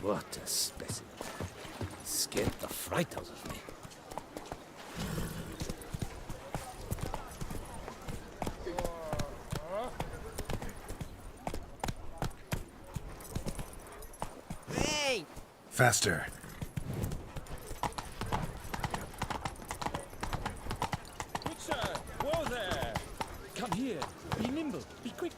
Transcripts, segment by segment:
What a specimen. Scared the fright out of me. Hey! Faster. Witcher! Whoa there! Come here. Be nimble. Be quick.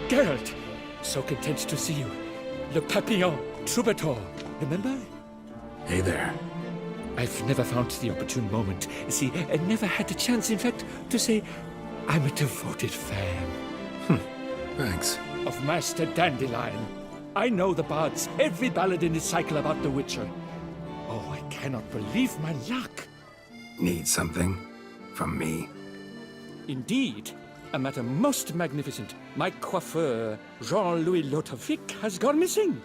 Geralt! So content to see you. Le Papillon, Troubadour, remember? Hey there. I've never found the opportune moment. See, I never had the chance, in fact, to say I'm a devoted fan. Thanks. Of Master Dandelion. I know the bards, every ballad in his cycle about the Witcher. Oh, I cannot believe my luck. Need something? From me? Indeed, a matter most magnificent. My coiffeur, Jean-Louis Lotovic, has gone missing.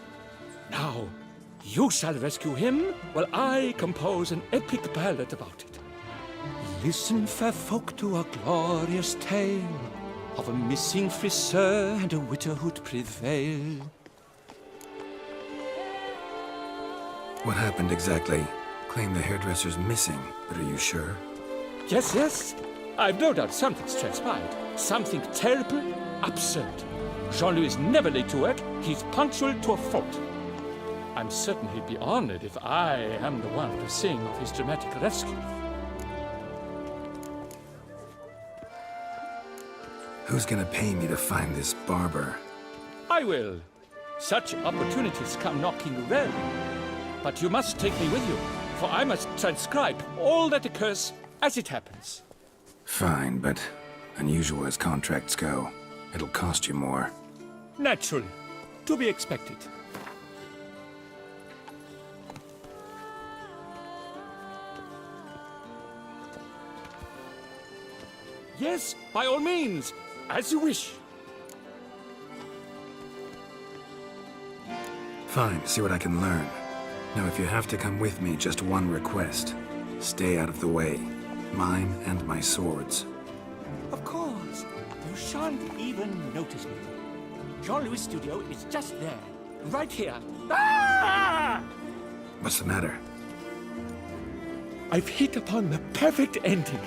Now, you shall rescue him while I compose an epic ballad about it. Listen, fair folk, to a glorious tale of a missing friseur and a widowhood prevail. What happened exactly? Claim the hairdresser's missing, but are you sure? Yes, yes. I've no doubt something's transpired. Something terrible, absurd. Jean-Louis is never late to work. He's punctual to a fault. I'm certain he'd be honored if I am the one to sing of his dramatic rescue. Who's gonna pay me to find this barber? I will. Such opportunities come knocking rarely. But you must take me with you, for I must transcribe all that occurs as it happens. Fine, but unusual as contracts go. It'll cost you more. Naturally. To be expected. Yes, by all means. As you wish. Fine, see what I can learn. Now, if you have to come with me, just one request. Stay out of the way. Mine and my swords. Of course. You shan't even notice me. Jean-Louis' studio is just there. Right here. Ah! What's the matter? I've hit upon the perfect ending.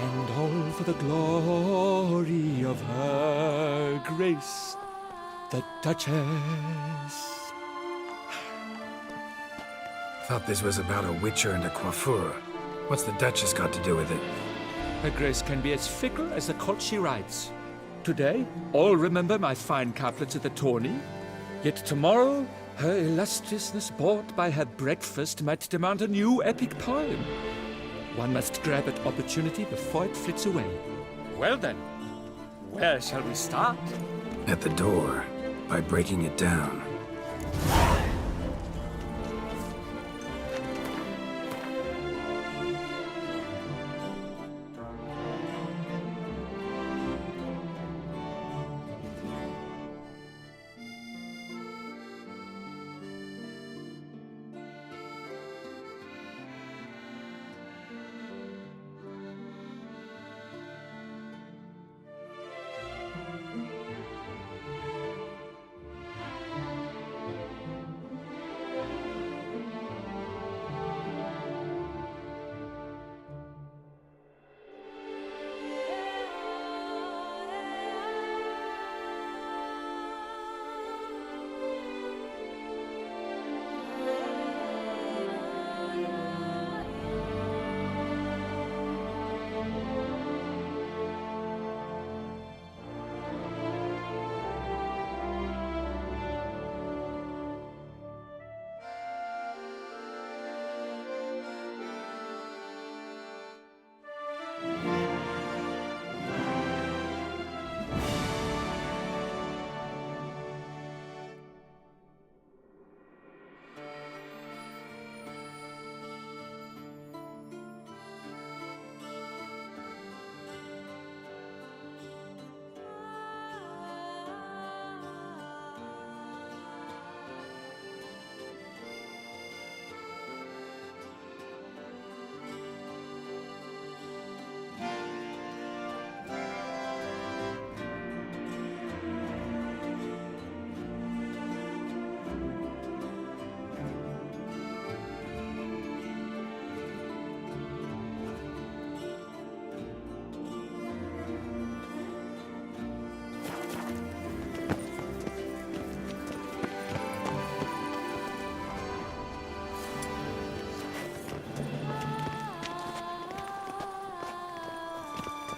And all for the glory of her grace, the Duchess. Thought this was about a witcher and a coiffeur. What's the Duchess got to do with it? Her grace can be as fickle as the colt she rides. Today, all remember my fine couplets at the tourney. Yet tomorrow, her illustriousness bored by her breakfast might demand a new epic poem. One must grab at opportunity before it flits away. Well then, where shall we start? At the door, by breaking it down.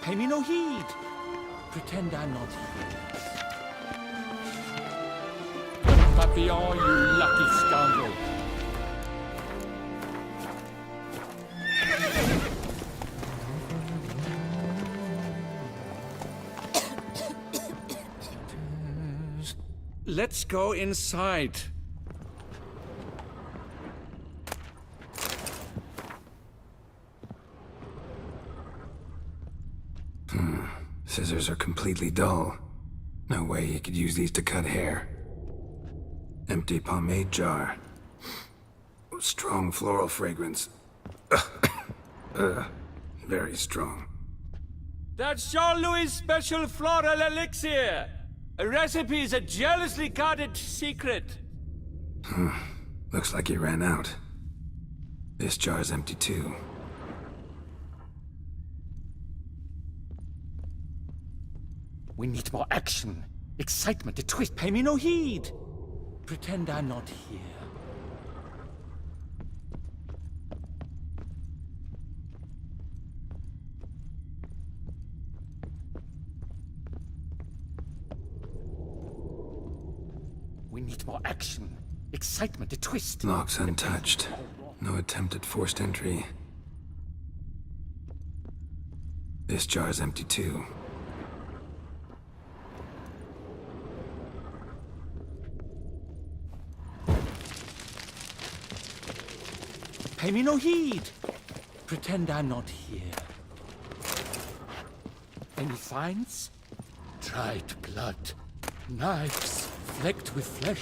Pay me no heed. Pretend I'm not here. Papillon, you lucky scoundrel. Let's go inside. Scissors are completely dull. No way you could use these to cut hair. Empty pomade jar. Strong floral fragrance. Very strong. That's Jean-Louis' special floral elixir. A recipe is a jealously guarded secret. Looks like he ran out. This jar's empty too. We need more action, excitement, a twist. Pay me no heed. Pretend I'm not here. We need more action, excitement, a twist. Lock's untouched. No attempt at forced entry. This jar's empty too. Pay me no heed. Pretend I'm not here. Any finds? Dried blood. Knives flecked with flesh.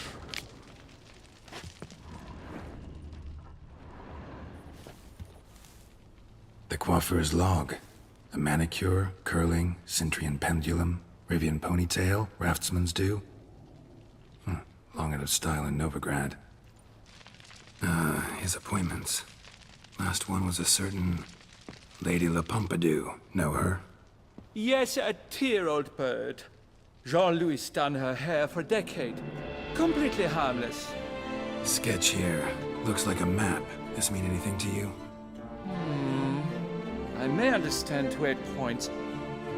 The coiffeur's log. A manicure, curling, Cintrian pendulum, Rivian ponytail, raftsman's due. Long out of style in Novigrad. His appointments. Last one was a certain Lady La Pompadour. Know her? Yes, a dear old bird. Jean-Louis done her hair for a decade. Completely harmless. Sketch here. Looks like a map. This mean anything to you? I may understand where it points,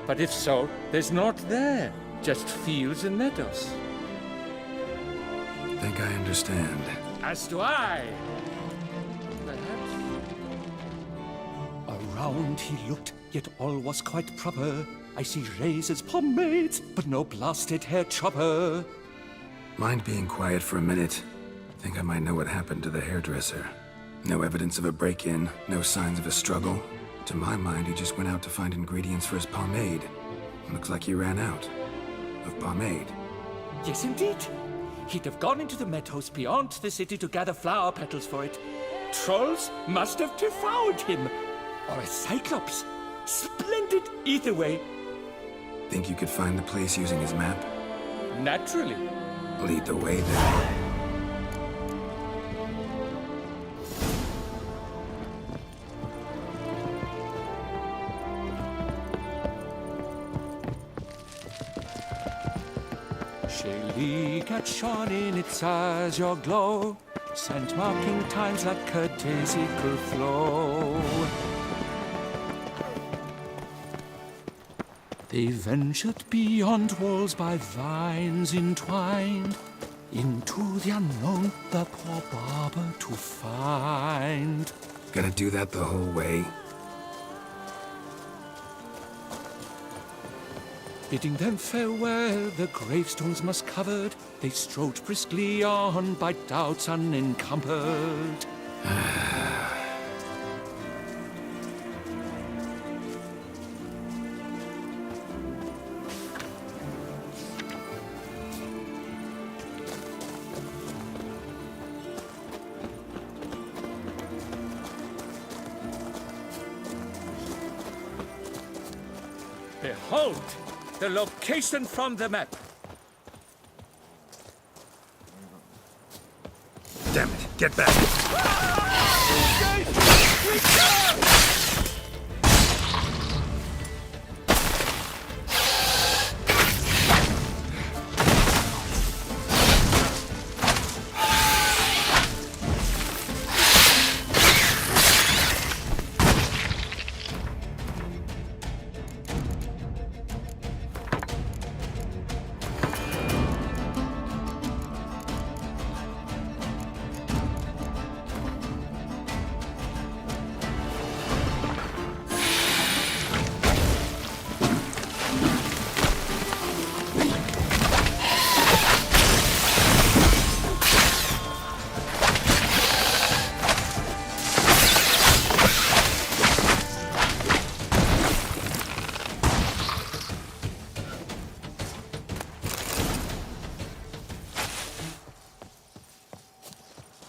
but if so, there's naught there. Just fields and meadows. think I understand. As do I. Perhaps. Around he looked, yet all was quite proper. I see razors, pomades, but no blasted hair chopper. Mind being quiet for a minute? Think I might know what happened to the hairdresser. No evidence of a break-in, no signs of a struggle. To my mind, he just went out to find ingredients for his pomade. Looks like he ran out of pomade. Yes, indeed. He'd have gone into the meadows beyond the city to gather flower petals for it. Trolls must have devoured him. Or a cyclops. Splendid either way. Think you could find the place using his map? Naturally. Lead the way then. Shall shone in its azure glow, scent marking times like a daisical flow. They ventured beyond walls by vines entwined, into the unknown the poor barber to find. Gonna do that the whole way? Bidding them farewell, the gravestones must covered, they strode briskly on by doubts unencumbered. Behold! The location from the map. Damn it, get back!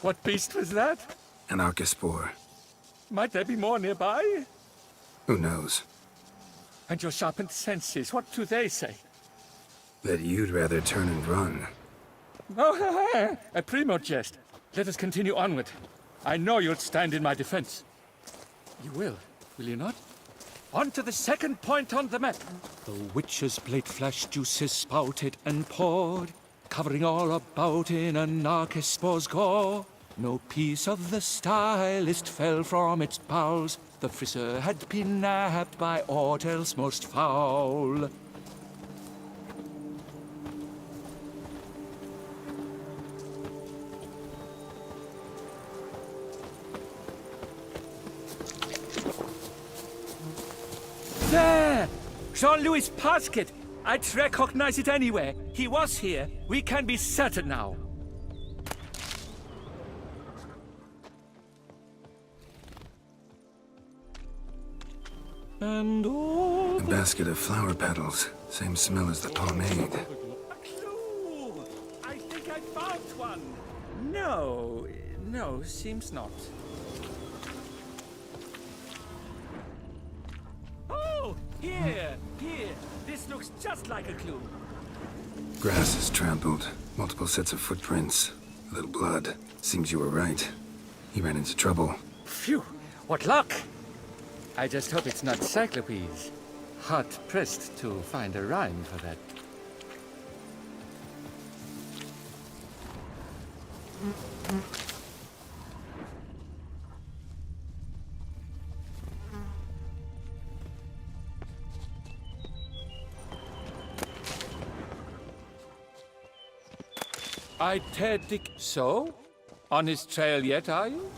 What beast was that? An Archospore. Might there be more nearby? Who knows? And your sharpened senses, what do they say? That you'd rather turn and run. Oh, a primo jest. Let us continue onward. I know you'll stand in my defense. You will you not? On to the second point on the map. The witch's blade flash juices spouted and poured, covering all about in an Archospore's gore. No piece of the stylist fell from its bowels. The frisser had been nabbed by aught else most foul. There! Jean-Louis' basket! I'd recognize it anywhere. He was here. We can be certain now. And all A basket of flower petals. Same smell as the pomade. A clue! I think I found one. No, seems not. Oh, here. This looks just like a clue. Grass is trampled. Multiple sets of footprints. A little blood. Seems you were right. He ran into trouble. Phew, what luck! I just hope it's not Cyclopes. Hard-pressed to find a rhyme for that. I Dick. So? On his trail yet, are you?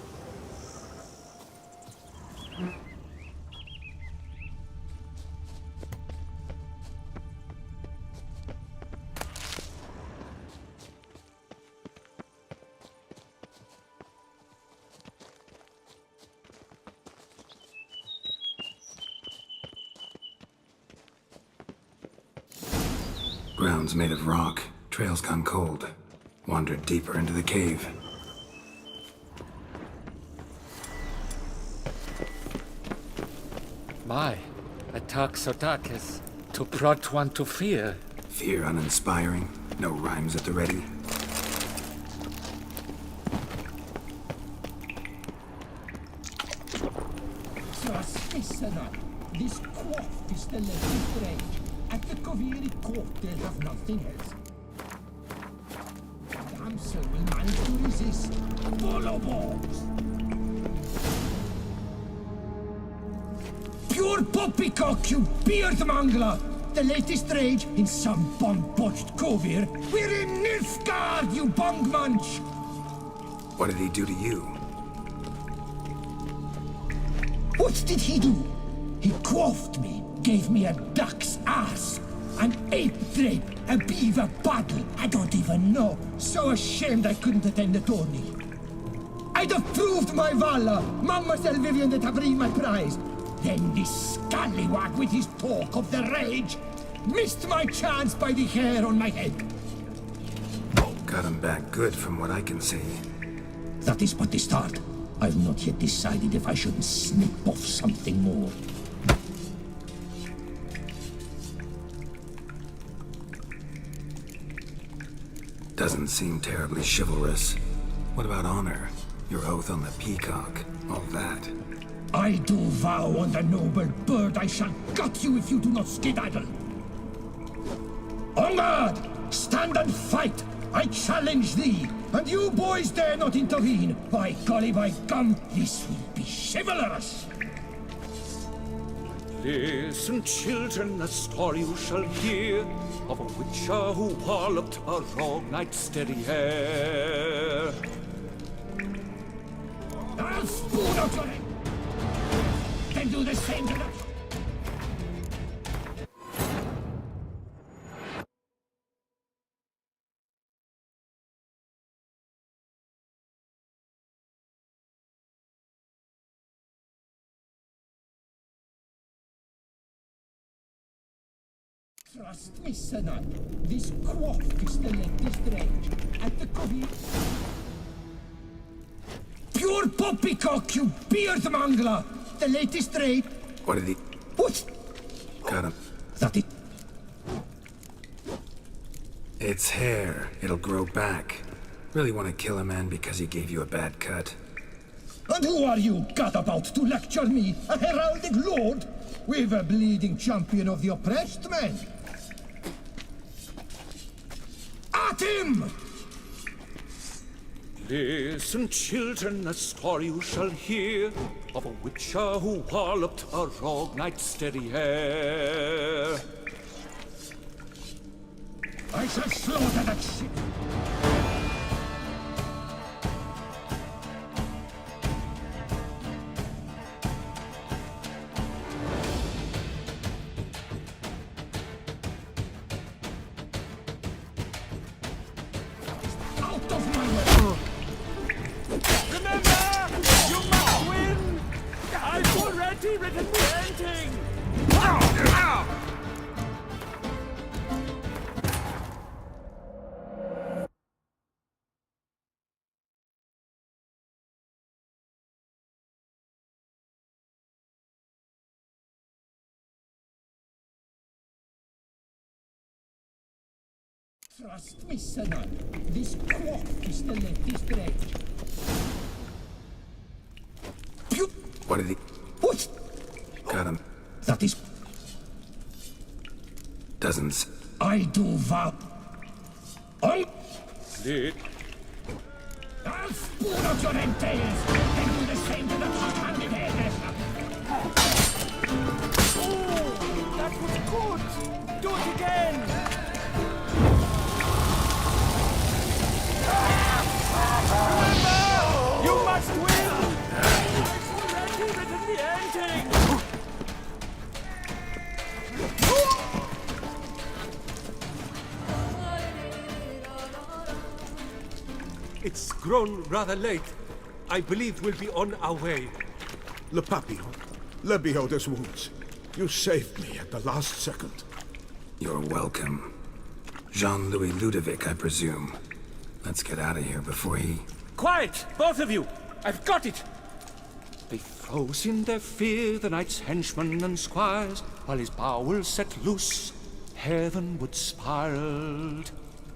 Ground's made of rock. Trail's gone cold. Wandered deeper into the cave. My, Ataxotakis, to prod one to fear. Fear uninspiring. No rhymes at the ready. This quaff is the latest rage. At the Koviri court, they'll have nothing else. Damsel will manage to resist. Follow bombs! Pure poppycock, you beard mangler! The latest rage in some bum-botched Kovir. We're in Nilfgaard, you bung munch! What did he do to you? What did he do? He quaffed me, gave me a duck's ass, an ape drape, a beaver paddle, I don't even know. So ashamed I couldn't attend the tourney. I'd have proved my valor, Mademoiselle Vivian de Tabry my prize. Then this scallywag with his talk of the rage missed my chance by the hair on my head. Got him back good from what I can see. That is but the start. I've not yet decided if I shouldn't snip off something more. Doesn't seem terribly chivalrous. What about honor? Your oath on the peacock? All that? I do vow on the noble bird I shall gut you if you do not skedaddle. On guard! Stand and fight! I challenge thee! And you boys dare not intervene! By golly, by gum, this will be chivalrous! Listen, children, a story you shall hear of a witcher who walloped a rogue knight's steady hair. I'll spoon out your head! Then do the same to the... Trust me, Senna. This quaff is the latest rage. At the Kovir... Pure poppycock, you beard mangler! The latest rage... What did he... What? Got him. That it... It's hair. It'll grow back. Really want to kill a man because he gave you a bad cut? And who are you, gadabout, to lecture me? A heraldic lord? We've a bleeding champion of the oppressed men. At him! Listen, children, a story you shall hear of a witcher who walloped a rogue knight's steady hair. I shall slaughter that shit. Out of my way! Remember, you must win! I've already written the ending! Trust me, Senna. This quaff is the latest rage. Pew! What did he... What? Got him. That is... Dozens. I do vow... I... I'll spoon out your entrails and do the same to the hot-handed hairdresser. Oh, that was good! Do it again! It's grown rather late. I believe we'll be on our way. Le Papillon, let me hold his wounds. You saved me at the last second. You're welcome. Jean-Louis Ludovic, I presume. Let's get out of here before he... Quiet, both of you! I've got it! They froze in their fear, the knight's henchmen and squires, while his bowels set loose, heavenward spiraled.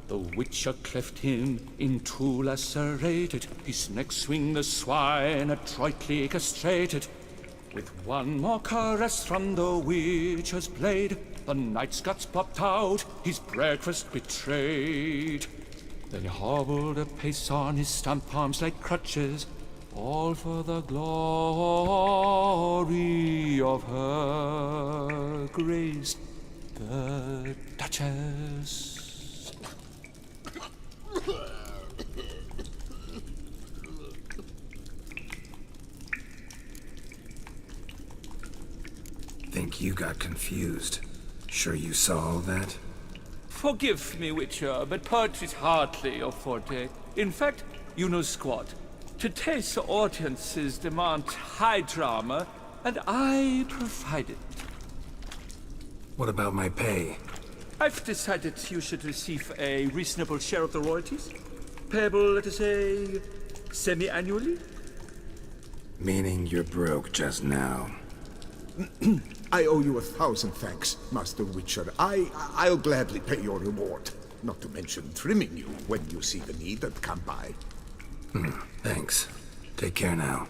The Witcher cleft him in two lacerated, his neck swing the swine adroitly castrated. With one more caress from the Witcher's blade, the knight's guts popped out, his breakfast betrayed. Then he hobbled a pace on his stump arms like crutches, all for the glory of her grace, the Duchess. Think you got confused. Sure you saw all that? Forgive me, Witcher, but poetry's hardly your forte. In fact, you know squat. Today's audiences demand high drama, and I provide it. What about my pay? I've decided you should receive a reasonable share of the royalties. Payable, let us say, semi-annually? Meaning you're broke just now. I owe you 1,000 thanks, Master Witcher. I'll gladly pay your reward. Not to mention trimming you when you see the need and come by. Thanks. Take care now.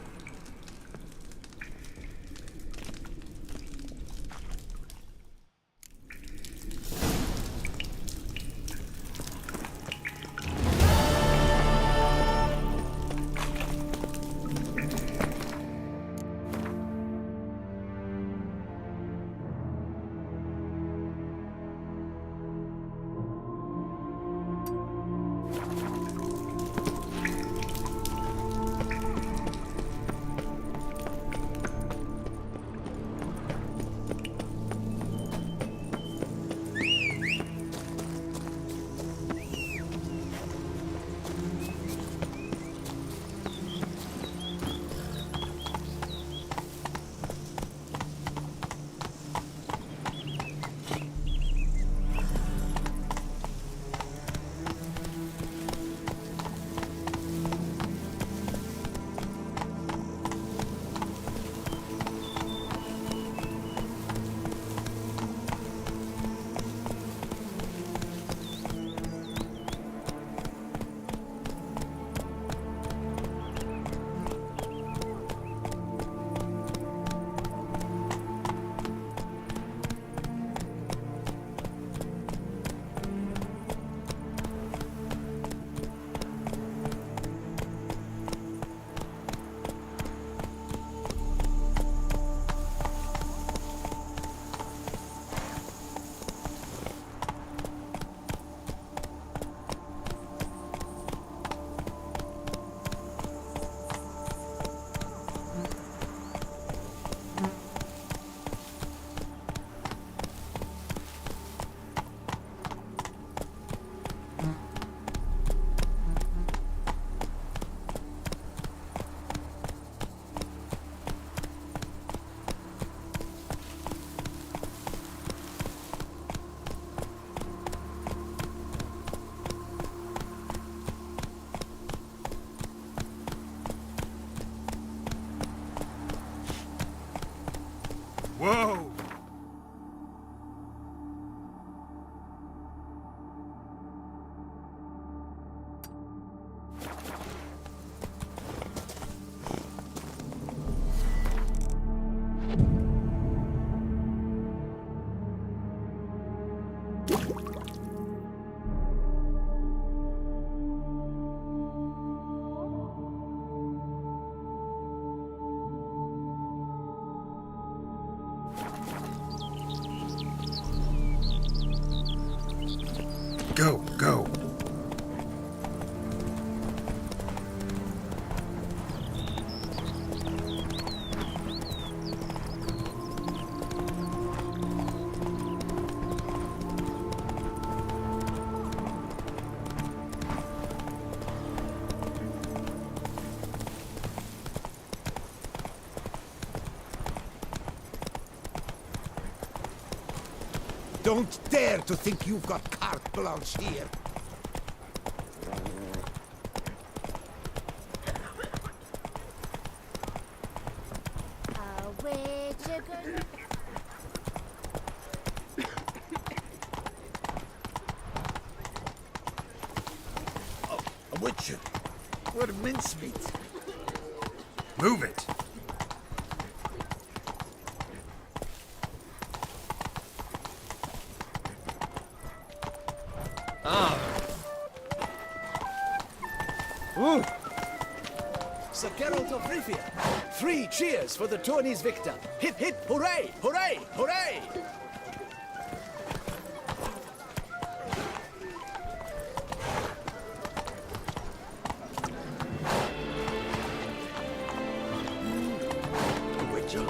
Whoa! Go, go. Don't dare to think you've got carte blanche here. A Witcher. What mincemeat. Move it! Sir Geralt of Rivia. 3 cheers for the tourney's victor. Hip hip hooray! Hooray! Hooray! Witcher.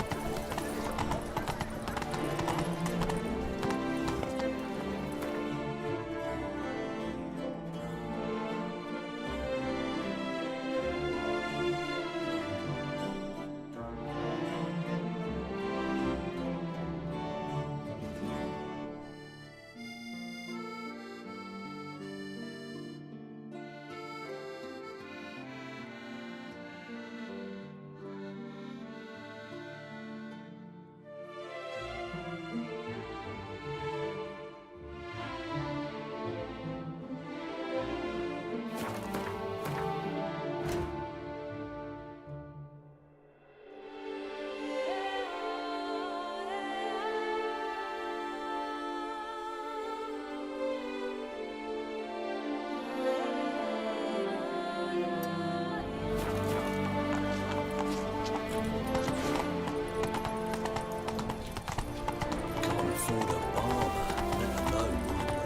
Can't afford a barber, let alone woodwork.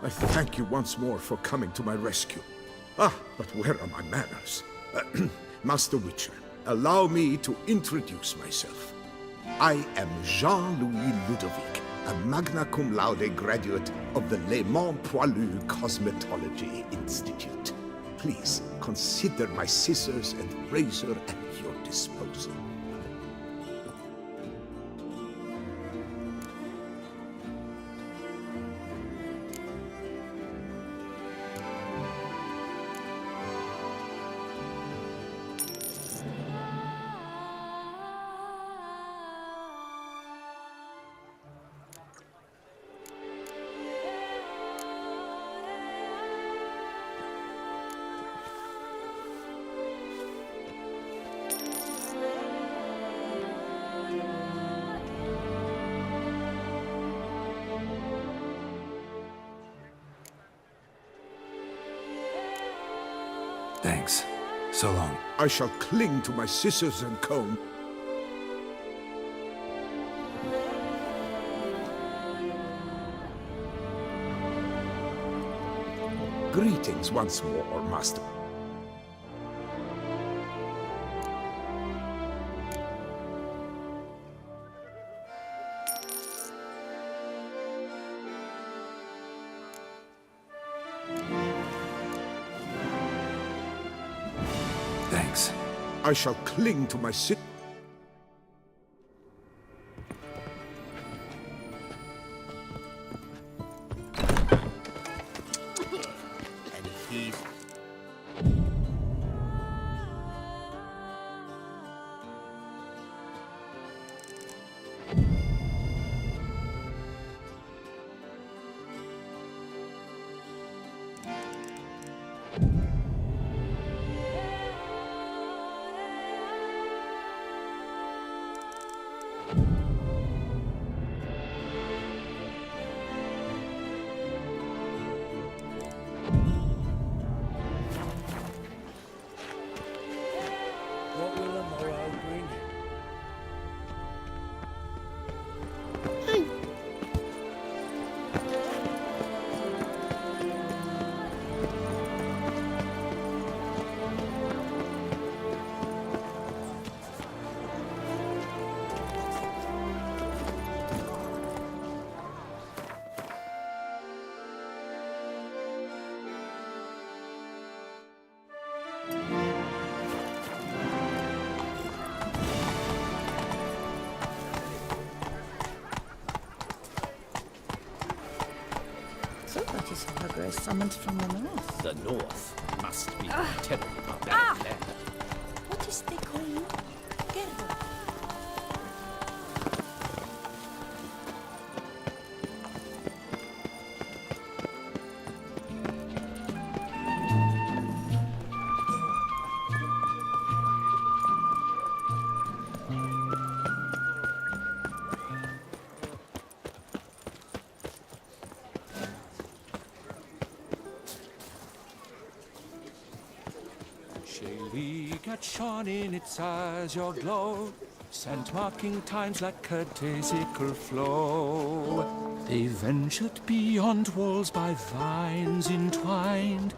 I thank you once more for coming to my rescue. Ah, but where are my manners? Master Witcher, allow me to introduce myself. I am Jean-Louis Ludovic, a magna cum laude graduate of the Le Mans Poilu Cosmetology Institute. Please consider my scissors and razor at your disposal. Thanks. So long. I shall cling to my scissors and comb. Greetings once more, Master. Thanks. I shall cling to my sit. And he's... summoned from the north. The North must be a terribly barbaric land. What is they call you? Geralt. Shaylee shone in its azure glow, scent marking times like a daisical flow. They ventured beyond walls by vines entwined,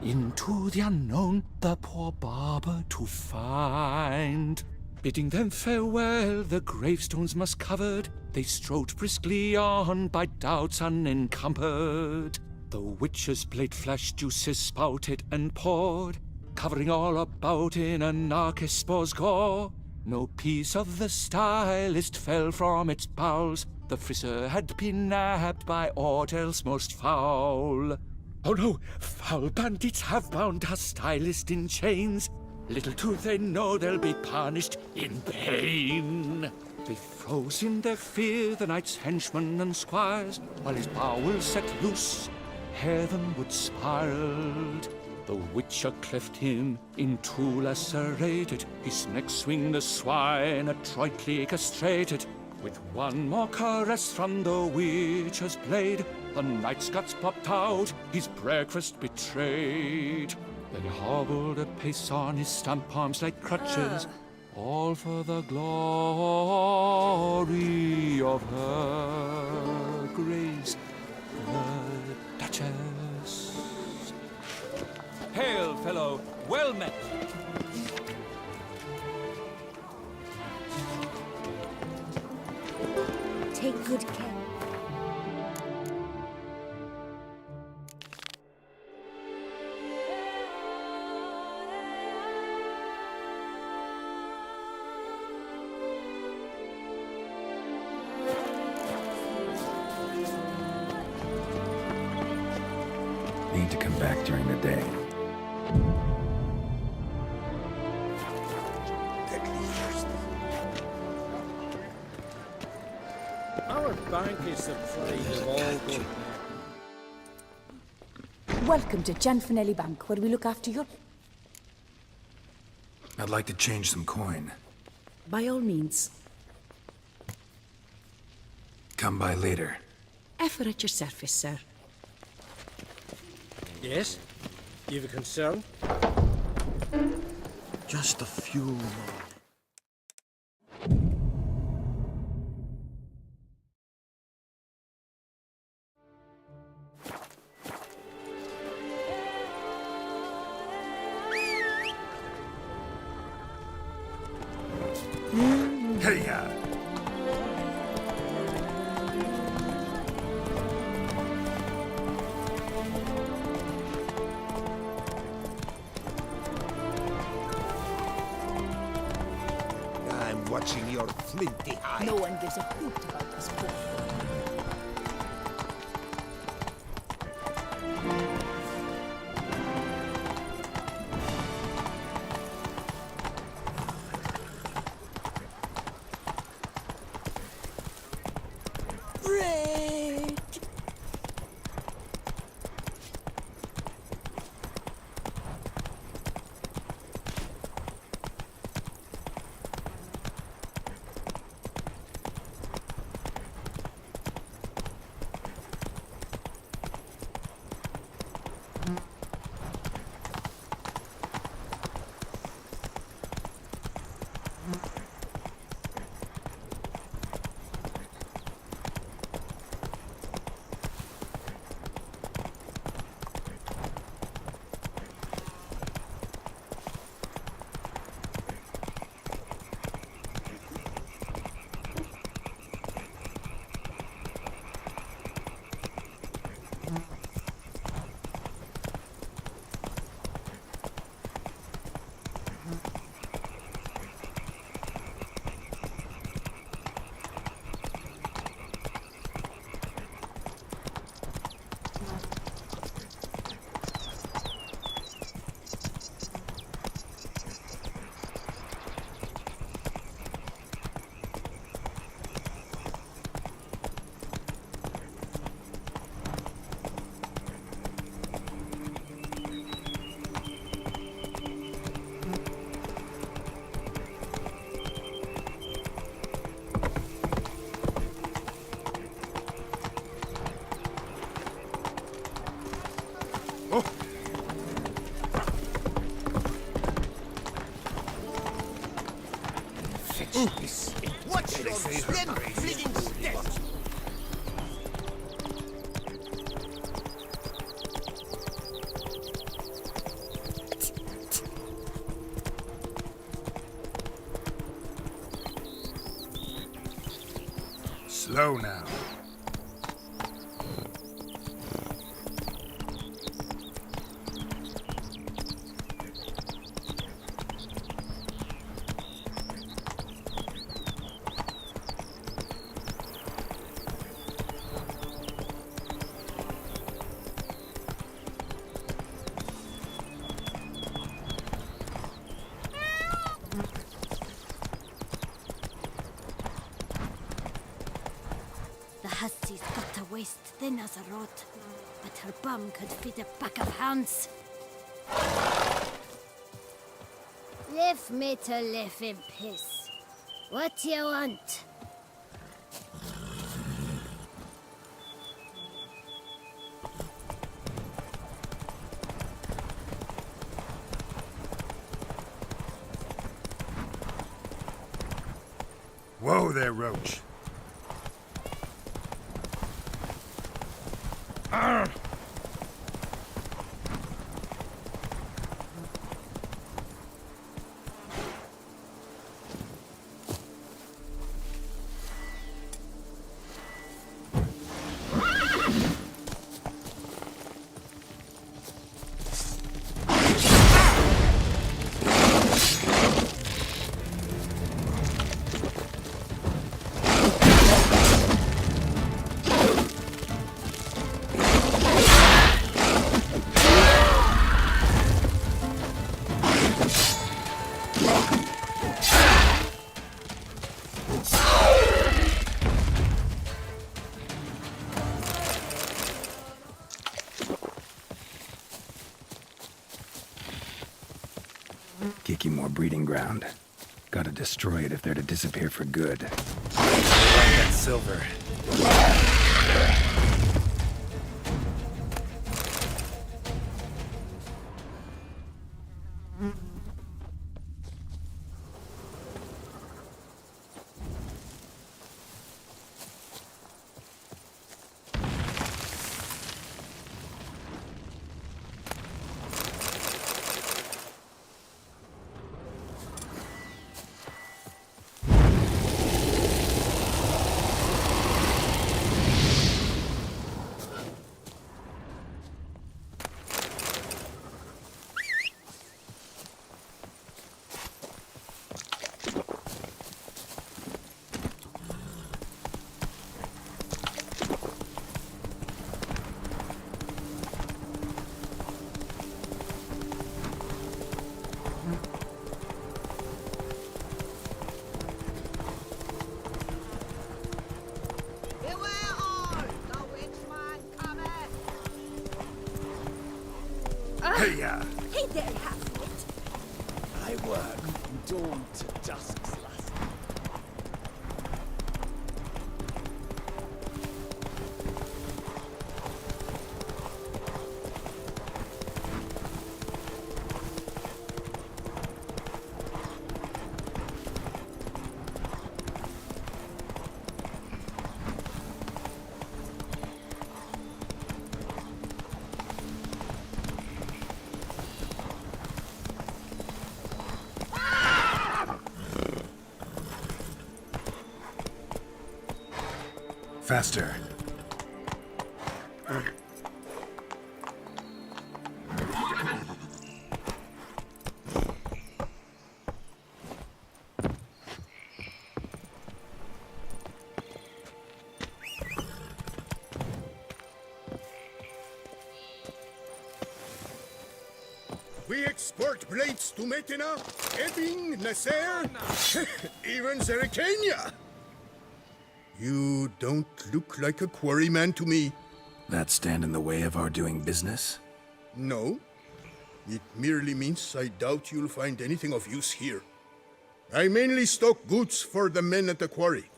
into the unknown the poor barber to find. Bidding them farewell, the gravestones moss covered, they strode briskly on by doubts unencumbered. The witch's blade flashed, juices spouted and poured, covering all about in a Narcissus gore. No piece of the stylist fell from its bowels. The frisser had been nabbed by aught else most foul. Oh no, foul bandits have bound our stylist in chains. Little do they know they'll be punished in pain. They froze in their fear the knight's henchmen and squires, while his bowels set loose, heavenward spiraled. The witcher cleft him in two lacerated, his neck swing the swine adroitly castrated. With one more caress from the witcher's blade, the knight's guts popped out, his breakfast betrayed. Then hobbled a pace on his stump arms like crutches, all for the glory of her grace, the Duchess. Hail, fellow. Well met. Take good care. Need to come back during the day. Our bank is the pride of all good. Welcome to Gianfinelli Bank, where we look after your... I'd like to change some coin. By all means. Come by later. Ever at your service, sir. Yes? You've a concern? Just a few more. Hey-ya! I'm watching your flinty eye. No one gives a hoot about this book. Watch this. Watch your slim, fleeting steps. Slow now. The hussie's got a waist thin as a rod, but her bum could feed a pack of hounds. Leave me to live in peace. What do you want? Whoa there, Roach. Kiki more breeding ground. Gotta destroy it if they're to disappear for good. That silver. Hey-ya! Hey there, half-wit. I work from dawn to dusk, lass. Faster. We export blades to Metina, Ebbing, Nasser, even Zerikania. You don't look like a quarryman to me. That stand in the way of our doing business? No. It merely means I doubt you'll find anything of use here. I mainly stock goods for the men at the quarry.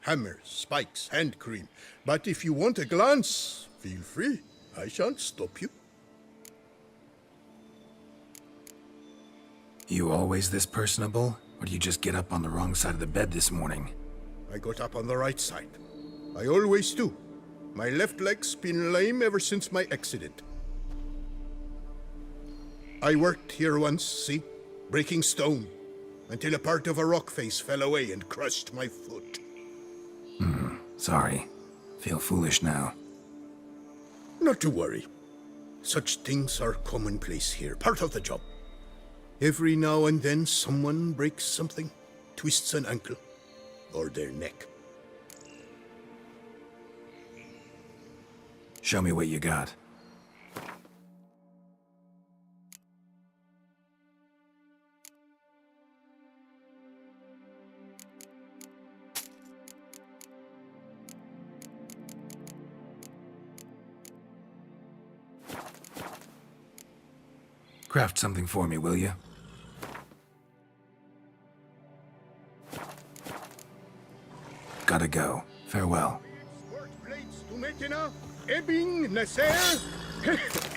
Hammers, spikes, hand cream. But if you want a glance, feel free. I shan't stop you. You always this personable? Or do you just get up on the wrong side of the bed this morning? I got up on the right side. I always do. My left leg's been lame ever since my accident. I worked here once, see? Breaking stone. Until a part of a rock face fell away and crushed my foot. Sorry. Feel foolish now. Not to worry. Such things are commonplace here, part of the job. Every now and then someone breaks something, twists an ankle, or their neck. Show me what you got. Craft something for me, will you? Gotta go. Farewell. Sport blades to Metina, Ebbing, Nasser,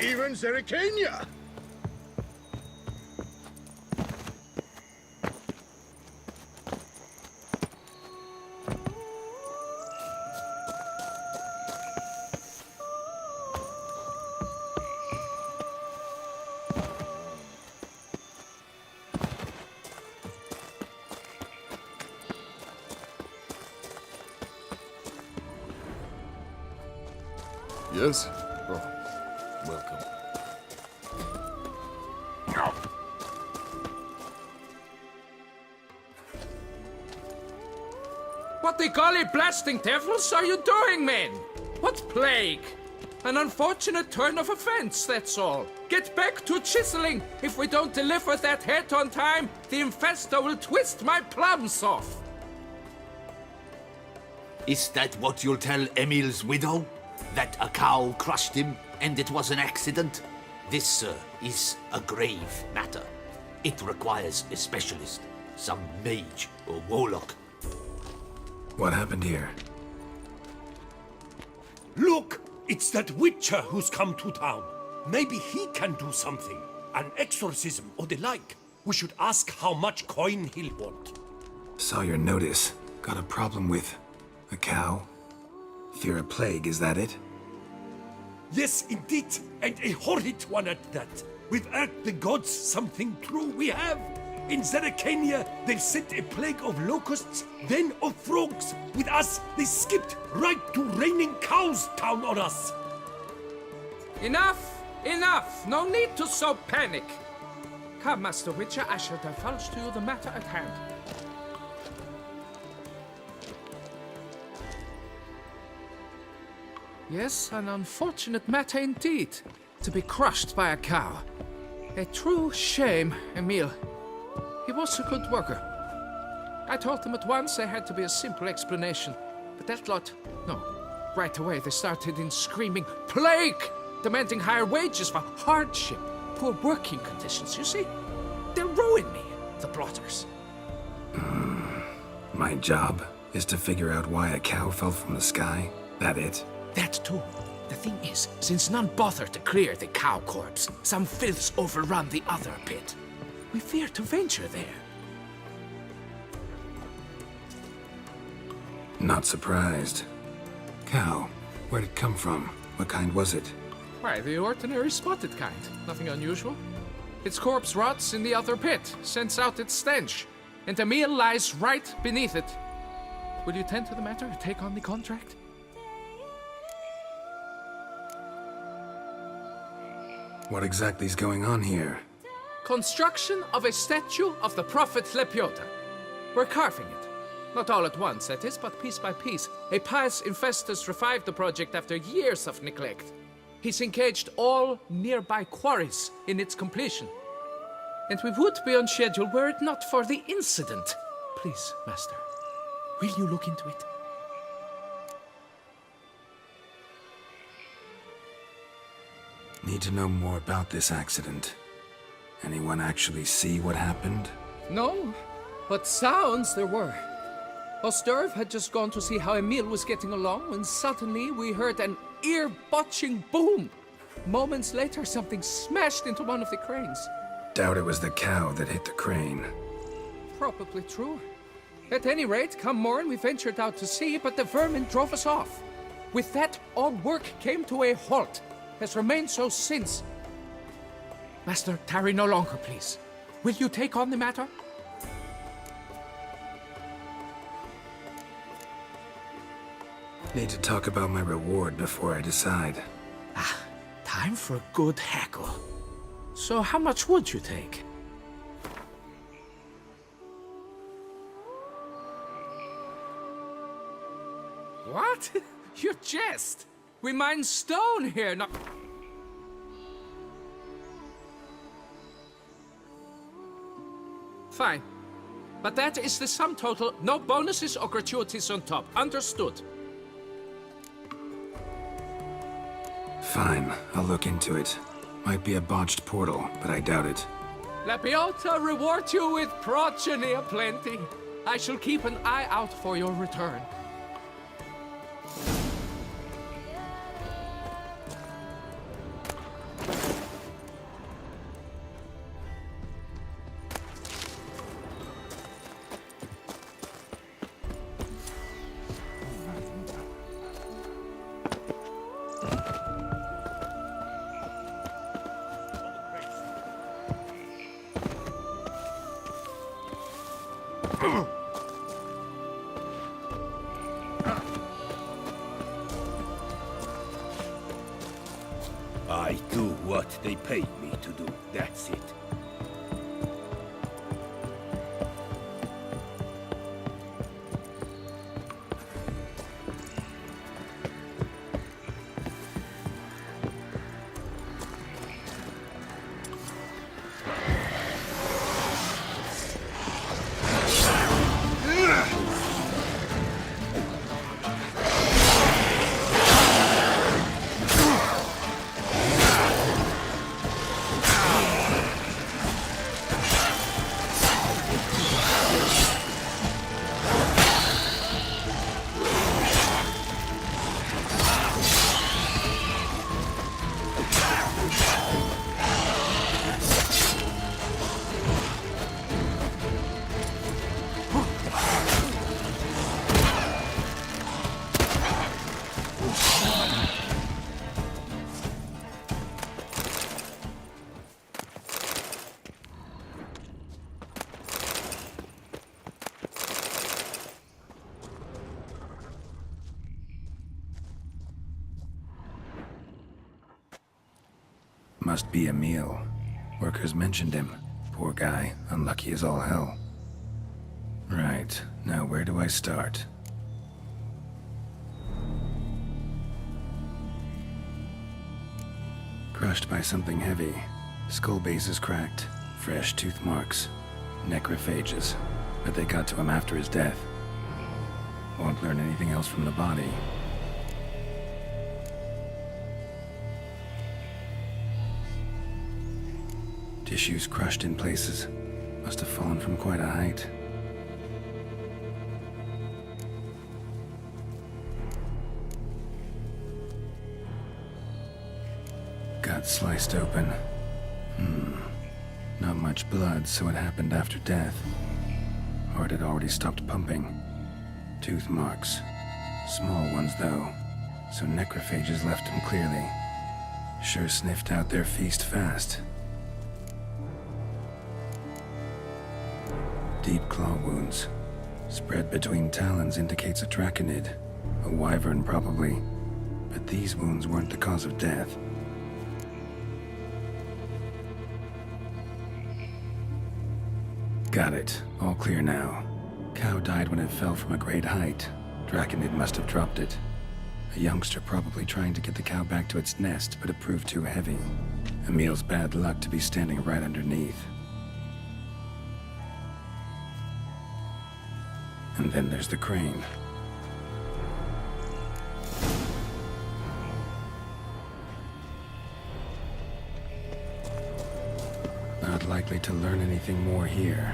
even Zerikania. Yes? Oh, welcome. What the golly blasting devils are you doing, men? What plague? An unfortunate turn of offense, that's all. Get back to chiseling. If we don't deliver that head on time, the infestor will twist my plums off. Is that what you'll tell Emil's widow? That a cow crushed him and it was an accident? This, sir, is a grave matter. It requires a specialist, some mage or warlock. What happened here? Look! It's that Witcher who's come to town. Maybe he can do something. An exorcism or the like. We should ask how much coin he'll want. Saw your notice. Got a problem with a cow? Fear a plague, is that it? Yes, indeed, and a horrid one at that. We've earned the gods something true we have. In Zerikania, they sent a plague of locusts, then of frogs. With us, they skipped right to raining cows down on us. Enough! Enough! No need to so panic. Come, Master Witcher, I shall divulge to you the matter at hand. Yes, an unfortunate matter indeed. To be crushed by a cow. A true shame, Emil. He was a good worker. I told them at once there had to be a simple explanation. But that lot, no. Right away they started in screaming, plague! Demanding higher wages for hardship, poor working conditions, you see? They'll ruin me, the blotters. My job is to figure out why a cow fell from the sky. That it? That too. The thing is, since none bothered to clear the cow corpse, some filths overrun the other pit. We fear to venture there. Not surprised. Cow, where'd it come from? What kind was it? Why, the ordinary spotted kind. Nothing unusual. Its corpse rots in the other pit, sends out its stench, and Emil lies right beneath it. Will you tend to the matter and take on the contract? What exactly is going on here? Construction of a statue of the prophet Lepiota. We're carving it. Not all at once, that is, but piece by piece. A pious infestus revived the project after years of neglect. He's engaged all nearby quarries in its completion. And we would be on schedule were it not for the incident. Please, Master, will you look into it? Need to know more about this accident. Anyone actually see what happened? No, but sounds there were. Osterv had just gone to see how Emil was getting along when suddenly we heard an ear-botching boom. Moments later, something smashed into one of the cranes. Doubt it was the cow that hit the crane. Probably true. At any rate, come morn we ventured out to sea, but the vermin drove us off. With that, all work came to a halt, has remained so since. Master, tarry no longer, please. Will you take on the matter? Need to talk about my reward before I decide. Time for a good hackle. So how much would you take? What? You jest! We mine stone here, not... Fine. But that is the sum total, no bonuses or gratuities on top. Understood? Fine, I'll look into it. Might be a botched portal, but I doubt it. Lapiota reward you with progeny aplenty. I shall keep an eye out for your return. I do what they paid me to do, that's it. Must be Emil. Workers mentioned him. Poor guy, unlucky as all hell. Right, now where do I start? Crushed by something heavy. Skull base is cracked. Fresh tooth marks. Necrophages. But they got to him after his death. Won't learn anything else from the body. Tissues crushed in places. Must have fallen from quite a height. Gut sliced open. Not much blood, so it happened after death. Heart had already stopped pumping. Tooth marks. Small ones, though. So necrophages left him clearly. Sure sniffed out their feast fast. Deep claw wounds. Spread between talons indicates a draconid. A wyvern, probably. But these wounds weren't the cause of death. Got it. All clear now. Cow died when it fell from a great height. Draconid must have dropped it. A youngster probably trying to get the cow back to its nest, but it proved too heavy. Emil's bad luck to be standing right underneath. And then there's the crane. Not likely to learn anything more here.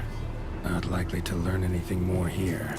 Not likely to learn anything more here.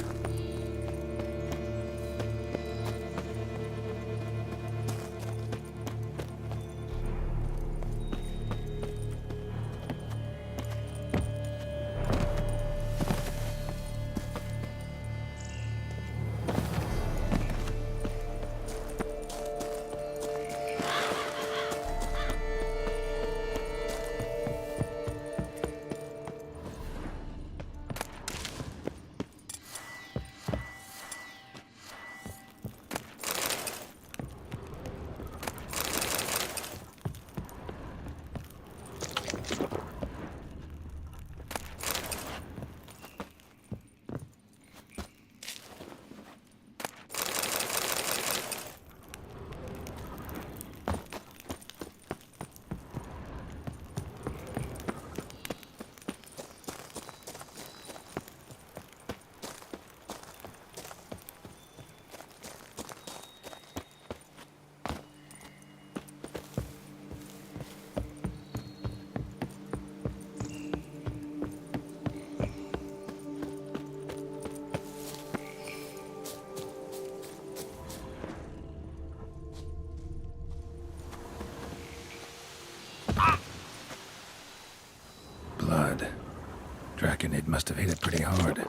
Draconid must have hit it pretty hard.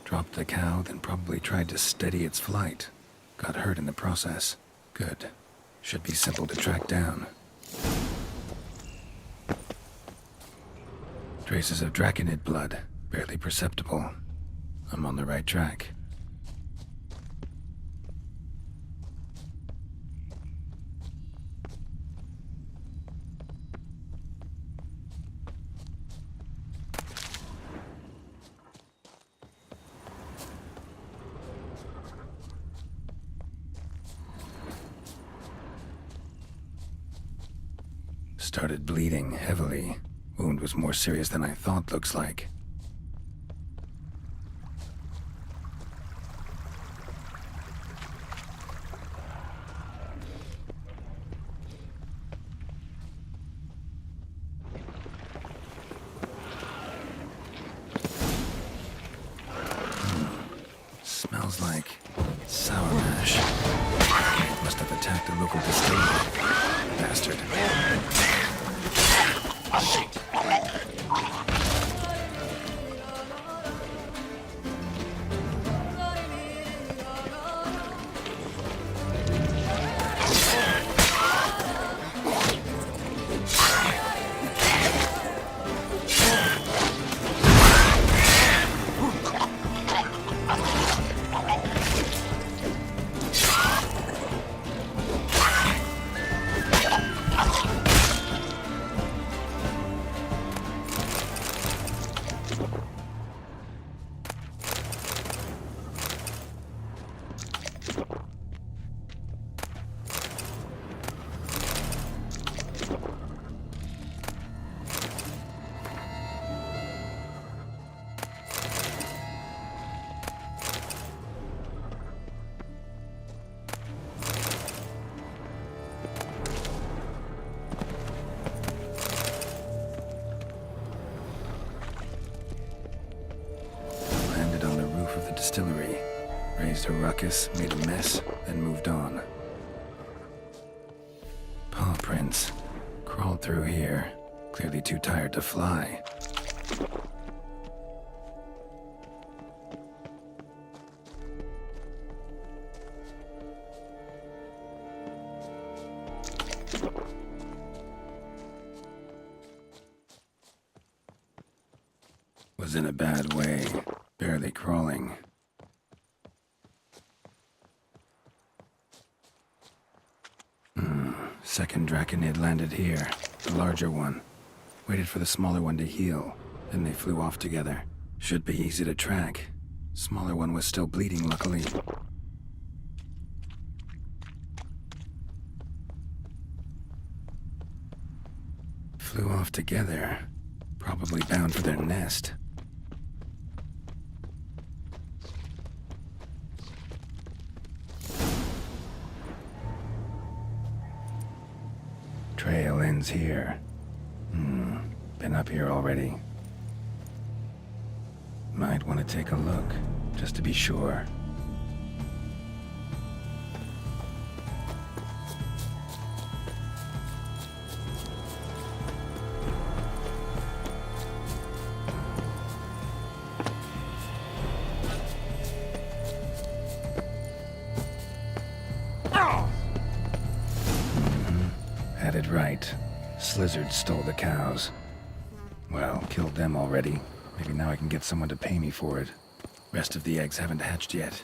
Dropped the cow, then probably tried to steady its flight. Got hurt in the process. Good. Should be simple to track down. Traces of Draconid blood. Barely perceptible. I'm on the right track. Started bleeding heavily. Wound was more serious than I thought, looks like. Smells like sour mash. Must have attacked a local distillery. Bastard. Distillery. Raised a ruckus, made a mess, then moved on. Paw prints. Crawled through here. Clearly too tired to fly. Was in a bad way. Barely crawling. Second Draconid landed here. The larger one. Waited for the smaller one to heal. Then they flew off together. Should be easy to track. Smaller one was still bleeding, luckily. Flew off together. Probably bound for their nest. Trail ends here. Been up here already. Might want to take a look, just to be sure. Had it right. Slizzard stole the cows. Well, killed them already. Maybe now I can get someone to pay me for it. Rest of the eggs haven't hatched yet.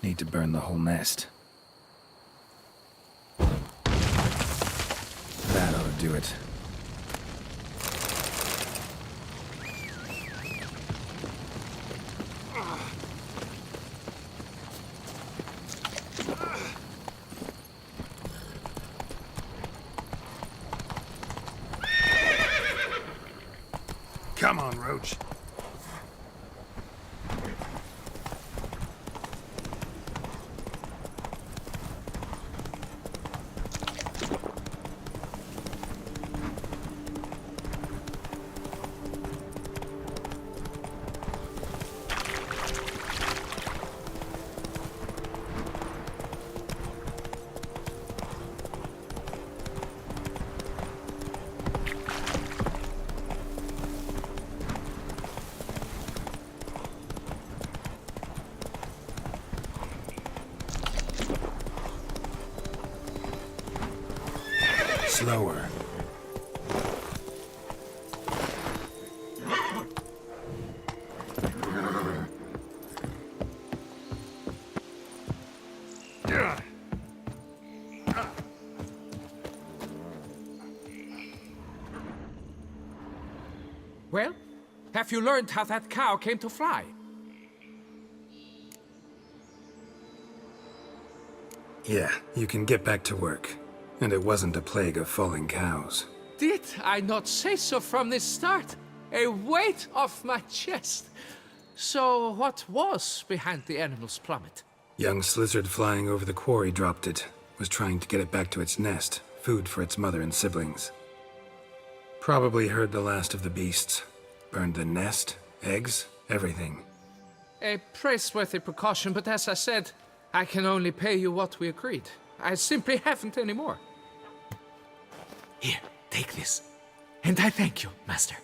Need to burn the whole nest. That ought to do it. Come on, Roach. slower. Well, have you learned how that cow came to fly? Yeah, you can get back to work. And it wasn't a plague of falling cows. Did I not say so from the start? A weight off my chest. So what was behind the animal's plummet? Young Slizzard flying over the quarry dropped it. Was trying to get it back to its nest. Food for its mother and siblings. Probably heard the last of the beasts. Burned the nest, eggs, everything. A praiseworthy precaution, but as I said, I can only pay you what we agreed. I simply haven't any more. Here, take this. And I thank you, Master.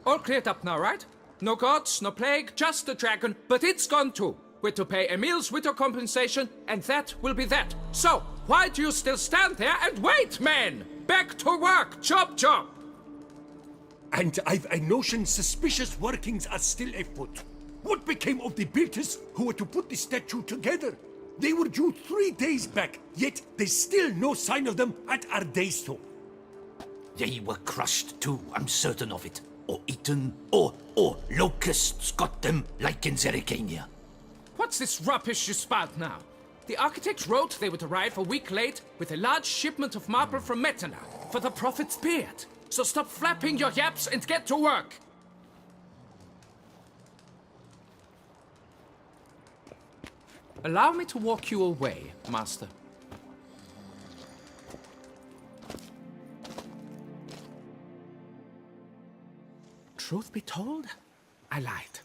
All cleared up now, right? No gods, no plague, just the dragon, but it's gone too. We're to pay Emil's widow compensation, and that will be that. So, why do you still stand there and wait, men? Back to work! Chop, chop! And I've a notion suspicious workings are still afoot. What became of the builders who were to put the statue together? They were due 3 days back, yet there's still no sign of them at our daysto. They were crushed too, I'm certain of it. Or eaten, or locusts got them, like in Zerikania. What's this rubbish you spout now? The architects wrote they would arrive a week late with a large shipment of marble from Metana for the prophet's beard. So stop flapping your yaps and get to work! Allow me to walk you away, Master. Truth be told, I lied.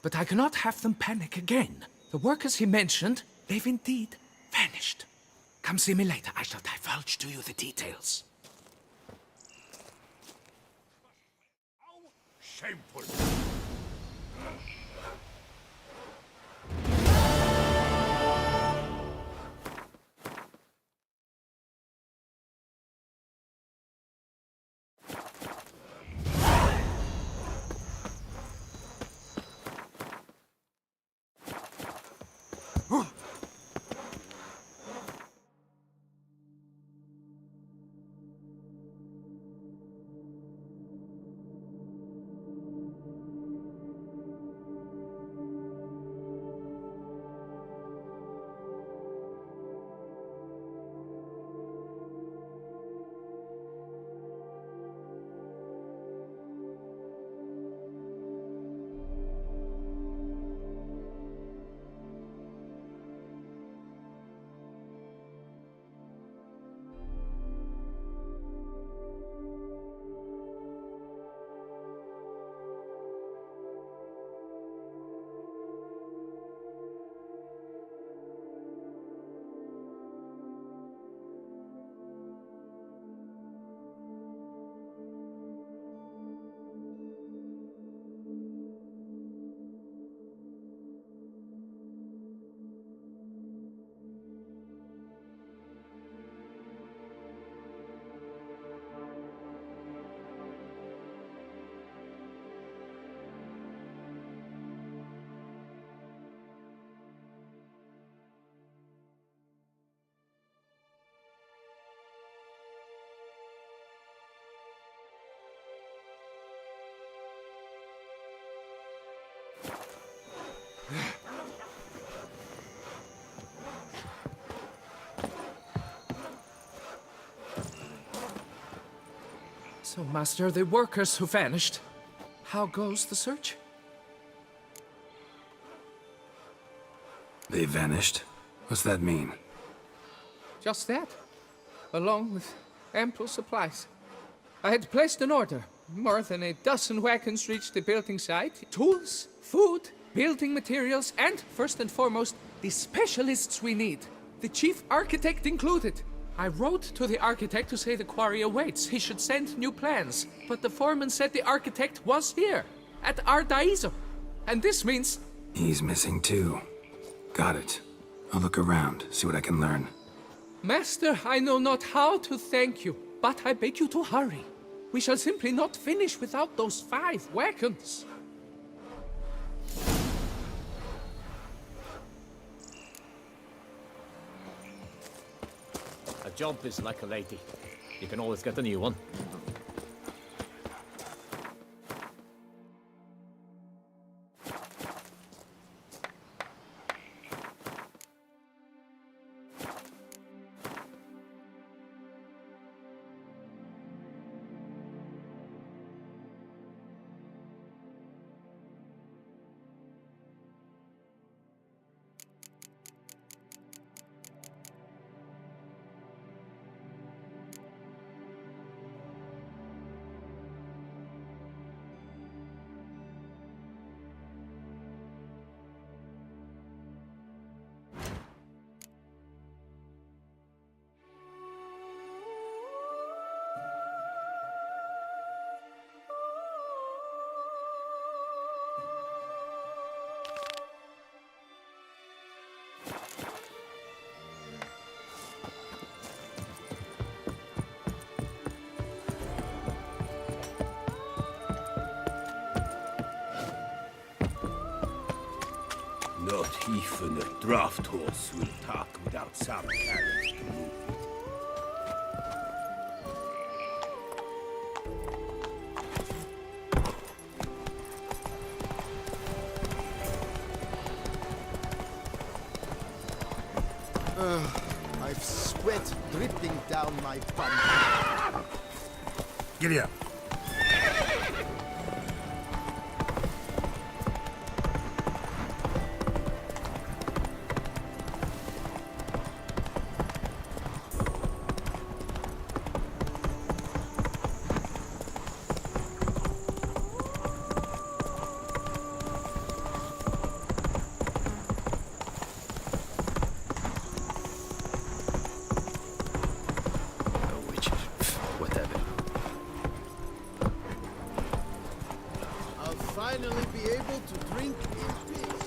But I cannot have them panic again. The workers he mentioned, they've indeed vanished. Come see me later. I shall divulge to you the details. How shameful! So, Master, the workers who vanished. How goes the search? They vanished? What's that mean? Just that, along with ample supplies. I had placed an order. More than a dozen wagons reached the building site. Tools, food, building materials, and, first and foremost, the specialists we need. The chief architect included. I wrote to the architect to say the quarry awaits. He should send new plans. But the foreman said the architect was here, at Ardaizo. And this means... He's missing too. Got it. I'll look around, see what I can learn. Master, I know not how to thank you, but I beg you to hurry. We shall simply not finish without those 5 wagons. A job is like a lady. You can always get a new one. Not even a draft horse will talk without some carriage to move it. I've sweat dripping down my bum. Giddy up. Finally be able to drink in peace.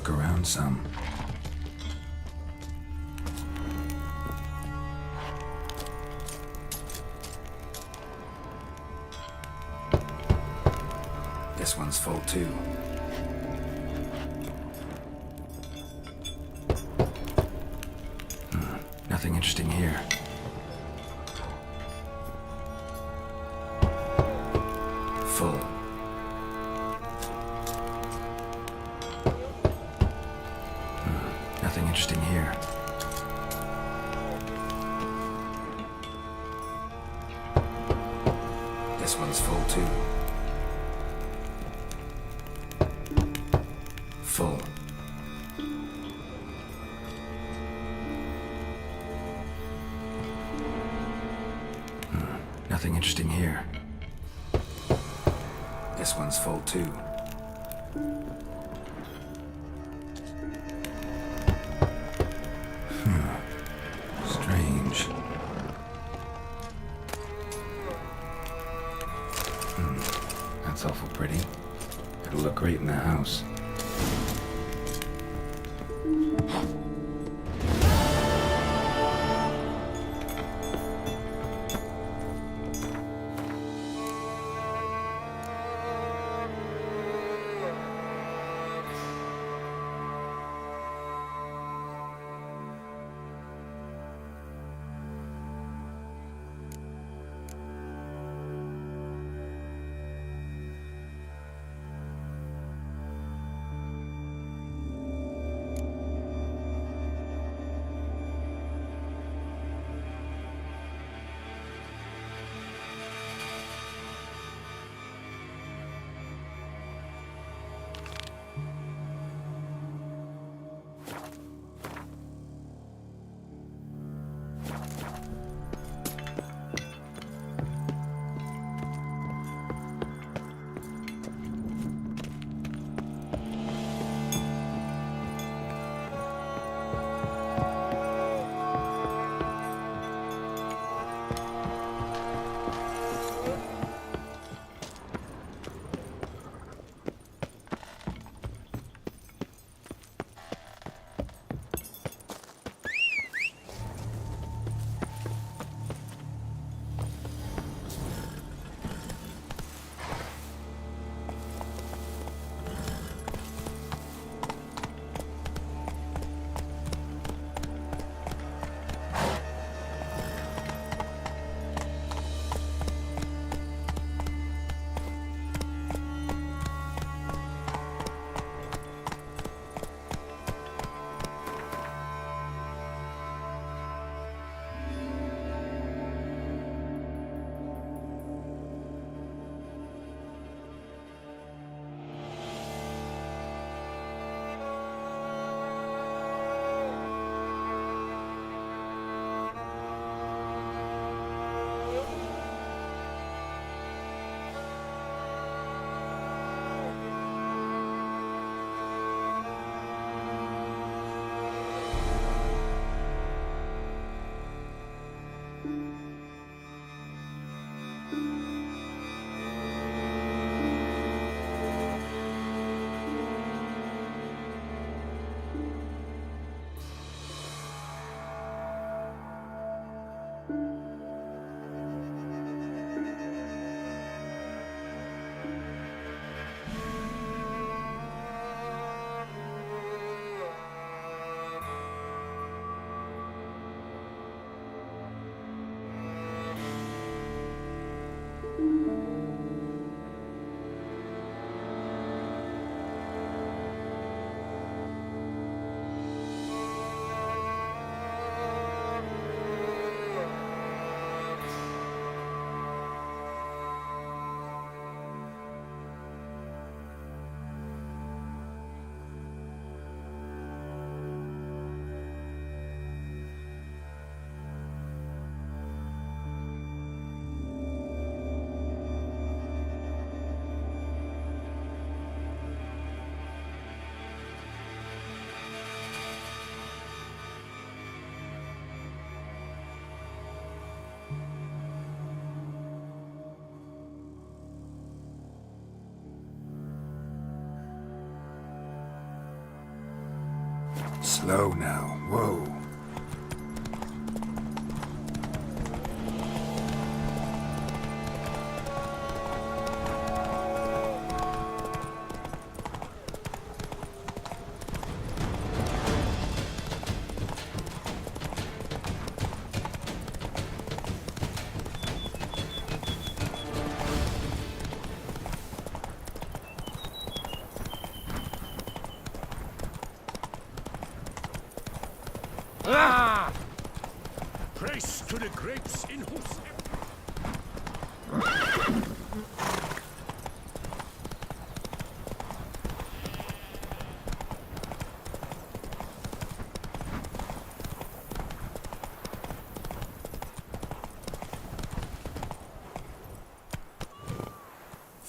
Around some. This one's full too. Nothing interesting here. Full. Nothing interesting here. This one's full too. Nothing interesting here. This one's full too. Strange. That's awful pretty. It'll look great in the house. Slow now. Whoa. Praise to the grapes in whose...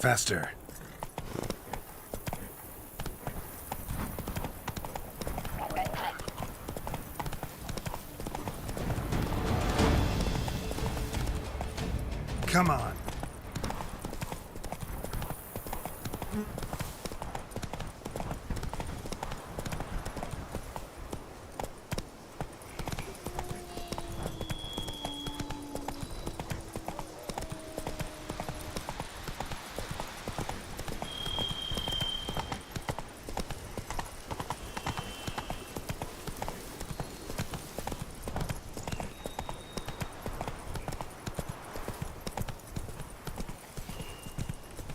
Faster. Come on.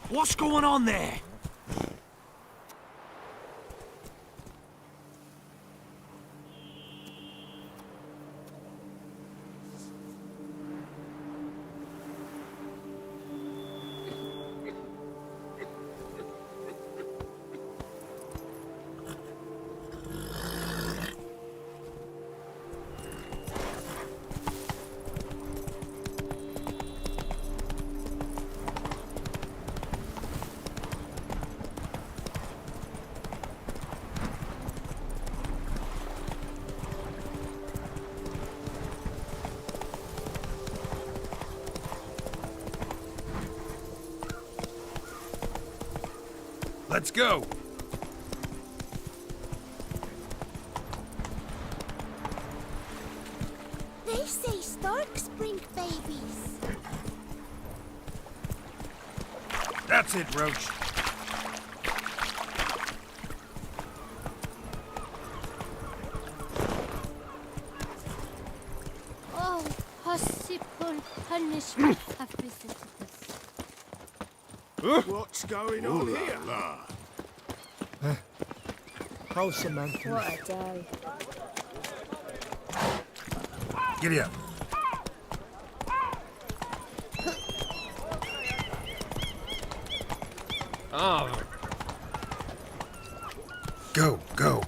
What's going on there? Let's go. They say storks bring babies. That's it, Roach. Oh, possible punishment have visited us. What's going on here? How's Samantha? What a day. Giddy up. Oh, Go, go.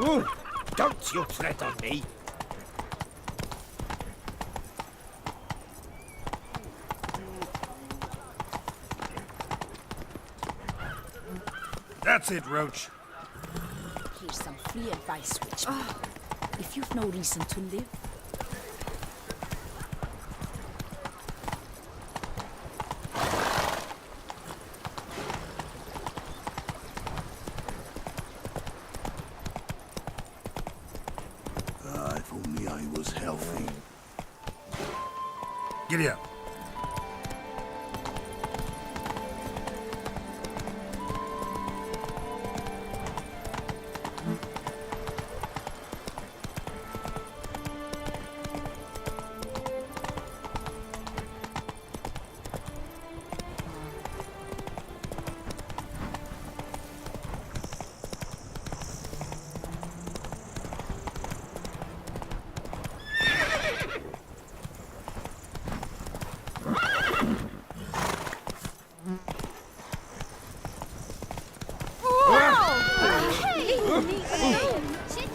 Ooh, don't you tread on me. That's it, Roach. Here's some free advice, Witchman. If you've no reason to live, If only I was healthy. Giddy up.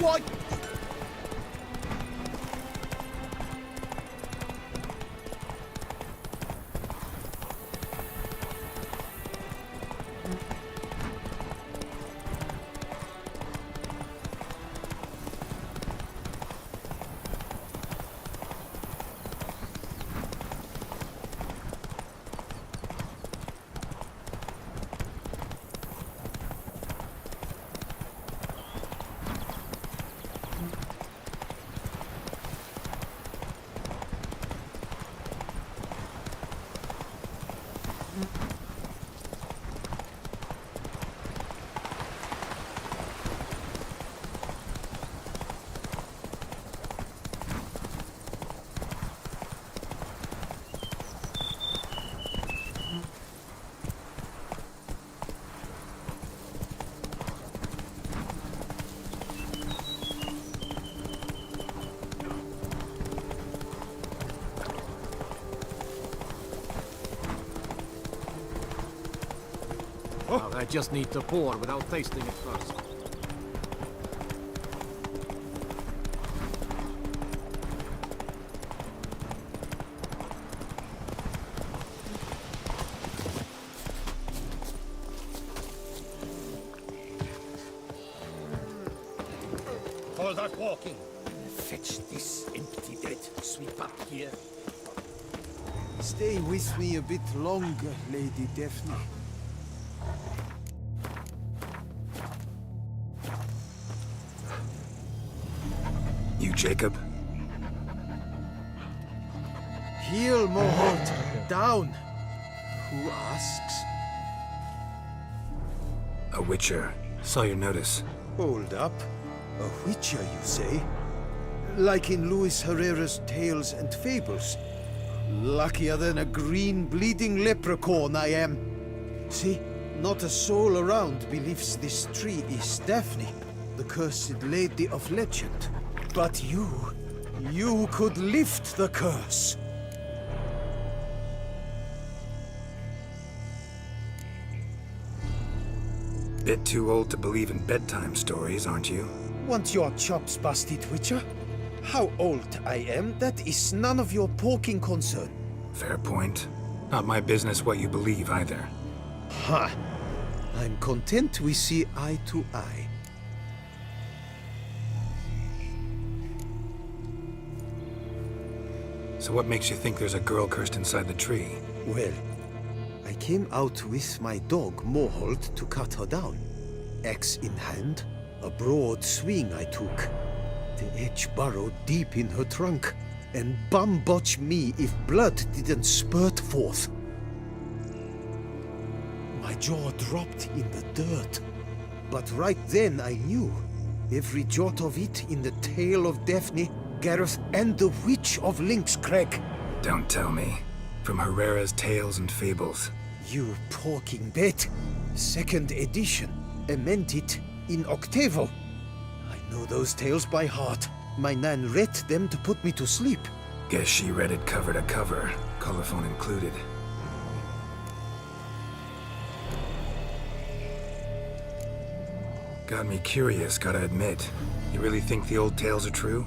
What? well, I just need to pour without tasting it first. start walking. Fetch this empty dead. Sweep up here. Stay with me a bit longer, Lady Daphne. You, Jacob? Heel, Moholt. Down. Who asks? A witcher. Saw your notice. Hold up. A witcher, you say? Like in Luis Herrera's Tales and Fables. Luckier than a green bleeding leprechaun I am. See, not a soul around believes this tree is Daphne, the cursed lady of legend. But you could lift the curse. Bit too old to believe in bedtime stories, aren't you? Want your chops busted, Witcher? How old I am, that is none of your poking concern. Fair point. Not my business what you believe, either. Ha! I'm content we see eye to eye. So what makes you think there's a girl cursed inside the tree? Well, I came out with my dog, Moholt, to cut her down. Axe in hand, a broad swing I took. The edge burrowed deep in her trunk, and bum-botch me if blood didn't spurt forth. My jaw dropped in the dirt. But right then I knew. Every jot of it in the tale of Daphne, Gareth, and the Witch of Lynxcrag. Don't tell me. From Herrera's Tales and Fables. You porking bet. Second edition. Amended in octavo. I know those tales by heart. My nan read them to put me to sleep. Guess she read it cover to cover, colophon included. Got me curious, gotta admit. You really think the old tales are true?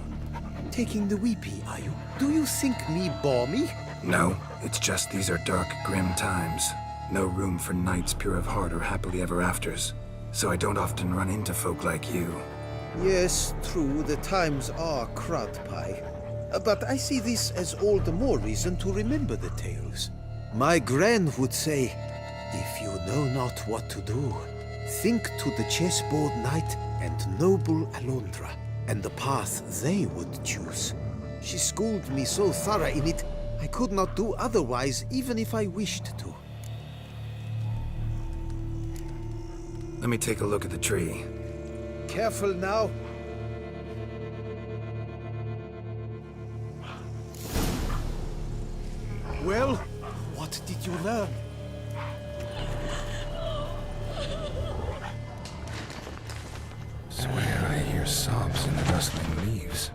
Taking the weepy, are you? Do you think me balmy? No, it's just these are dark, grim times. No room for knights pure of heart or happily ever afters. So I don't often run into folk like you. Yes, true, the times are crud pie. But I see this as all the more reason to remember the tales. My gran would say, if you know not what to do, think to the chessboard knight and noble Alondra, and the path they would choose. She schooled me so thorough in it, I could not do otherwise even if I wished to. Let me take a look at the tree. Careful now. Well, what did you learn? Swear I hear sobs in the rustling leaves.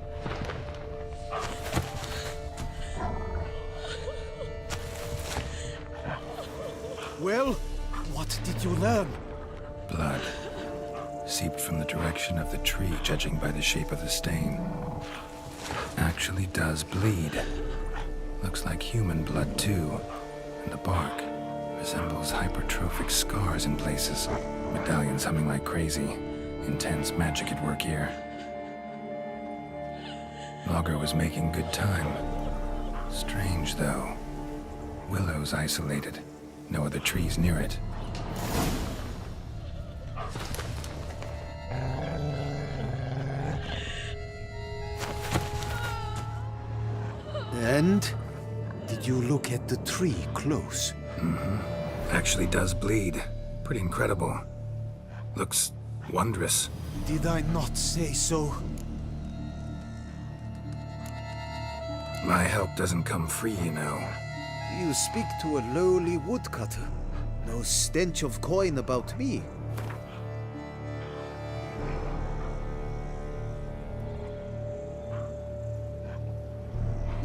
Well, what did you learn? Blood. Seeped from the direction of the tree, judging by the shape of the stain. Actually does bleed. Looks like human blood, too. And the bark resembles hypertrophic scars in places. Medallions humming like crazy. Intense magic at work here. Logger was making good time. Strange, though. Willow's isolated. No other trees near it. And? Did you look at the tree close? Mm-hmm. Actually does bleed. Pretty incredible. Looks wondrous. Did I not say so? My help doesn't come free, you know. You speak to a lowly woodcutter. No stench of coin about me.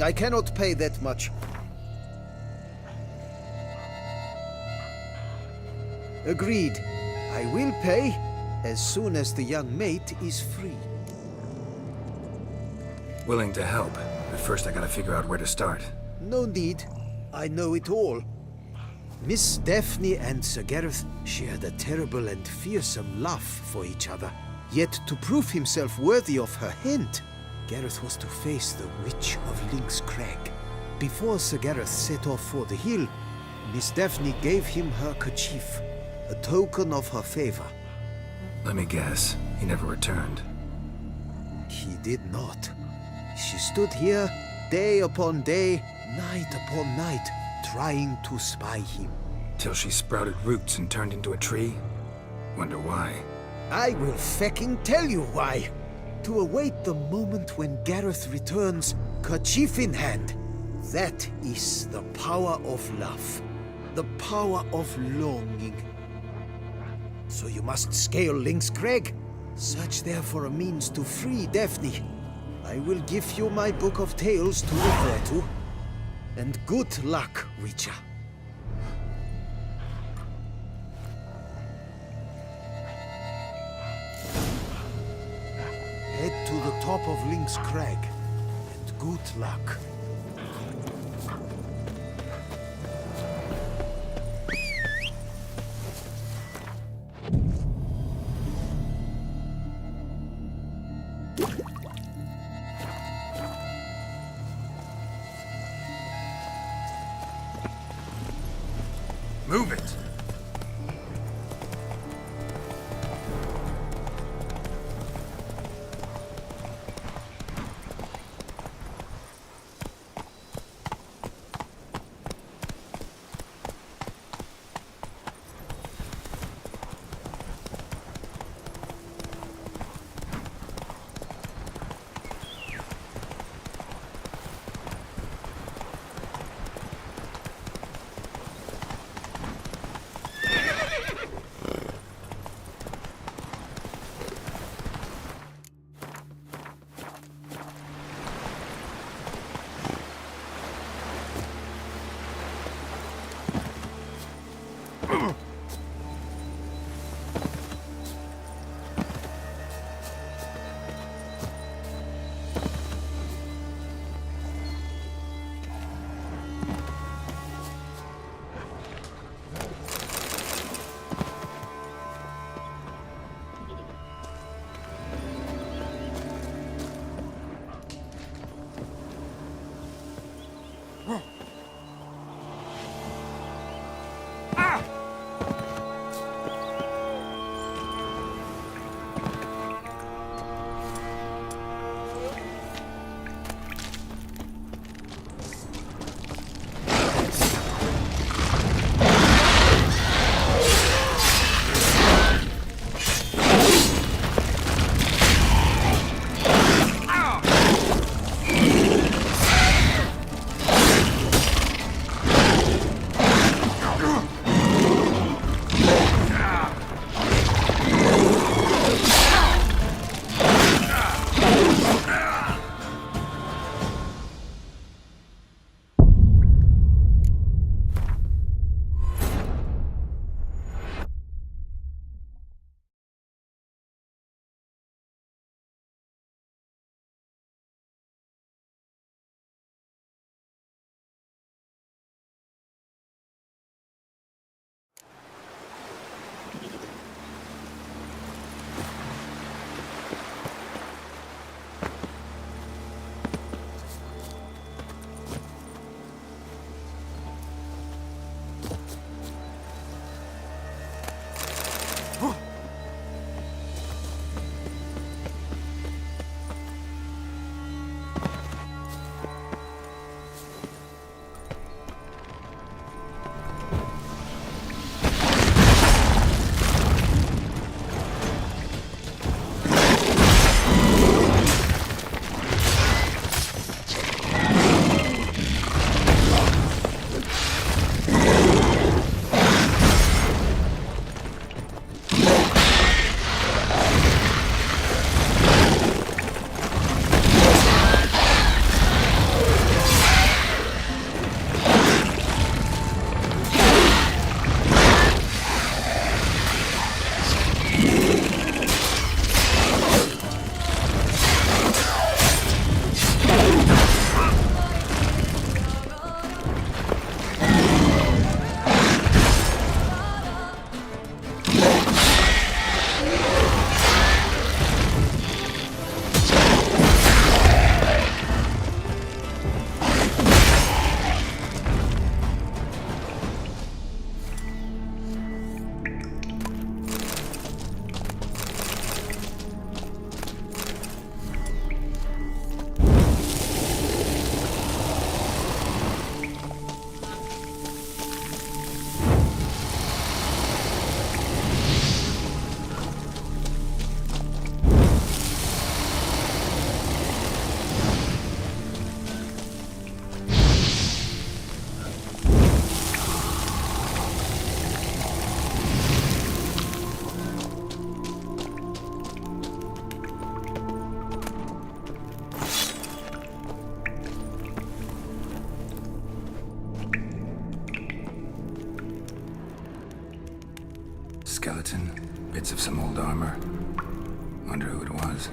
I cannot pay that much. Agreed. I will pay as soon as the young mate is free. Willing to help, but first I gotta figure out where to start. No need. I know it all. Miss Daphne and Sir Gareth shared a terrible and fearsome love for each other. Yet to prove himself worthy of her hand, Gareth was to face the Witch of Link's Crag. Before Sir Gareth set off for the hill, Miss Daphne gave him her kerchief, a token of her favor. Let me guess, he never returned. He did not. She stood here, day upon day, night upon night, trying to spy him. Till she sprouted roots and turned into a tree? Wonder why. I will fecking tell you why. To await the moment when Gareth returns, kerchief in hand. That is the power of love. The power of longing. So you must scale Link's Crag. Search there for a means to free Daphne. I will give you my book of tales to refer to. And good luck, Witcher. Head to the top of Link's Crag, and good luck. Move it! skeleton, bits of some old armor. Wonder who it was.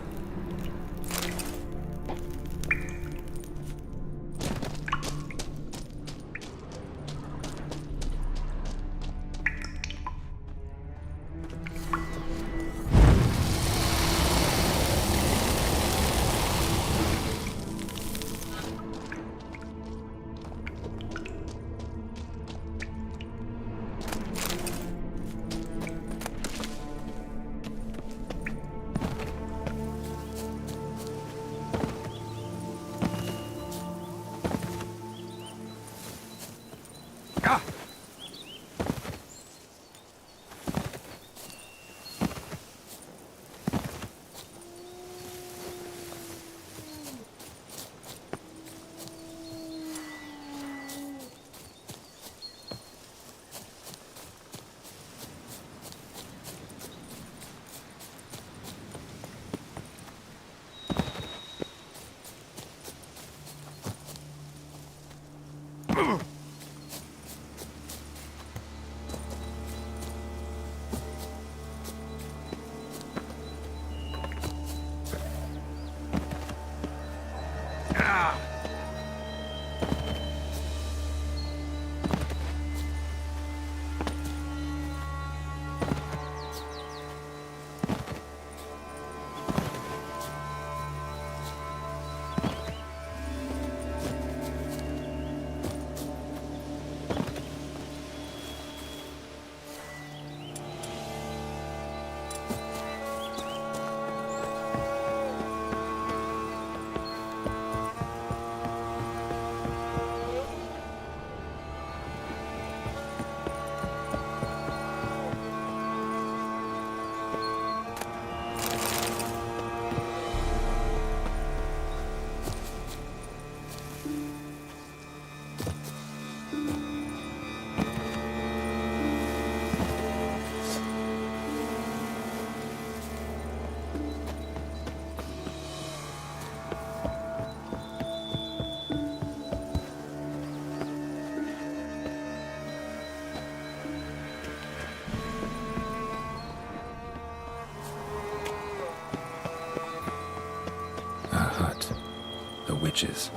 Witches.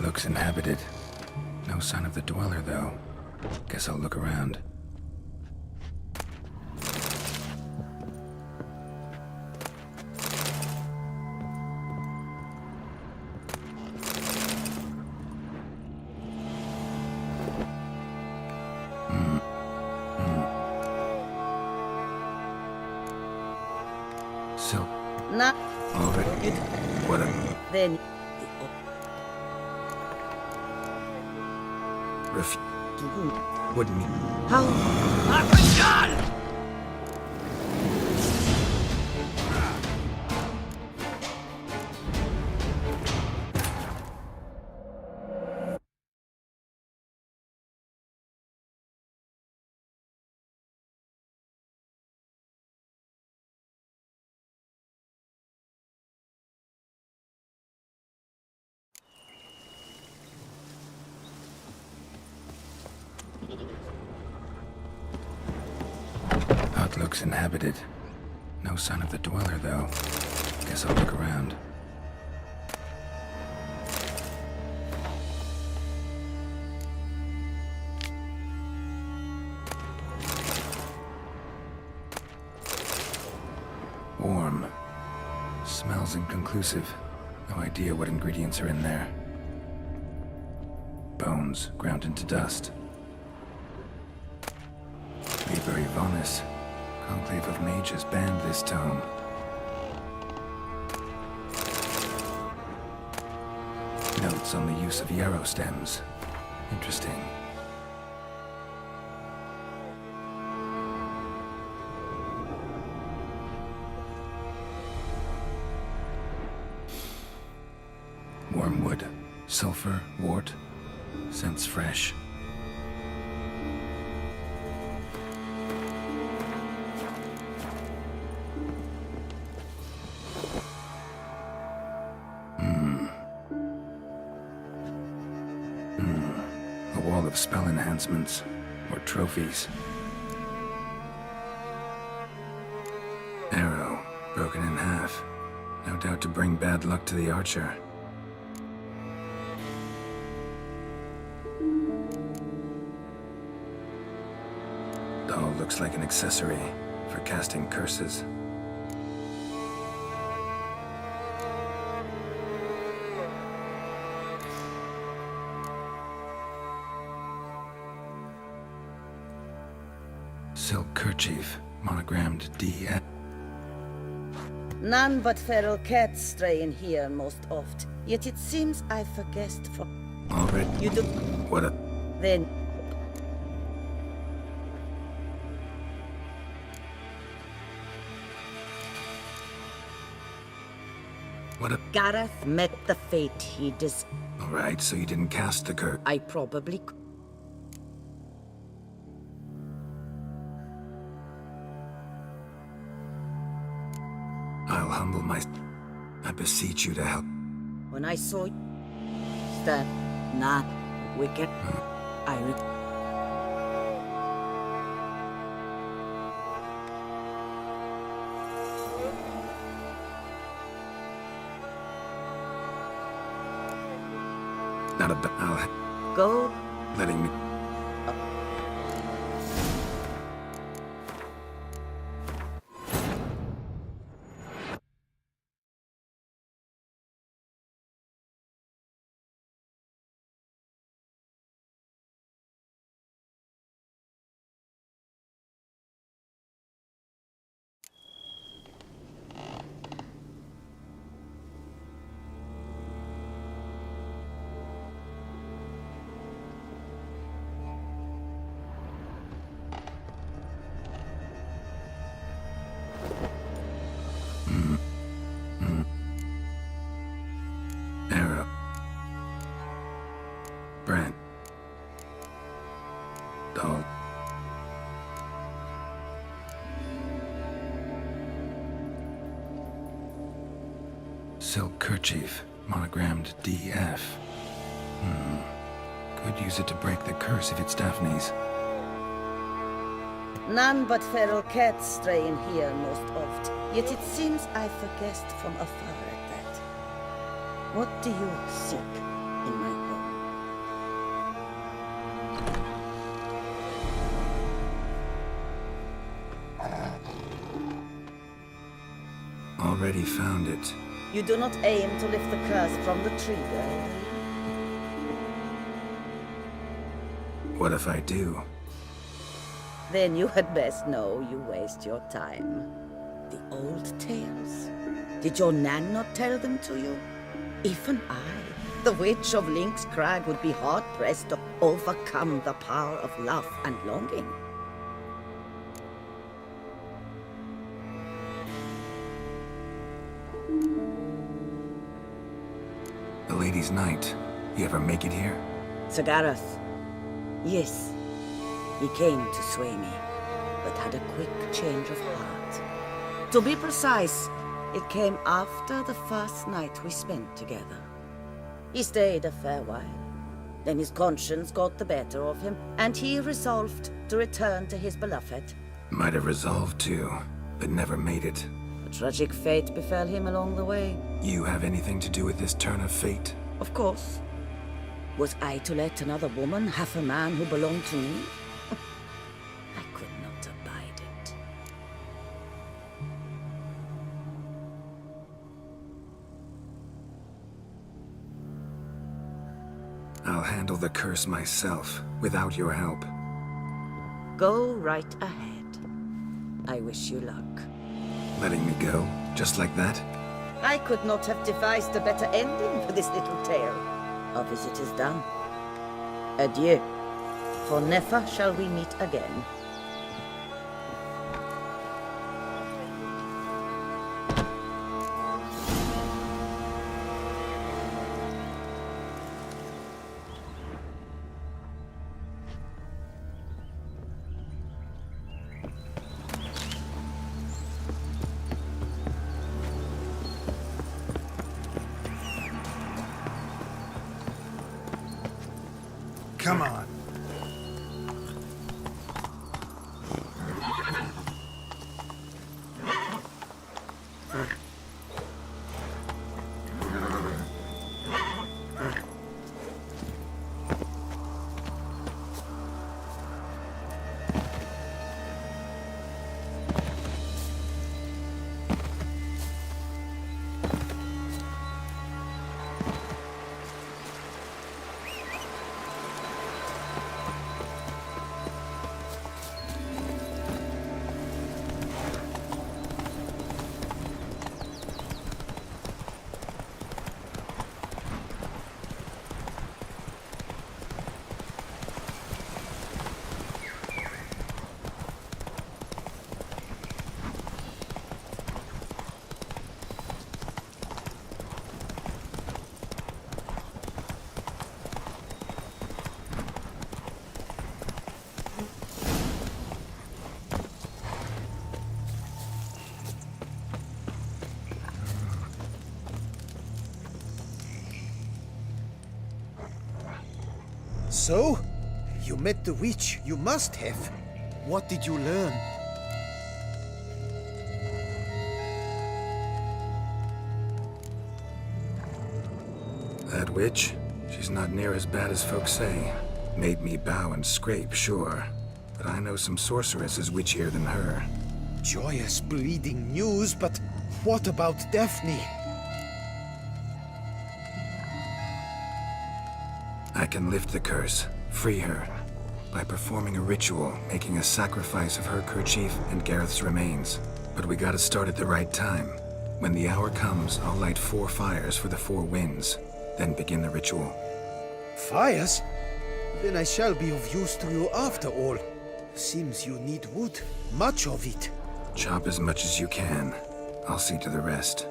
Looks inhabited. No sign of the dweller, though. Guess I'll look around. So, already. What a... Then Wouldn't mean. how? Looks inhabited. No sign of the dweller, though. Guess I'll look around. Warm. Smells inconclusive. No idea what ingredients are in there. Bones ground into dust. Liber Ivanis. Conclave of Mages banned this tome. Notes on the use of yarrow stems. Interesting. Wormwood, sulfur, wort, scents fresh. A wall of spell enhancements, or trophies. Arrow, broken in half. No doubt to bring bad luck to the archer. Doll looks like an accessory for casting curses. Silk kerchief, monogrammed D. None but feral cats stray in here most oft. Yet it seems I forguessed for... Already? You do... What a... Then... What a... Gareth met the fate he des... Alright, so you didn't cast the curse. I probably... I'll humble my... I beseech you to help. When I saw... that... not wicked... I... Not a bit. I'll... Go... Letting me... Arrow. Brand. Doll. Silk kerchief, monogrammed DF. Could use it to break the curse if it's Daphne's. None but feral cats stray in here most oft. Yet it seems I forguessed from afar at that. What do you seek in my home? Already found it. You do not aim to lift the curse from the tree, girl. What if I do? Then you had best know you waste your time. The old tales? Did your Nan not tell them to you? Even I, the witch of Lynx Crag, would be hard-pressed to overcome the power of love and longing. The Lady's Night. You ever make it here? Sir Gareth. Yes. He came to sway me, but had a quick change of heart. To be precise, it came after the first night we spent together. He stayed a fair while. Then his conscience got the better of him, and he resolved to return to his beloved. Might have resolved to, but never made it. A tragic fate befell him along the way. You have anything to do with this turn of fate? Of course. Was I to let another woman have a man who belonged to me? I could not abide it. I'll handle the curse myself, without your help. Go right ahead. I wish you luck. Letting me go, just like that? I could not have devised a better ending for this little tale. Our visit is done. Adieu. For never shall we meet again. Come on. So? You met the witch. You must have. What did you learn? That witch? She's not near as bad as folks say. Made me bow and scrape, sure. But I know some sorceresses witchier than her. Joyous, bleeding news, but what about Daphne? I can lift the curse, free her, by performing a ritual, making a sacrifice of her kerchief and Gareth's remains. But we gotta start at the right time. When the hour comes, I'll light 4 fires for the 4 winds, then begin the ritual. Fires? Then I shall be of use to you after all. Seems you need wood. Much of it. Chop as much as you can. I'll see to the rest.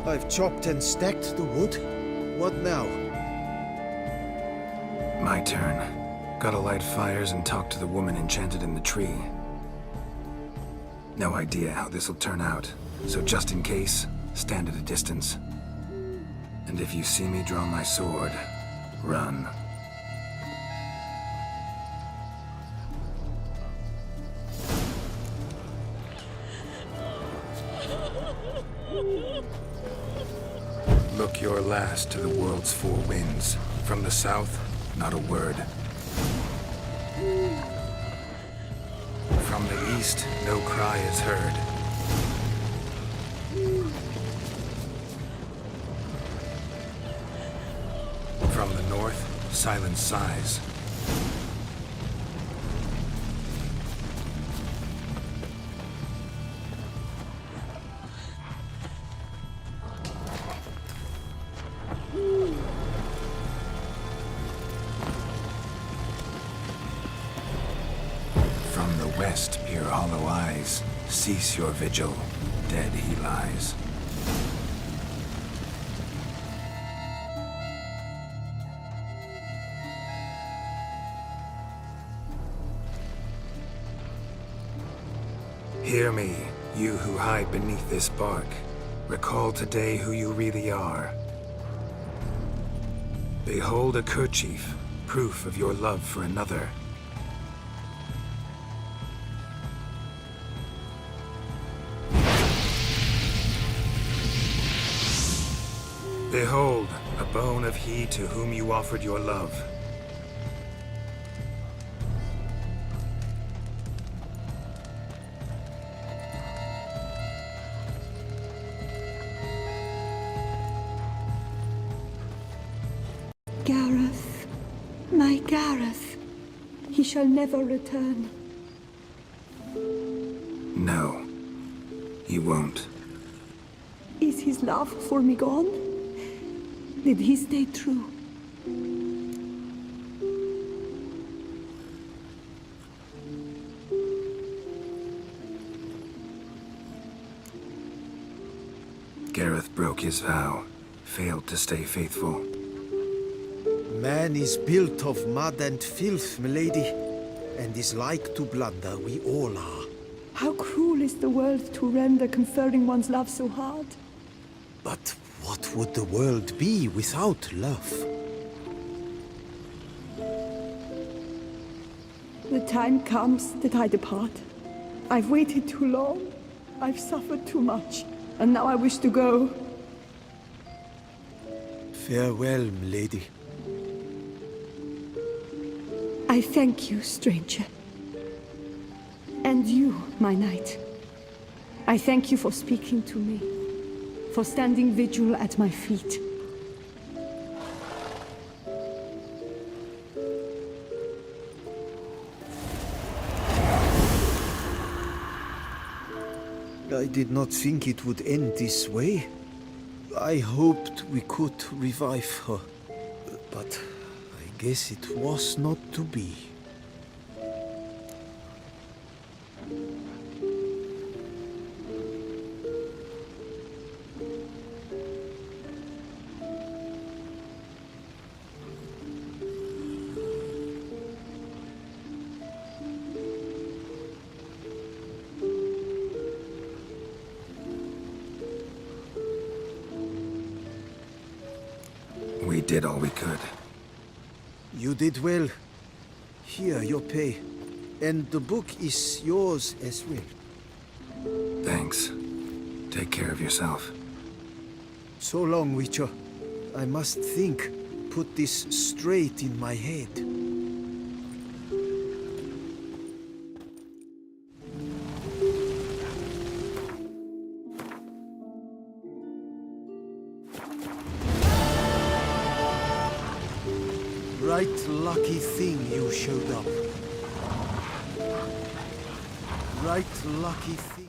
I've chopped and stacked the wood. What now? My turn. Gotta light fires and talk to the woman enchanted in the tree. No idea how this'll turn out, so just in case, stand at a distance. And if you see me draw my sword, run. Look your last to the world's 4 winds. From the south, not a word. From the east, no cry is heard. From the north, silence sighs. From the west peer hollow eyes. Cease your vigil. Dead he lies. Hear me, you who hide beneath this bark. Recall today who you really are. Behold a kerchief, proof of your love for another. Behold, a bone of he to whom you offered your love. My Gareth. He shall never return. No, he won't. Is his love for me gone? Did he stay true? Gareth broke his vow, failed to stay faithful. Man is built of mud and filth, milady, and is like to blunder. We all are. How cruel is the world to render conferring one's love so hard. But what would the world be without love? The time comes that I depart. I've waited too long. I've suffered too much. And now I wish to go. Farewell, milady. I thank you, stranger. And you, my knight. I thank you for speaking to me, for standing vigil at my feet. I did not think it would end this way. I hoped we could revive her, but I guess it was not to be. We did all we could. You did well. Here, your pay. And the book is yours as well. Thanks. Take care of yourself. So long, Witcher. I must think, put this straight in my head. Right lucky thing you showed up. Right lucky thing.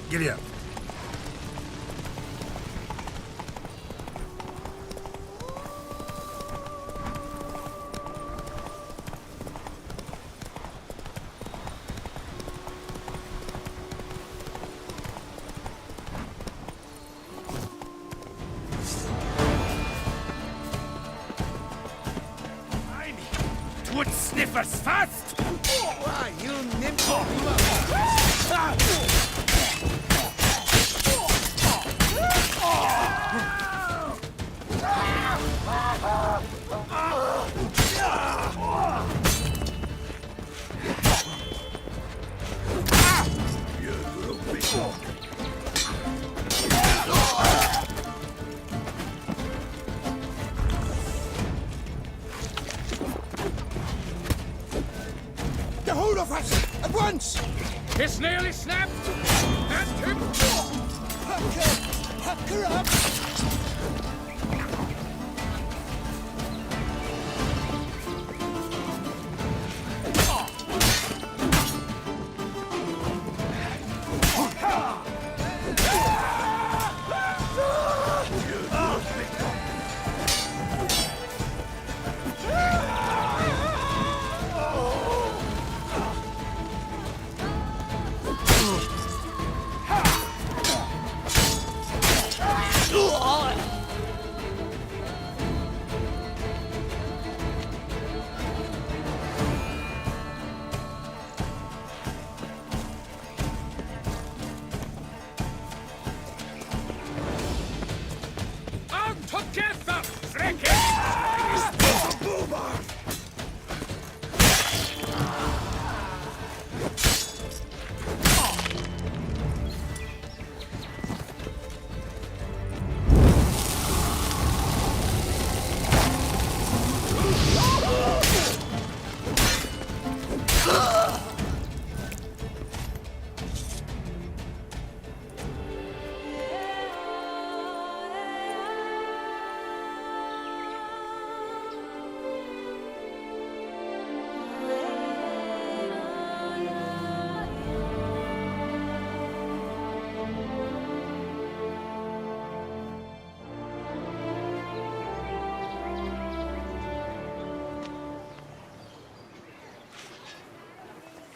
Giddy up. Tut sniffers fast! Why, you nimble! The whole of us! At once! It's nearly snapped! That's him! Hack her up! Together, Freaky!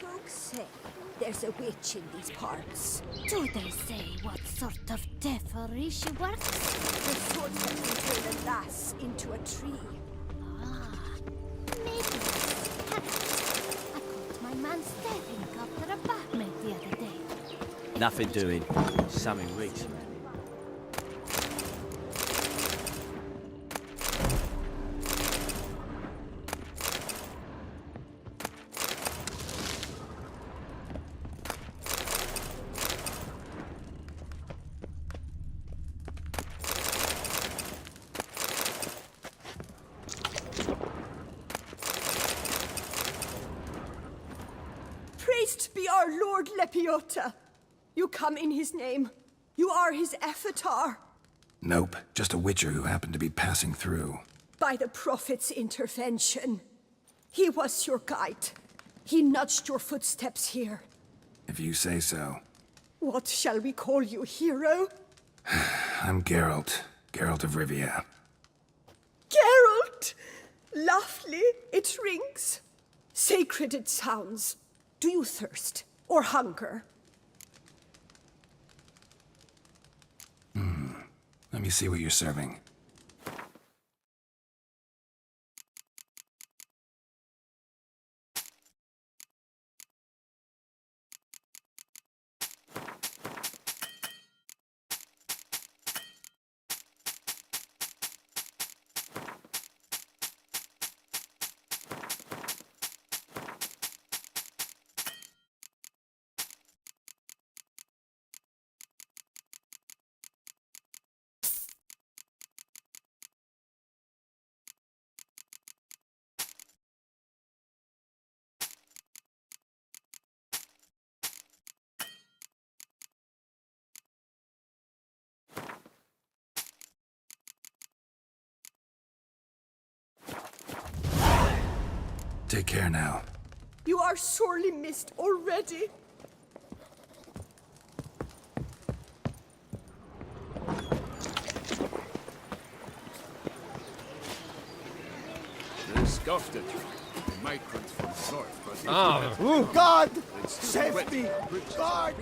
Folks say there's a witch in these parts. Do they say what sort of devilry she works? The sword that can turn a lass into a tree. Ah, maybe it's cat. I caught my man staring after a batmate the other day. Nothing doing. Something reeks me. Praised be our Lord Lepiota. You come in his name. You are his avatar. Nope, just a witcher who happened to be passing through. By the prophet's intervention. He was your guide. He nudged your footsteps here. If you say so. What shall we call you, hero? I'm Geralt. Geralt of Rivia. Geralt! Lovely, it rings. Sacred it sounds. Do you thirst or hunger? Let me see what you're serving. Take care now. You are sorely missed already. scoffed at you. They might hunt from the north, but... Oh, God! Save me! God!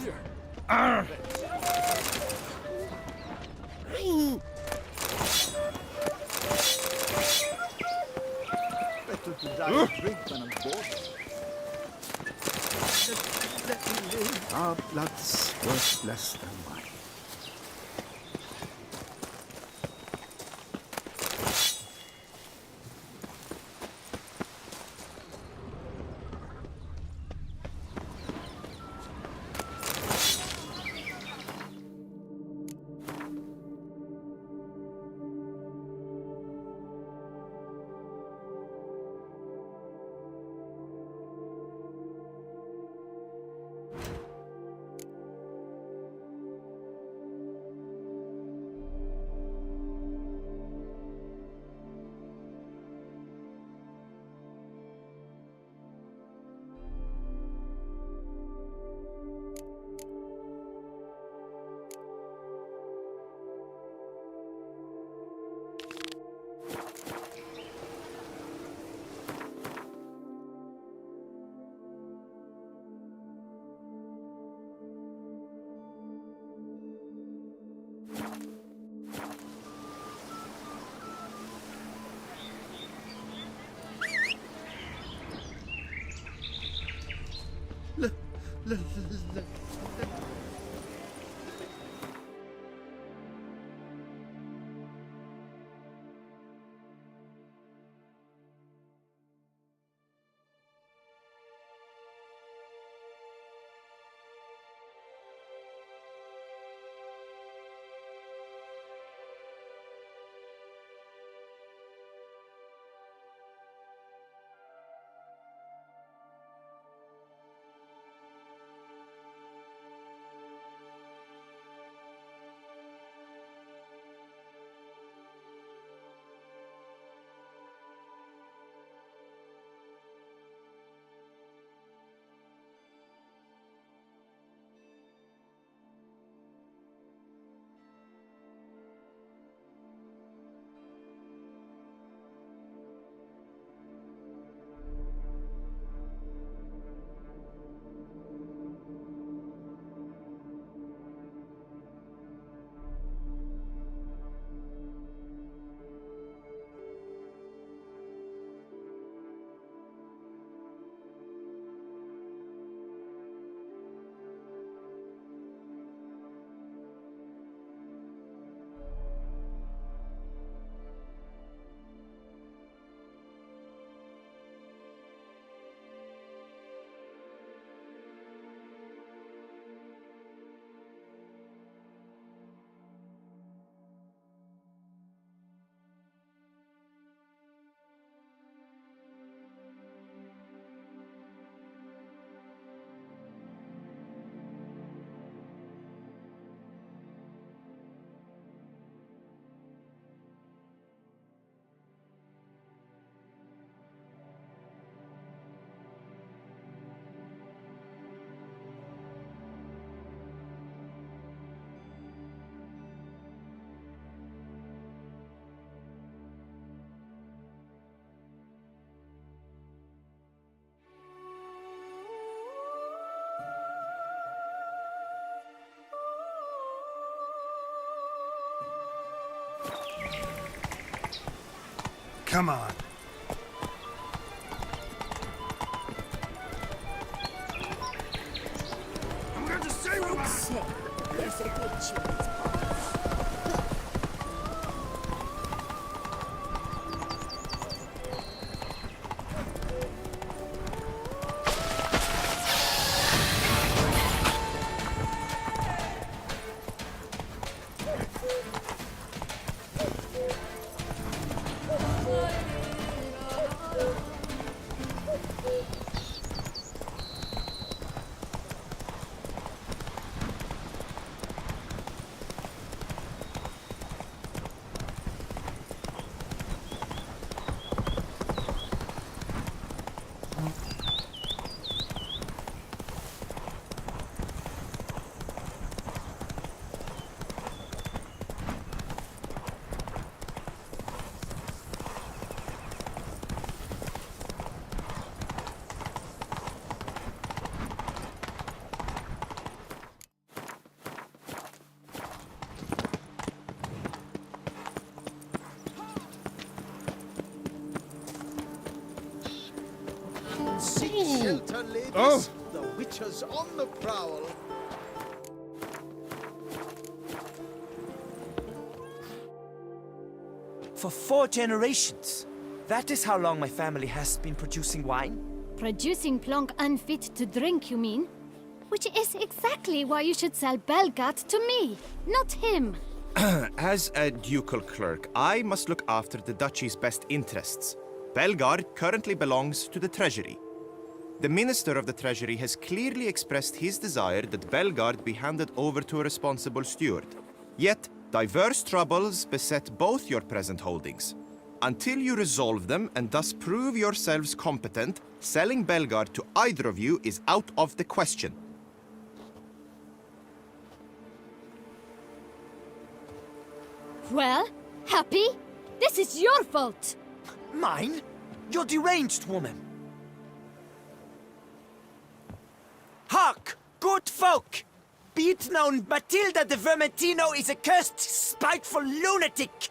Better to die of drink than of boredom. Let me live. Our blood's worth less than mine. Come on. I'm going to say what There's a good chance. Shelter, ladies. Oh. The Witcher's on the prowl. For 4 generations. That is how long my family has been producing wine. Producing plonk unfit to drink, you mean? Which is exactly why you should sell Belgard to me, not him. As a ducal clerk, I must look after the duchy's best interests. Belgard currently belongs to the treasury. The Minister of the Treasury has clearly expressed his desire that Belgard be handed over to a responsible steward. Yet, diverse troubles beset both your present holdings. Until you resolve them and thus prove yourselves competent, selling Belgard to either of you is out of the question. Well, Happy? This is your fault! Mine? You're deranged, woman. Hark, good folk! Be it known, Matilda de Vermentino is a cursed, spiteful lunatic!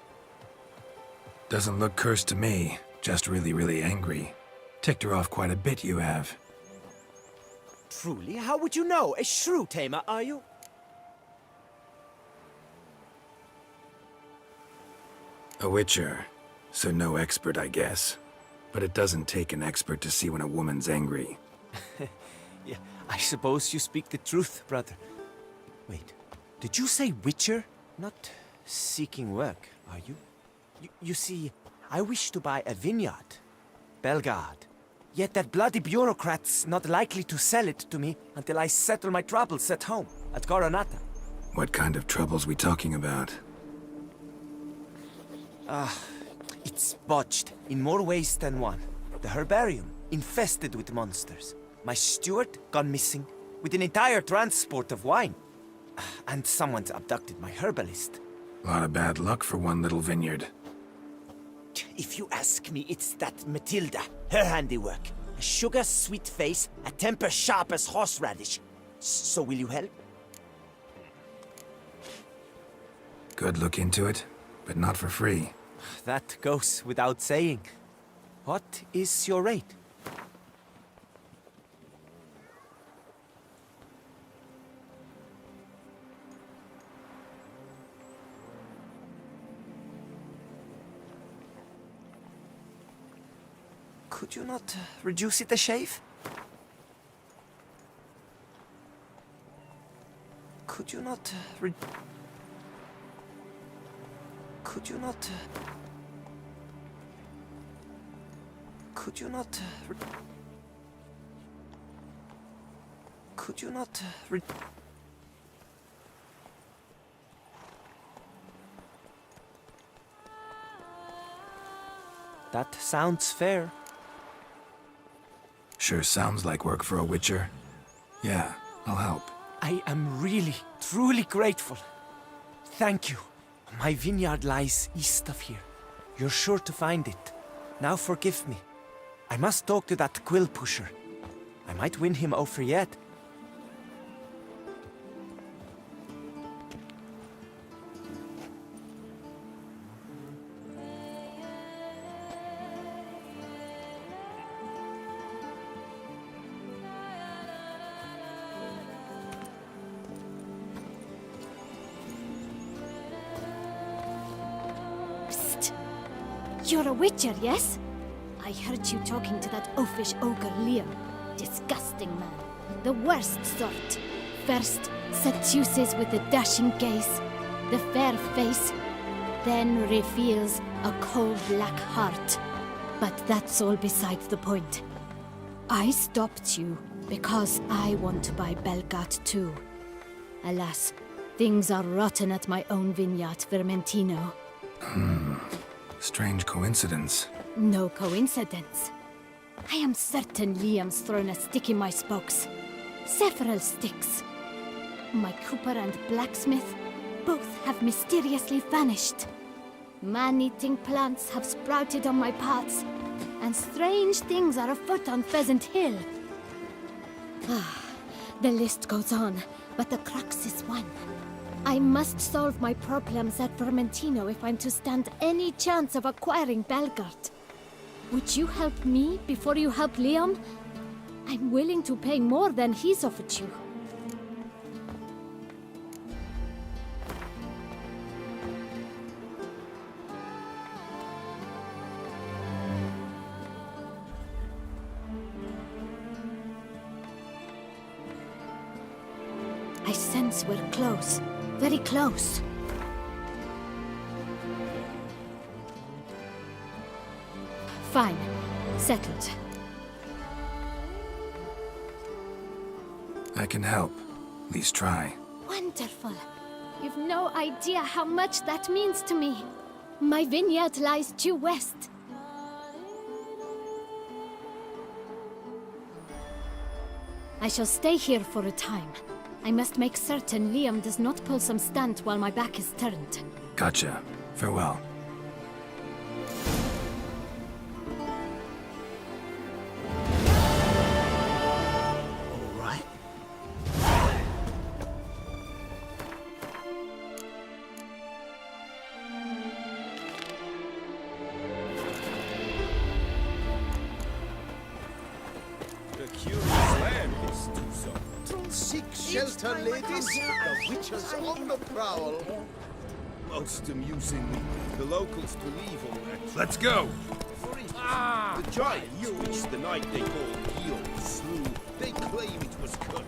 Doesn't look cursed to me. Just really, really angry. Ticked her off quite a bit, you have. Truly, how would you know? A shrew tamer, are you? A witcher. So no expert, I guess. But it doesn't take an expert to see when a woman's angry. Yeah, I suppose you speak the truth, brother. Wait, did you say witcher? Not seeking work, are you? You see, I wish to buy a vineyard. Belgard. Yet that bloody bureaucrat's not likely to sell it to me until I settle my troubles at home, at Coronata. What kind of troubles we talking about? It's botched in more ways than one. The herbarium, infested with monsters. My steward gone missing, with an entire transport of wine. And someone's abducted my herbalist. A lot of bad luck for one little vineyard. If you ask me, it's that Matilda, her handiwork. A sugar-sweet face, a temper sharp as horseradish. So will you help? Good look into it, but not for free. That goes without saying. What is your rate? Could you not reduce it a shave? Could you not Could you not Could you not Could you not That sounds fair. Sure sounds like work for a witcher. Yeah, I'll help. I am really, truly grateful. Thank you. My vineyard lies east of here. You're sure to find it. Now forgive me. I must talk to that quill pusher. I might win him over yet. You're a witcher, yes? I heard you talking to that oafish ogre Liam. Disgusting man. The worst sort. First, seduces with the dashing gaze, the fair face, then reveals a cold black heart. But that's all beside the point. I stopped you because I want to buy Belgard too. Alas, things are rotten at my own vineyard, Vermentino. Strange coincidence. No coincidence. I am certain Liam's thrown a stick in my spokes. Several sticks. My cooper and blacksmith both have mysteriously vanished. Man-eating plants have sprouted on my paths, and strange things are afoot on Pheasant Hill. The list goes on, but the crux is one. I must solve my problems at Vermentino if I'm to stand any chance of acquiring Belgard. Would you help me before you help Liam? I'm willing to pay more than he's offered you. I sense we're close. Very close. Fine. Settled. I can help. At least try. Wonderful. You've no idea how much that means to me. My vineyard lies due west. I shall stay here for a time. I must make certain Liam does not pull some stunt while my back is turned. Gotcha. Farewell. All right. The curious land is too so. Seek shelter, ladies. The witches on the prowl. Most amusingly, the locals believe all that. Let's go! For instance, the giants which the night they called Yield slew, they claim it was cursed.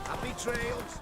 Happy trails!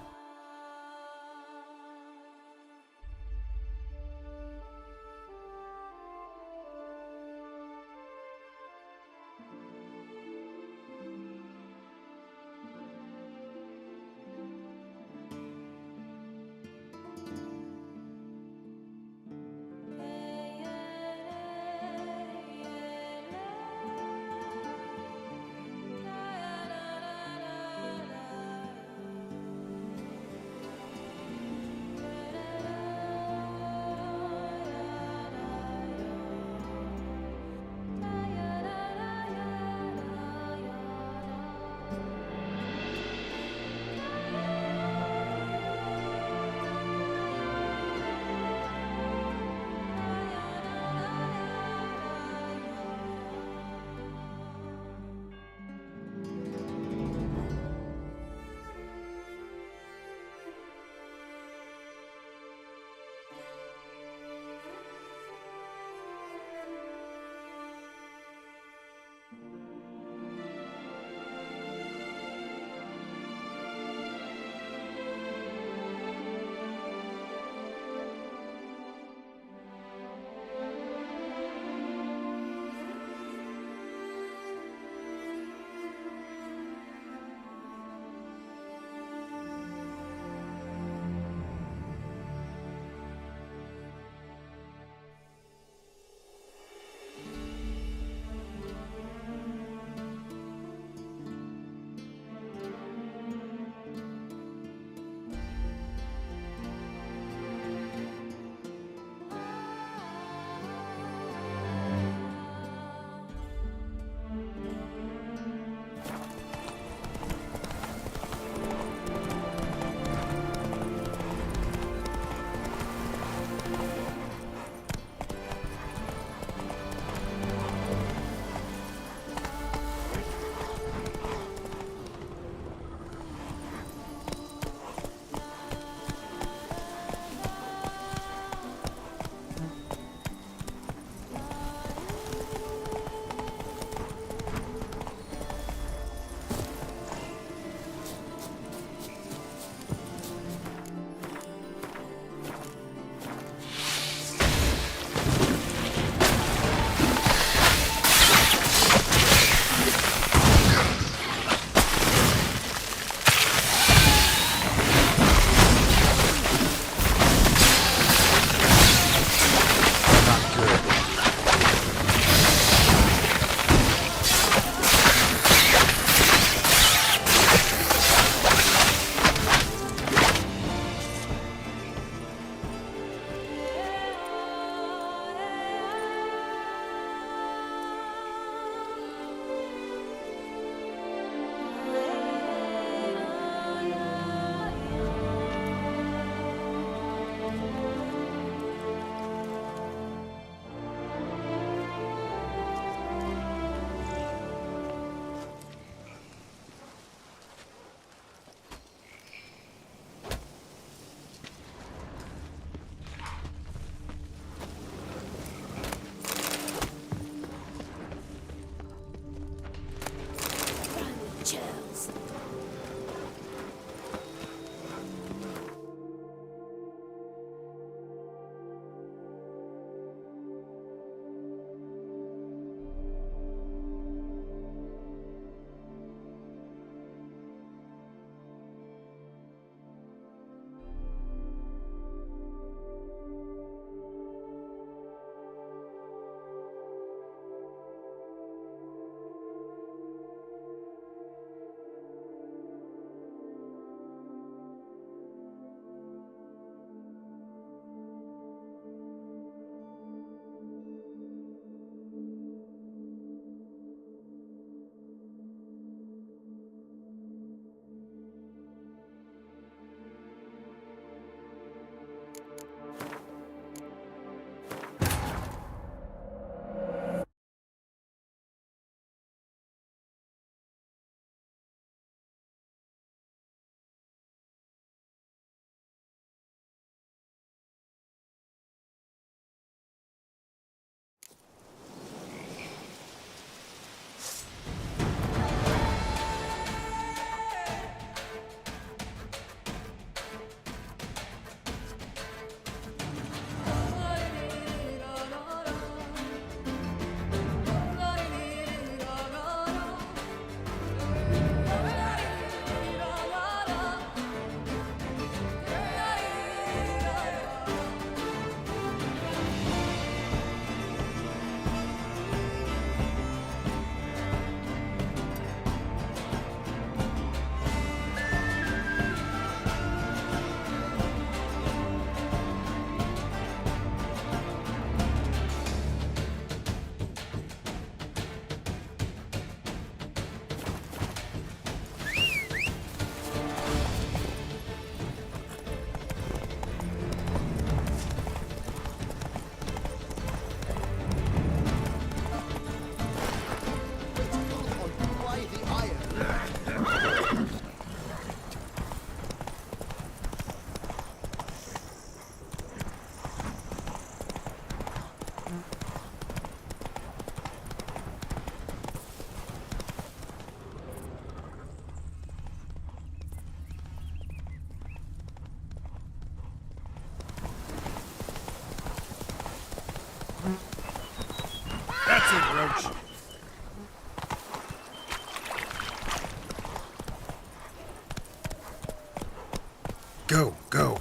Go, go.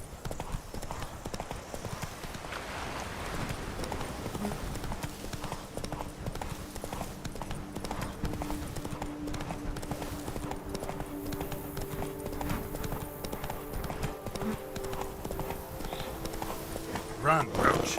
Run, Roach.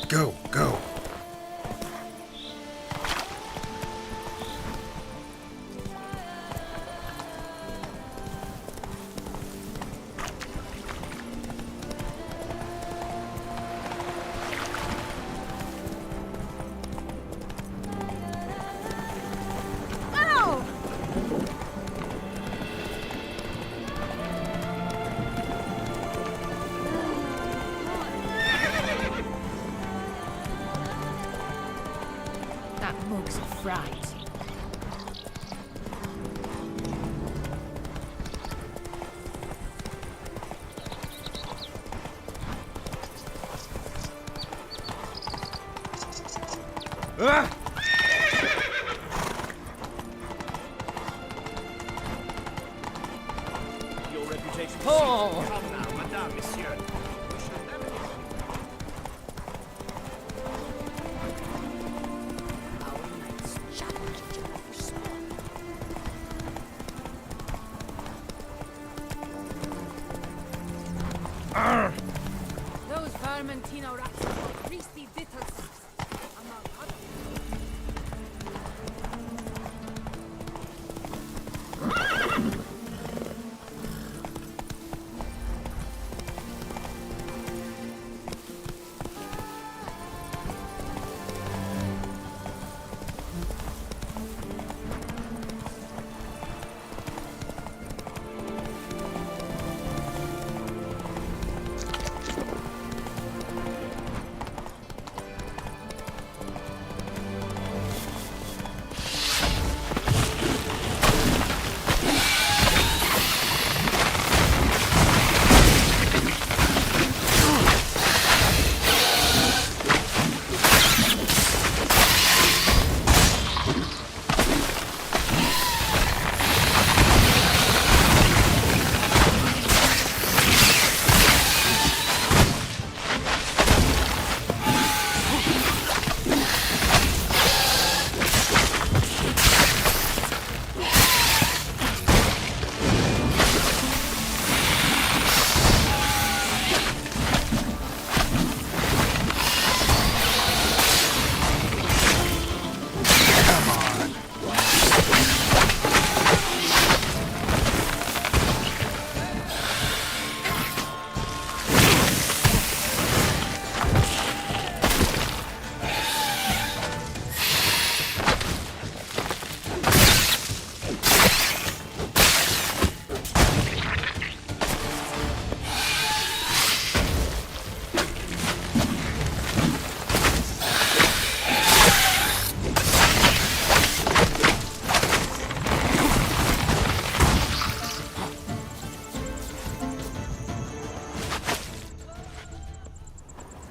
Go, go. That mug's a fright. Ah! Your reputation. Oh! Come now, madame, monsieur. We shall never get Those Vermentino rats are greasy dittles.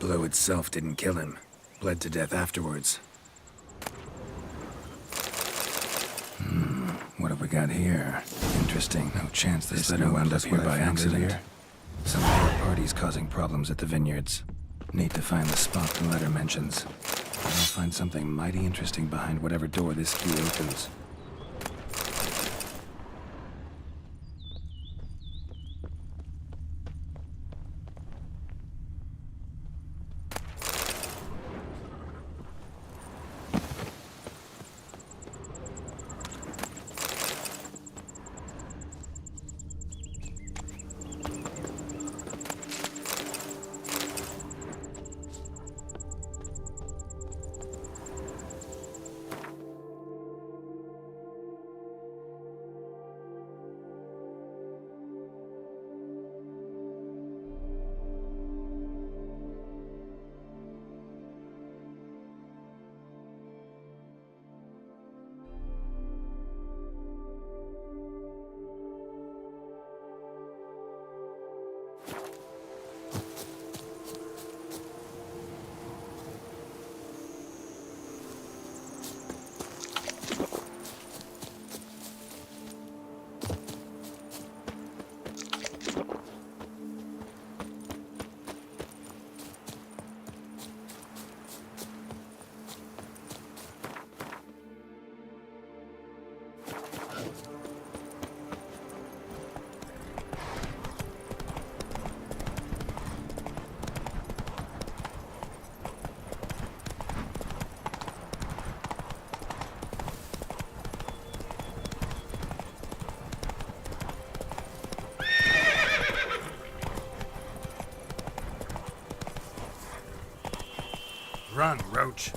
Blow itself didn't kill him. Bled to death afterwards. What have we got here? Interesting. No chance this letter wound up here by accident. Some third party's causing problems at the vineyards. Need to find the spot the letter mentions. I'll find something mighty interesting behind whatever door this key opens. Run, Roach.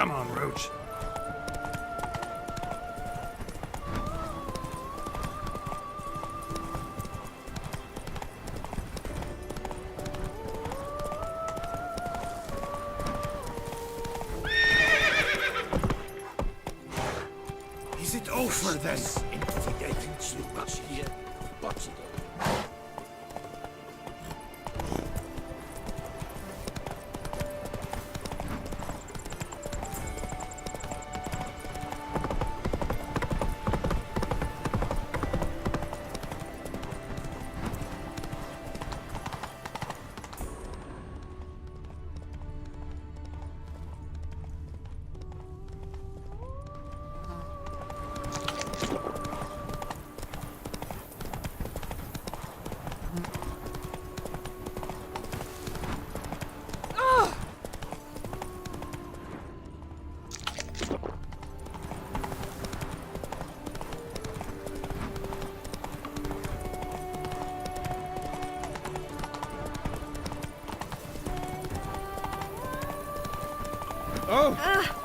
Come on, Roach. Is it over then? Intimidating too much here. But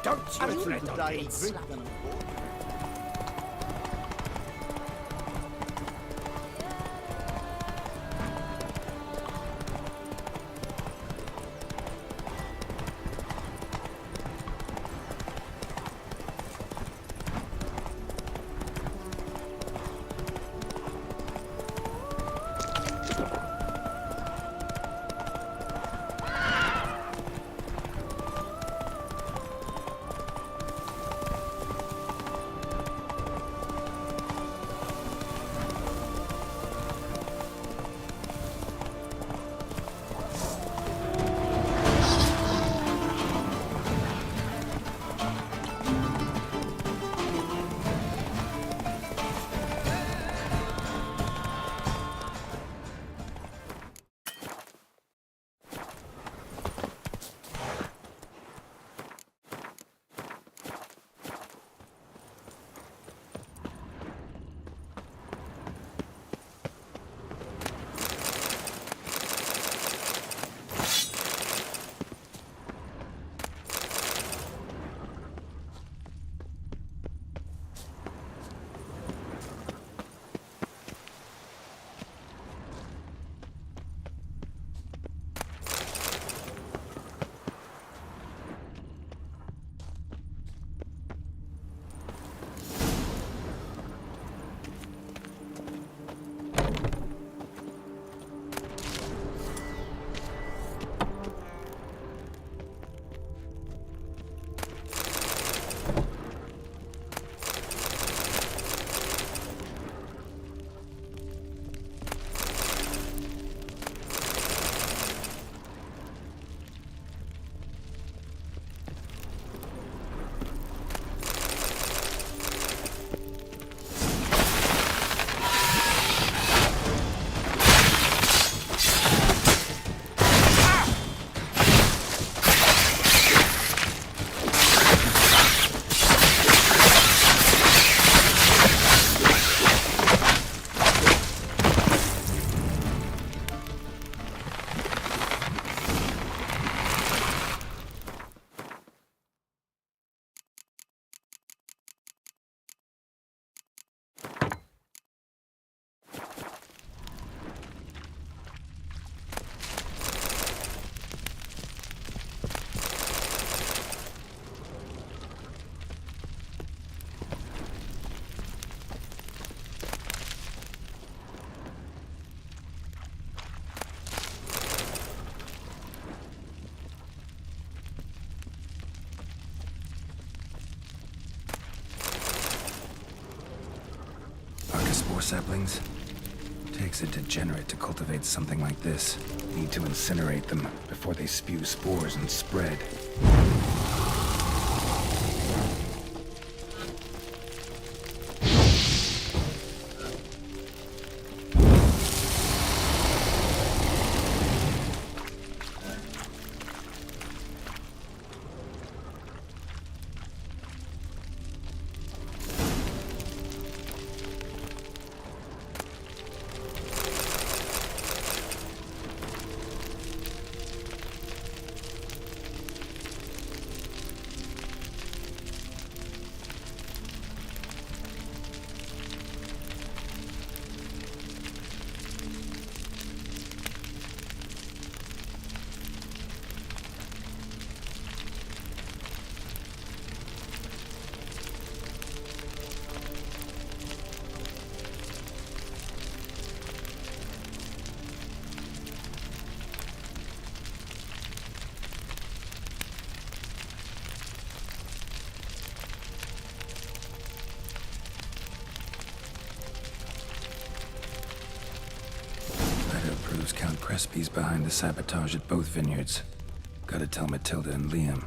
don't you tread on gates. Archaspore saplings? Takes a degenerate to cultivate something like this. Need to incinerate them before they spew spores and spread. recipes behind the sabotage at both vineyards. Gotta tell Matilda and Liam.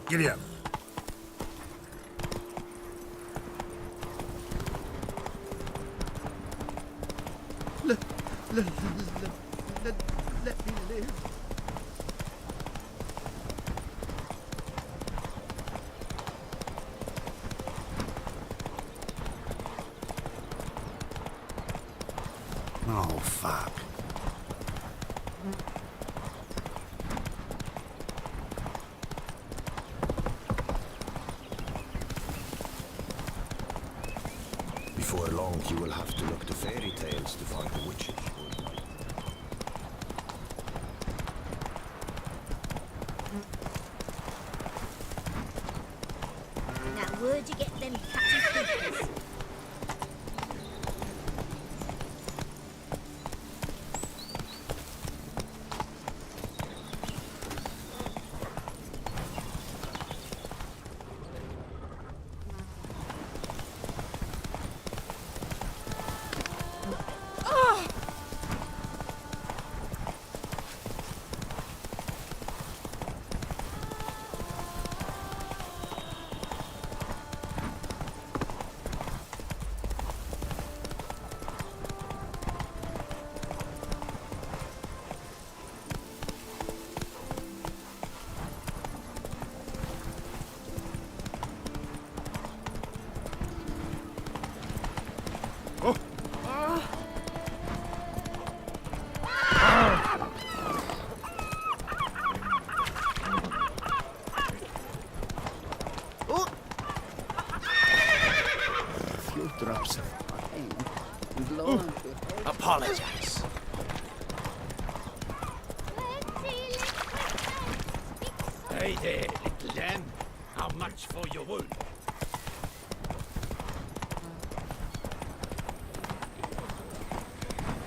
Giddy up. Let me live. Oh, fuck. Before long, you will have to look to fairy tales to find the witches. Now, where'd you get them catchy creatures? Drops of rain. Lord, Apologize. Hey there, little lamb. How much for your wool?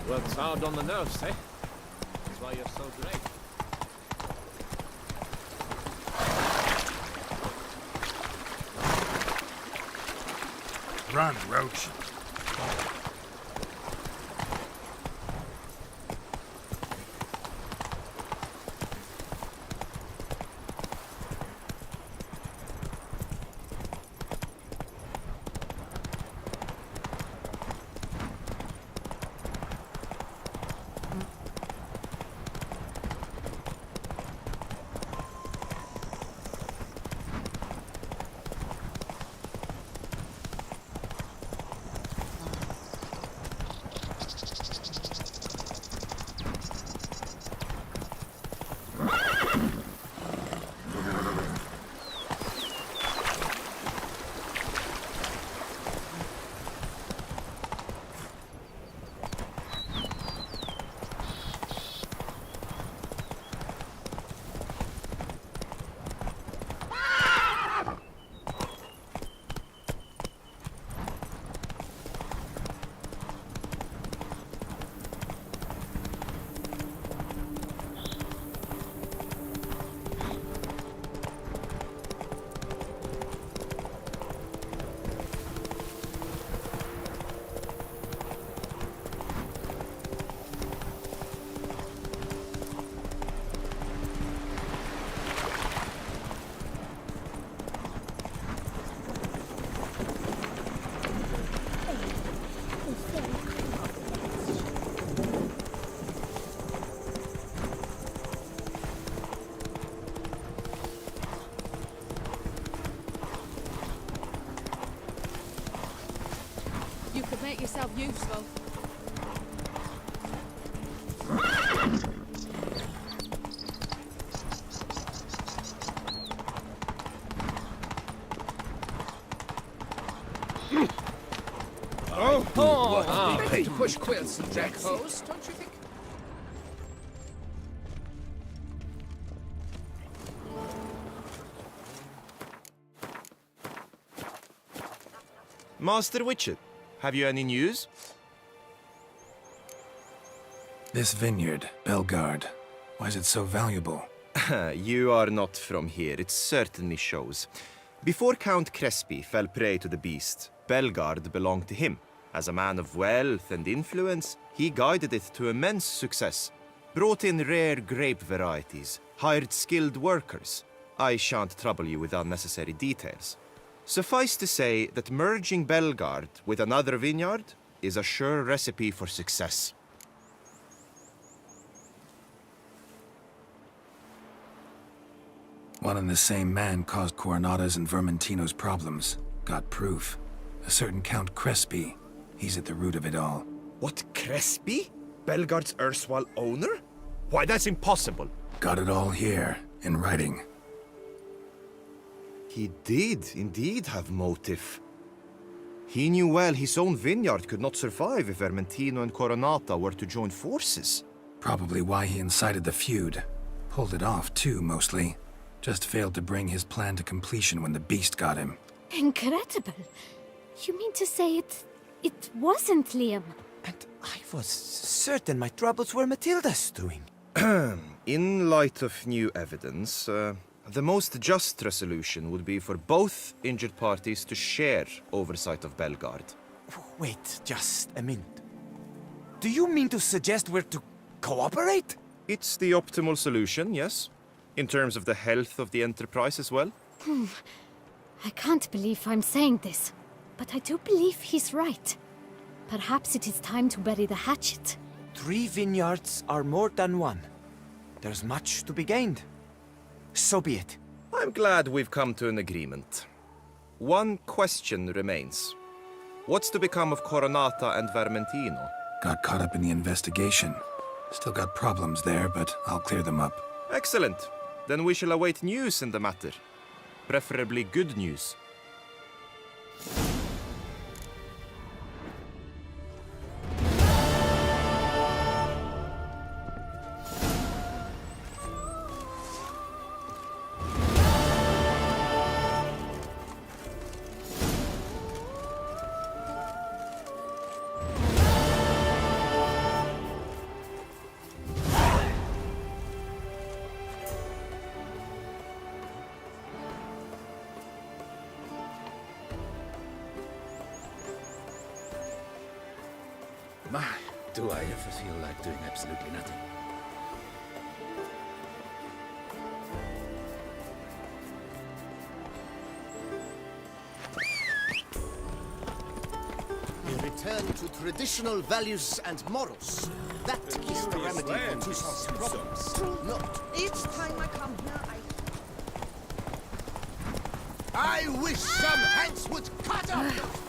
Works hard on the nerves, eh? That's why you're so great. Run, Roach. You could make yourself useful. Better to push quilts and jack hose, don't you think? Master Witcher, have you any news? This vineyard, Belgard, why is it so valuable? You are not from here, it certainly shows. Before Count Crespi fell prey to the beast, Belgard belonged to him. As a man of wealth and influence, he guided it to immense success. Brought in rare grape varieties, hired skilled workers. I shan't trouble you with unnecessary details. Suffice to say that merging Belgard with another vineyard is a sure recipe for success. One and the same man caused Coronata's and Vermentino's problems. Got proof. A certain Count Crespi. He's at the root of it all. What, Crespi? Belgard's erstwhile owner? Why, that's impossible. Got it all here, in writing. He did indeed have motive. He knew well his own vineyard could not survive if Vermentino and Coronata were to join forces. Probably why he incited the feud. Pulled it off, too, mostly. Just failed to bring his plan to completion when the beast got him. Incredible. You mean to say it wasn't Liam? I was certain my troubles were Matilda's doing. In light of new evidence, the most just resolution would be for both injured parties to share oversight of Belgard. Wait just a minute. Do you mean to suggest we're to cooperate? It's the optimal solution, yes. In terms of the health of the enterprise as well. I can't believe I'm saying this, but I do believe he's right. Perhaps it is time to bury the hatchet. 3 vineyards are more than one. There's much to be gained. So be it. I'm glad we've come to an agreement. One question remains. What's to become of Coronata and Vermentino? Got caught up in the investigation. Still got problems there, but I'll clear them up. Excellent. Then we shall await news in the matter. Preferably good news. My, do I ever feel like doing absolutely nothing. We return to traditional values and morals. That is the remedy for Toussaint's problems. True not. Each time I come here, I wish some hands would cut off.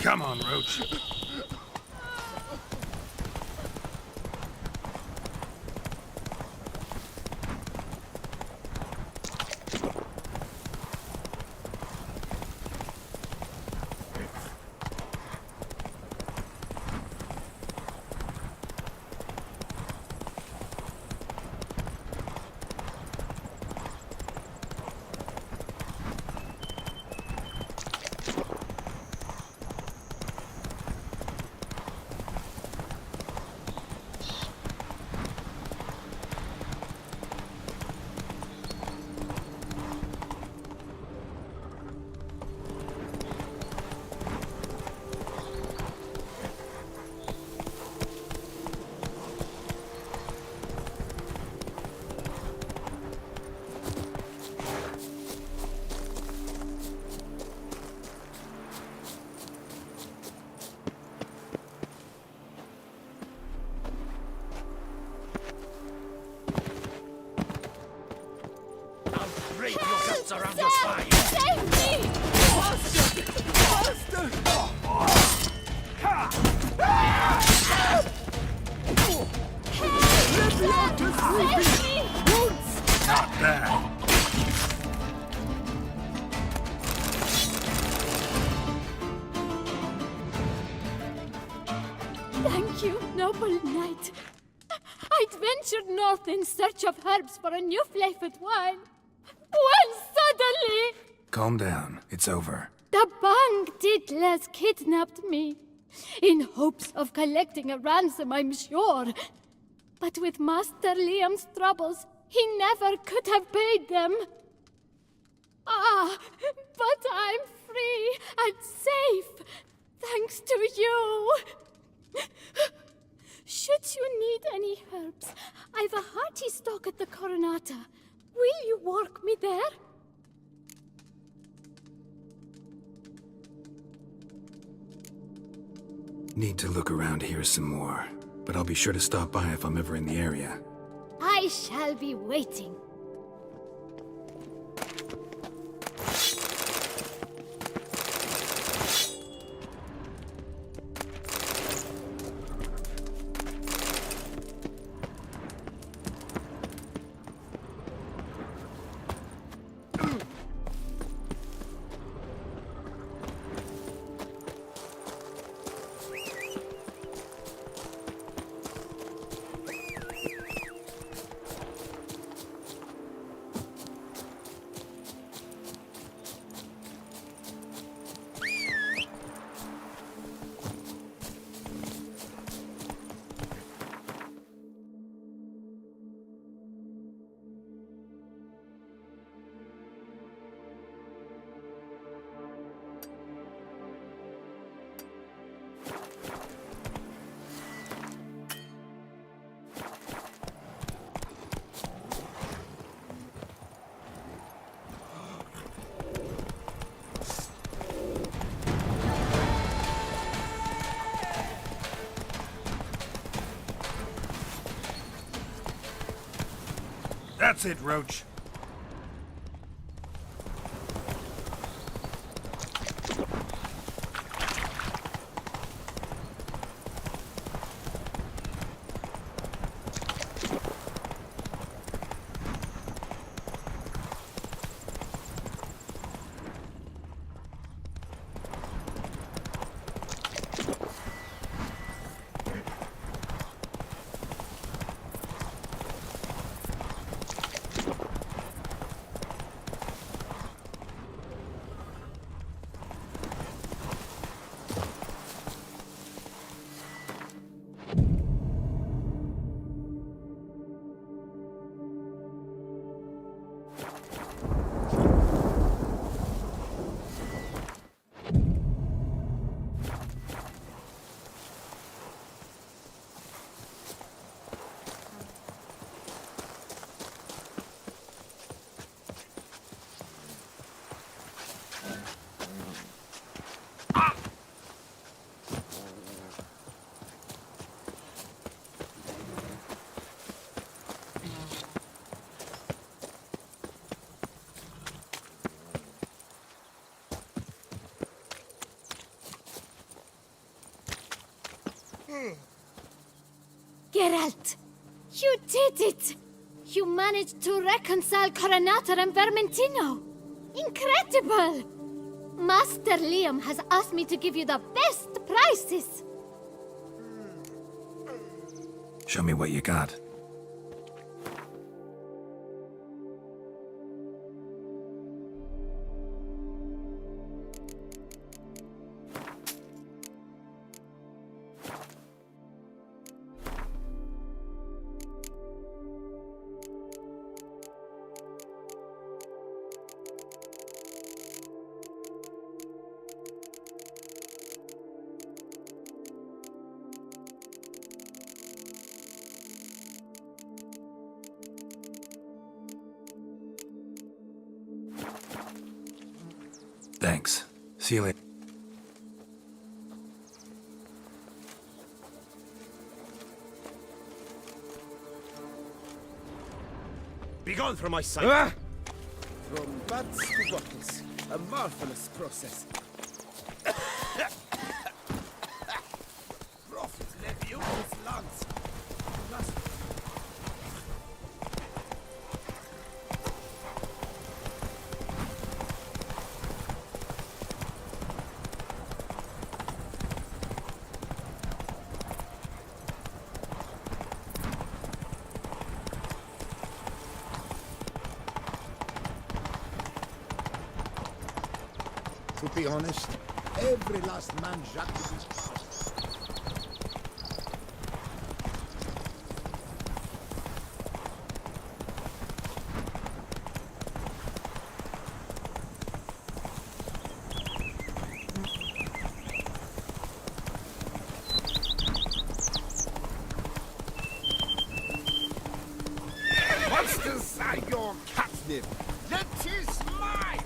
Come on, Roach. Break your guts around your spine! Save me! Faster! Faster! Not bad. Thank you, noble knight. I'd ventured north in search of herbs for a new flavored wine. When suddenly, Calm down. It's over. the Bang Diddlers kidnapped me. In hopes of collecting a ransom, I'm sure. But with Master Liam's troubles, he never could have paid them. Ah, but I'm free and safe, thanks to you. Should you need any herbs, I've a hearty stock at the Coronata. Will you work me there? Need to look around here some more, but I'll be sure to stop by if I'm ever in the area. I shall be waiting. That's it, Roach. Geralt! You did it! You managed to reconcile Coronata and Vermentino! Incredible! Master Liam has asked me to give you the best prices! Show me what you got. Thanks. See you later. Begone from my sight! Ah! From bats to bottles. A marvelous process. Prophet Levius Lance. To be honest, every last man Jacques is... Monsters are your catnip. That is mine.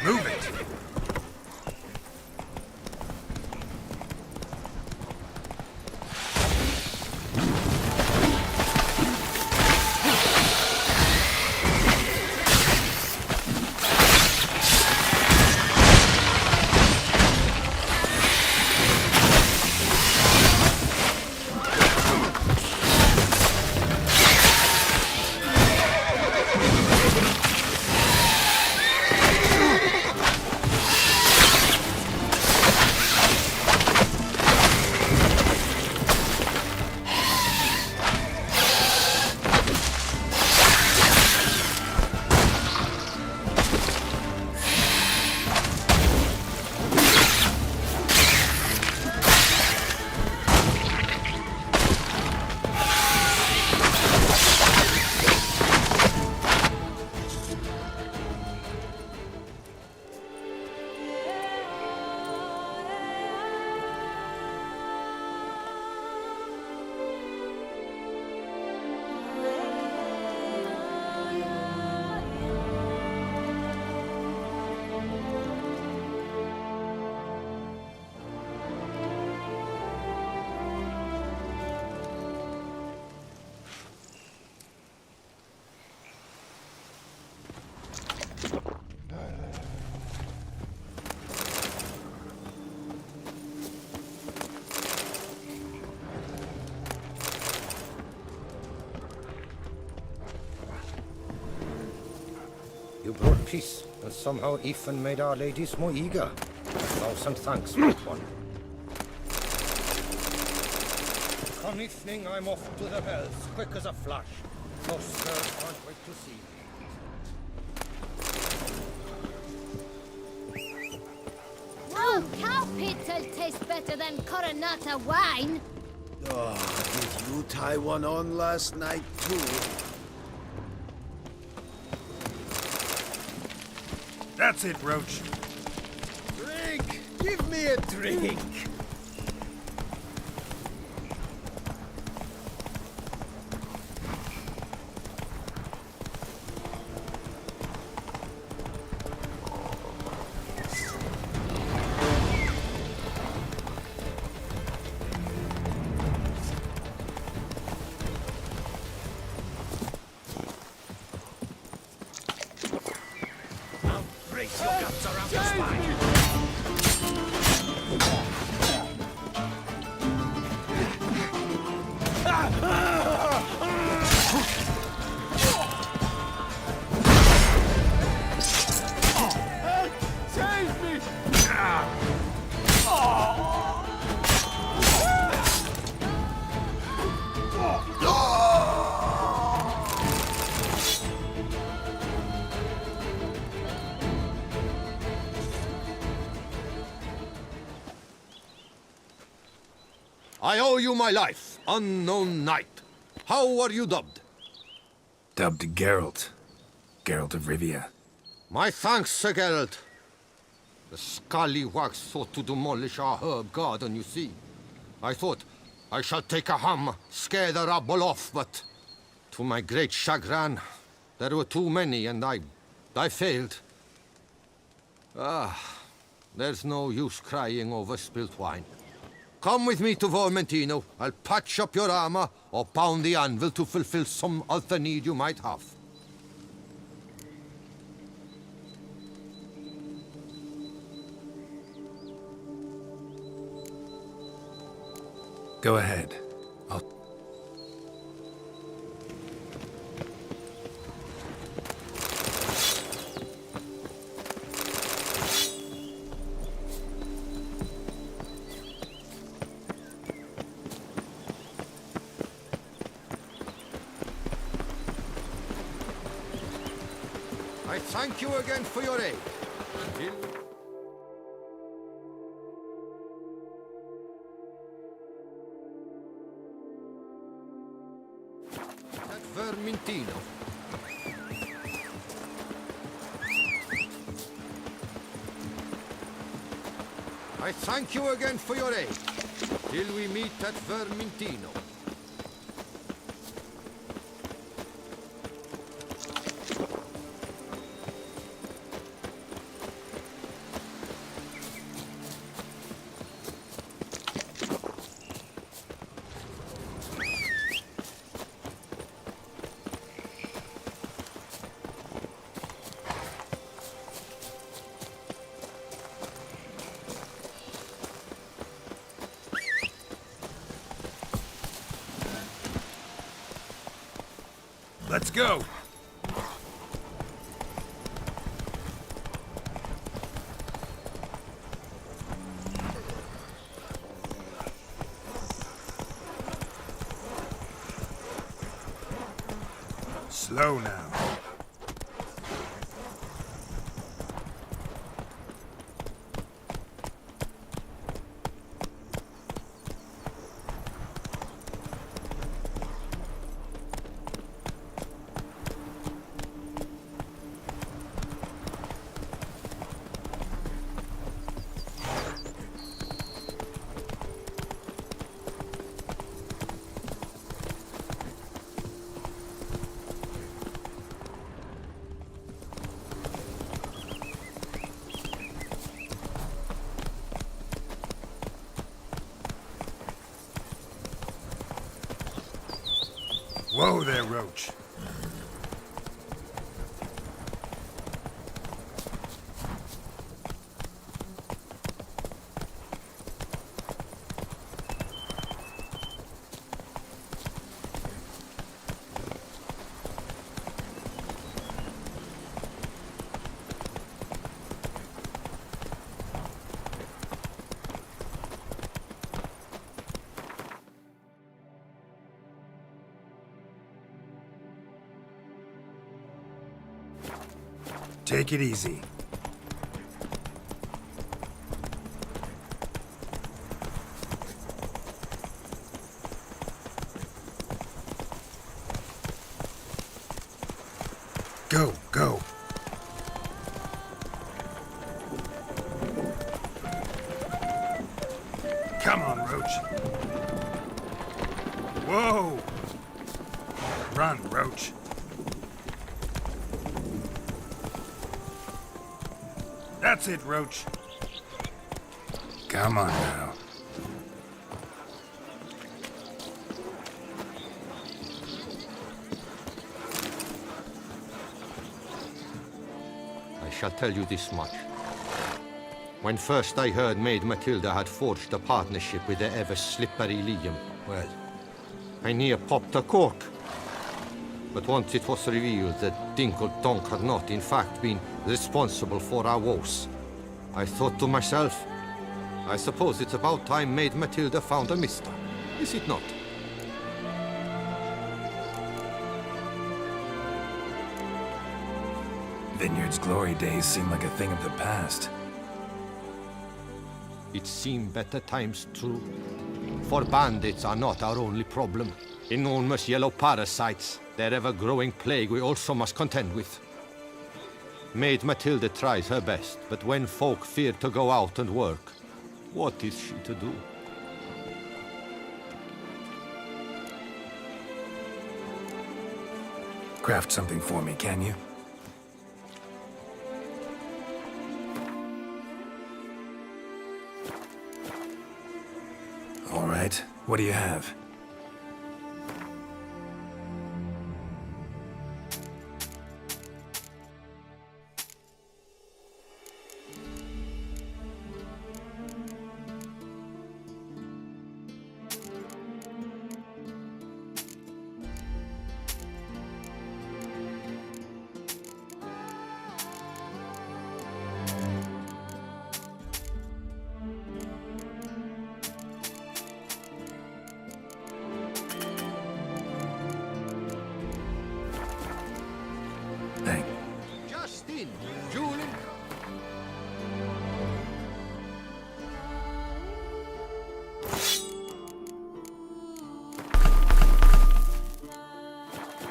Move it! You brought peace, and somehow Ethan made our ladies more eager. 1,000 thanks, my one. Come evening, I'm off to the hells, quick as a flash. Those sirs can't wait to see me. Oh, cow pit'll taste better than Coronata wine! Oh, did you tie one on last night, too? That's it, Roach. Drink! Give me a drink. Brace your guts around the spine. Save me! I owe you my life, unknown knight. How are you dubbed? Dubbed Geralt. Geralt of Rivia. My thanks, Sir Geralt. The scallywags thought to demolish our herb garden, you see. I thought, I shall take a hum, scare the rabble off, but to my great chagrin, there were too many and I failed. There's no use crying over spilt wine. Come with me to Vermentino. I'll patch up your armor or pound the anvil to fulfill some other need you might have. Go ahead. I thank you again for your aid. At Vermentino. I thank you again for your aid. Till we meet at Vermentino. Let's go. Slow now. Whoa there, Roach. Take it easy. Go, go. Come on, Roach. Whoa! Run, Roach. That's it, Roach. Come on now. I shall tell you this much. When first I heard Maid Matilda had forged a partnership with the ever-slippery Liam, well, I near popped a cork. But once it was revealed that Dingle Donk had not in fact been responsible for our woes, I thought to myself, I suppose it's about time Maid Matilda found a mister, is it not? Vineyard's glory days seem like a thing of the past. It seemed better times true. For bandits are not our only problem. Enormous yellow parasites, their ever-growing plague we also must contend with. Maid Matilda tries her best, but when folk fear to go out and work, what is she to do? Craft something for me, can you? All right, what do you have? Justin! Julian!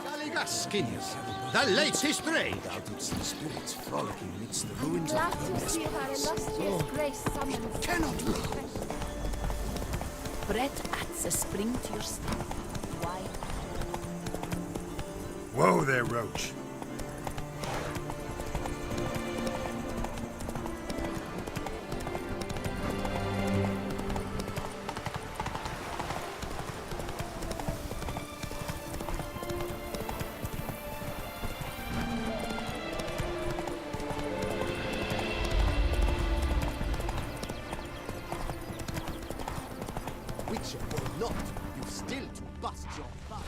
Galligaskins, the latest raid! The spirits frolicking amidst the ruins Glad to see our illustrious grace summons. Cannot be. Bread adds a spring to your step. Why? Whoa there, Roach. Witcher or not, you've still to bust your butt.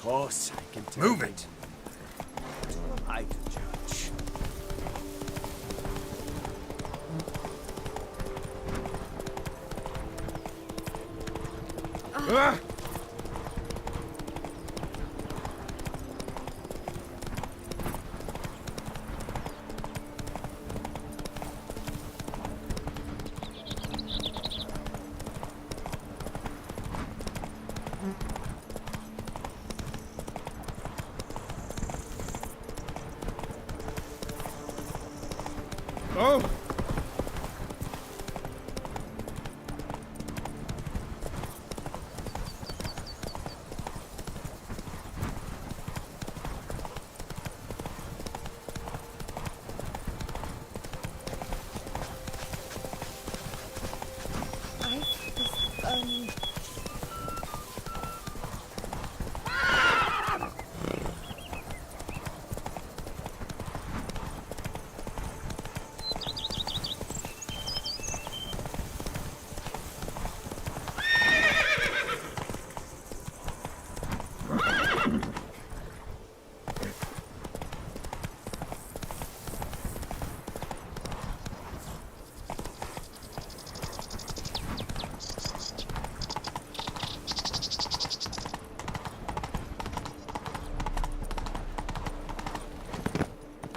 course, I can tell. Move it. Who am I to judge? Ah! Oh!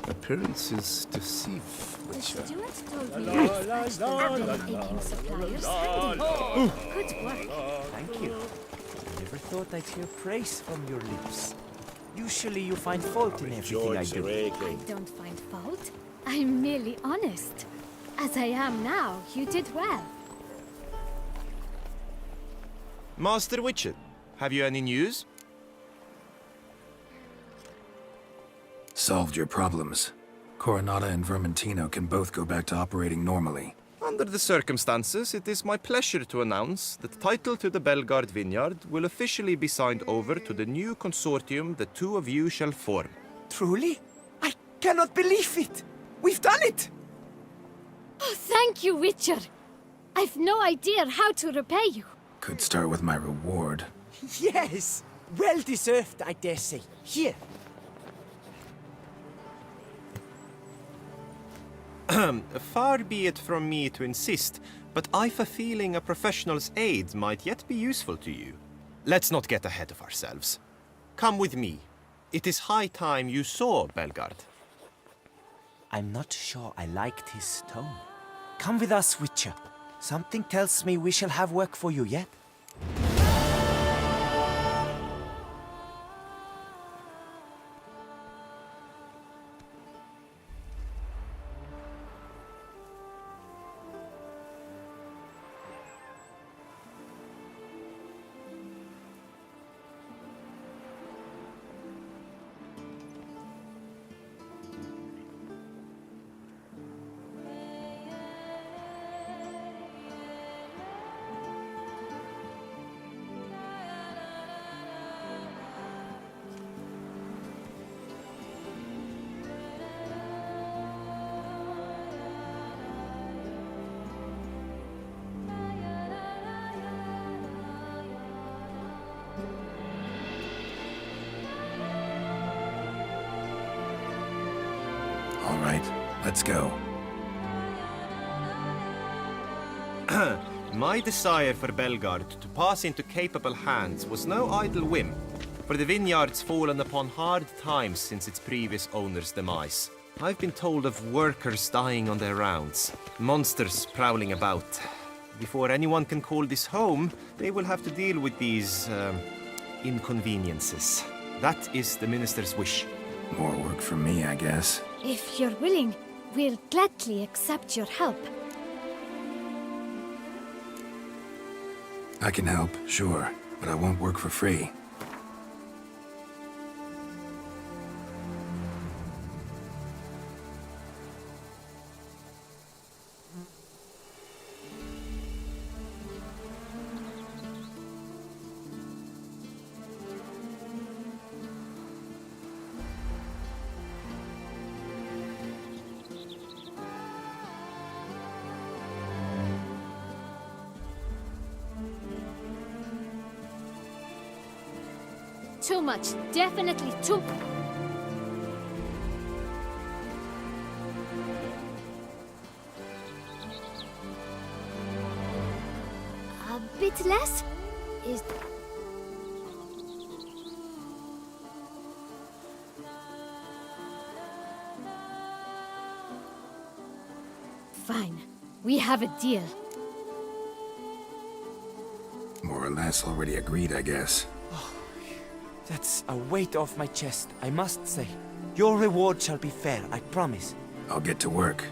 Appearances deceive, The Witcher. steward told me you dispatched the Alien suppliers handy. Good work. Thank you. I never thought I'd hear praise from your lips. Usually you find fault in everything I do. I don't find fault. I'm merely honest. As I am now, you did well. Master Witcher, have you any news? Solved your problems. Coronata and Vermentino can both go back to operating normally. Under the circumstances, it is my pleasure to announce that title to the Belgard Vineyard will officially be signed over to the new consortium the two of you shall form. Truly? I cannot believe it! We've done it! Oh, thank you, Witcher. I've no idea how to repay you. Could start with my reward. Yes! Well deserved, I dare say. Here. Far be it from me to insist, but I've a feeling a professional's aid might yet be useful to you. Let's not get ahead of ourselves. Come with me. It is high time you saw Belgard. I'm not sure I liked his tone. Come with us, Witcher. Something tells me we shall have work for you yet. All right, let's go. My desire for Belgard to pass into capable hands was no idle whim, for the vineyard's fallen upon hard times since its previous owner's demise. I've been told of workers dying on their rounds, monsters prowling about. Before anyone can call this home, they will have to deal with these, inconveniences. That is the minister's wish. More work for me, I guess. If you're willing, we'll gladly accept your help. I can help, sure, but I won't work for free. too much. Definitely too... A bit less? Is... Fine. We have a deal. More or less already agreed, I guess. That's a weight off my chest, I must say. Your reward shall be fair, I promise. I'll get to work.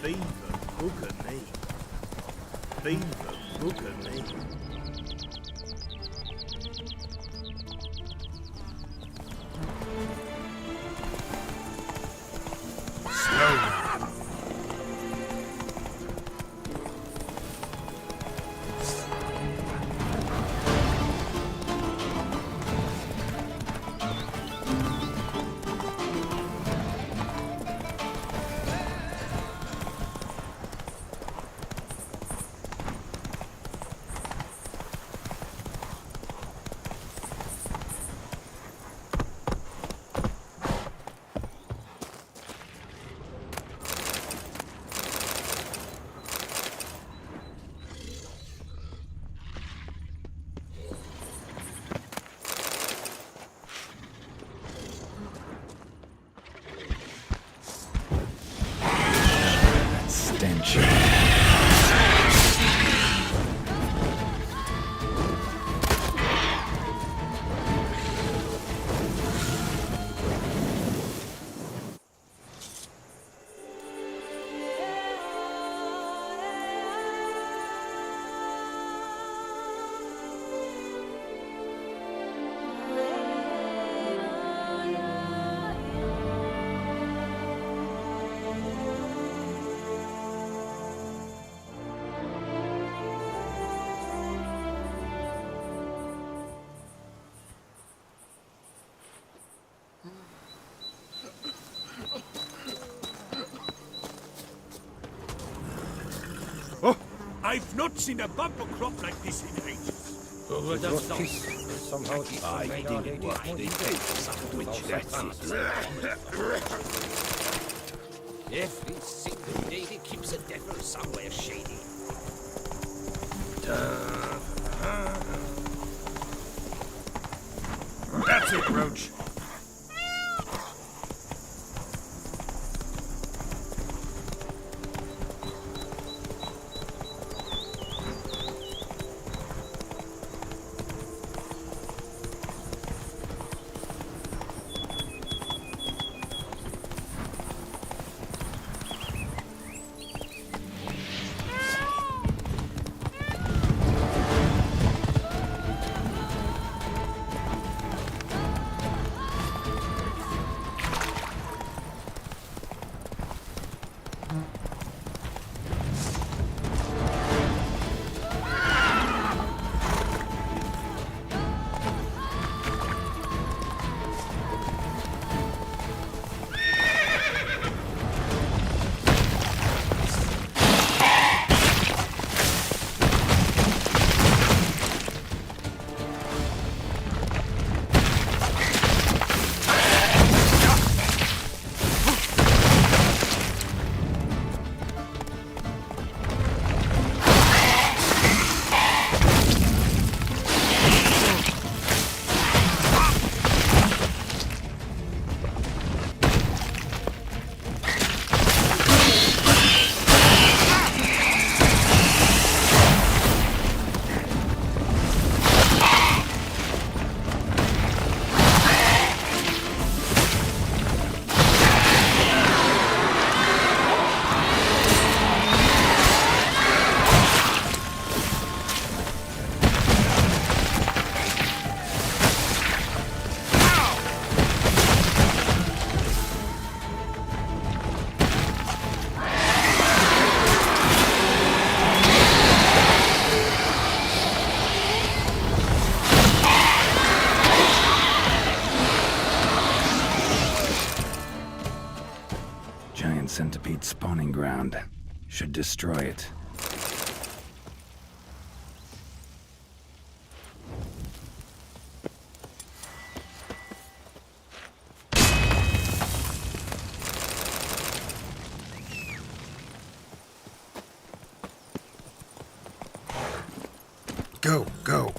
Beaver booger me. Beaver booger me. Stench. I've not seen a bumper crop like this in ages. Somehow I didn't watch the which that's Every single day he keeps a devil somewhere shady. That's it, Roach. Needs spawning ground. Should destroy it. Go, go.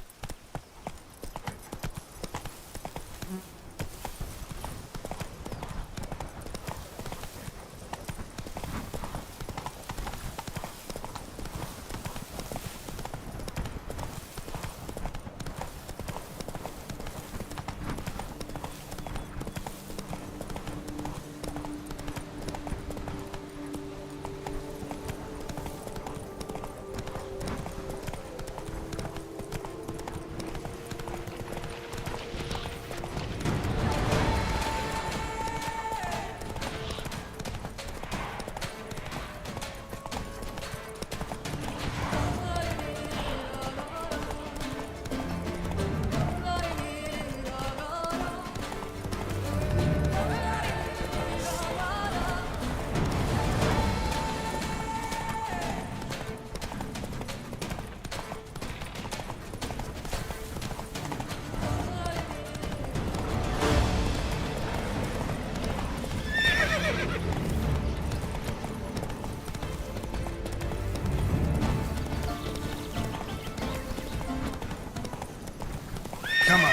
Come on.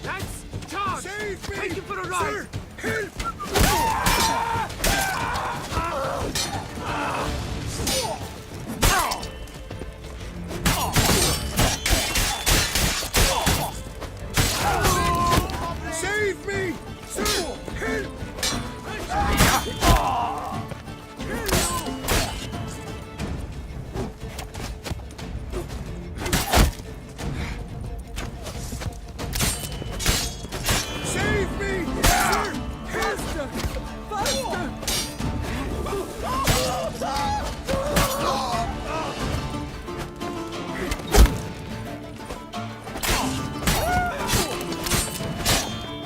Lads, charge! Save me! Take him for a ride! Sir, help! Save me! Sir, help! Save me! Sir, help!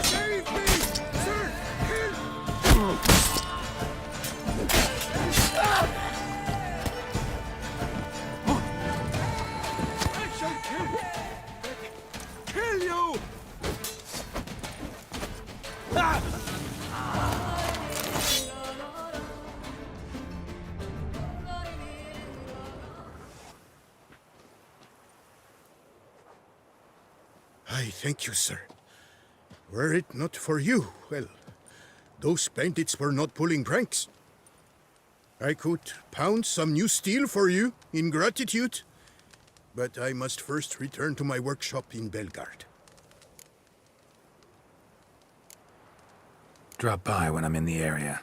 Save me! Sir, help! I shall kill you! I thank you, sir. Were it not for you, well, those bandits were not pulling pranks. I could pound some new steel for you in gratitude, but I must first return to my workshop in Belgard. Drop by when I'm in the area.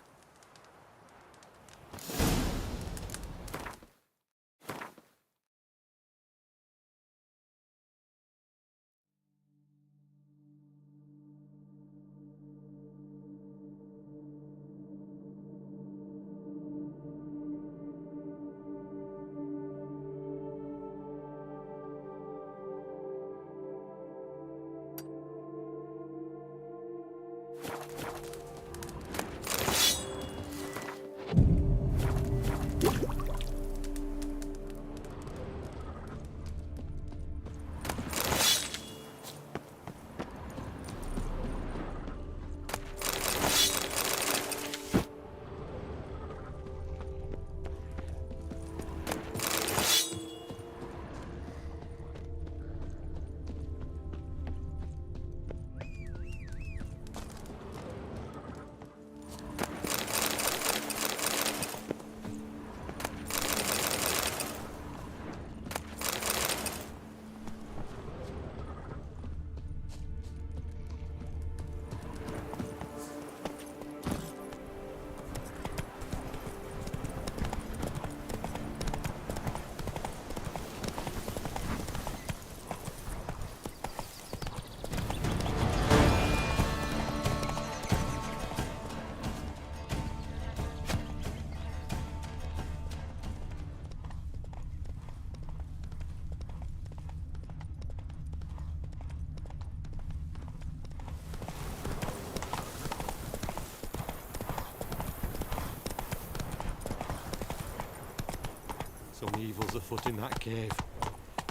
Some evil's afoot in that cave.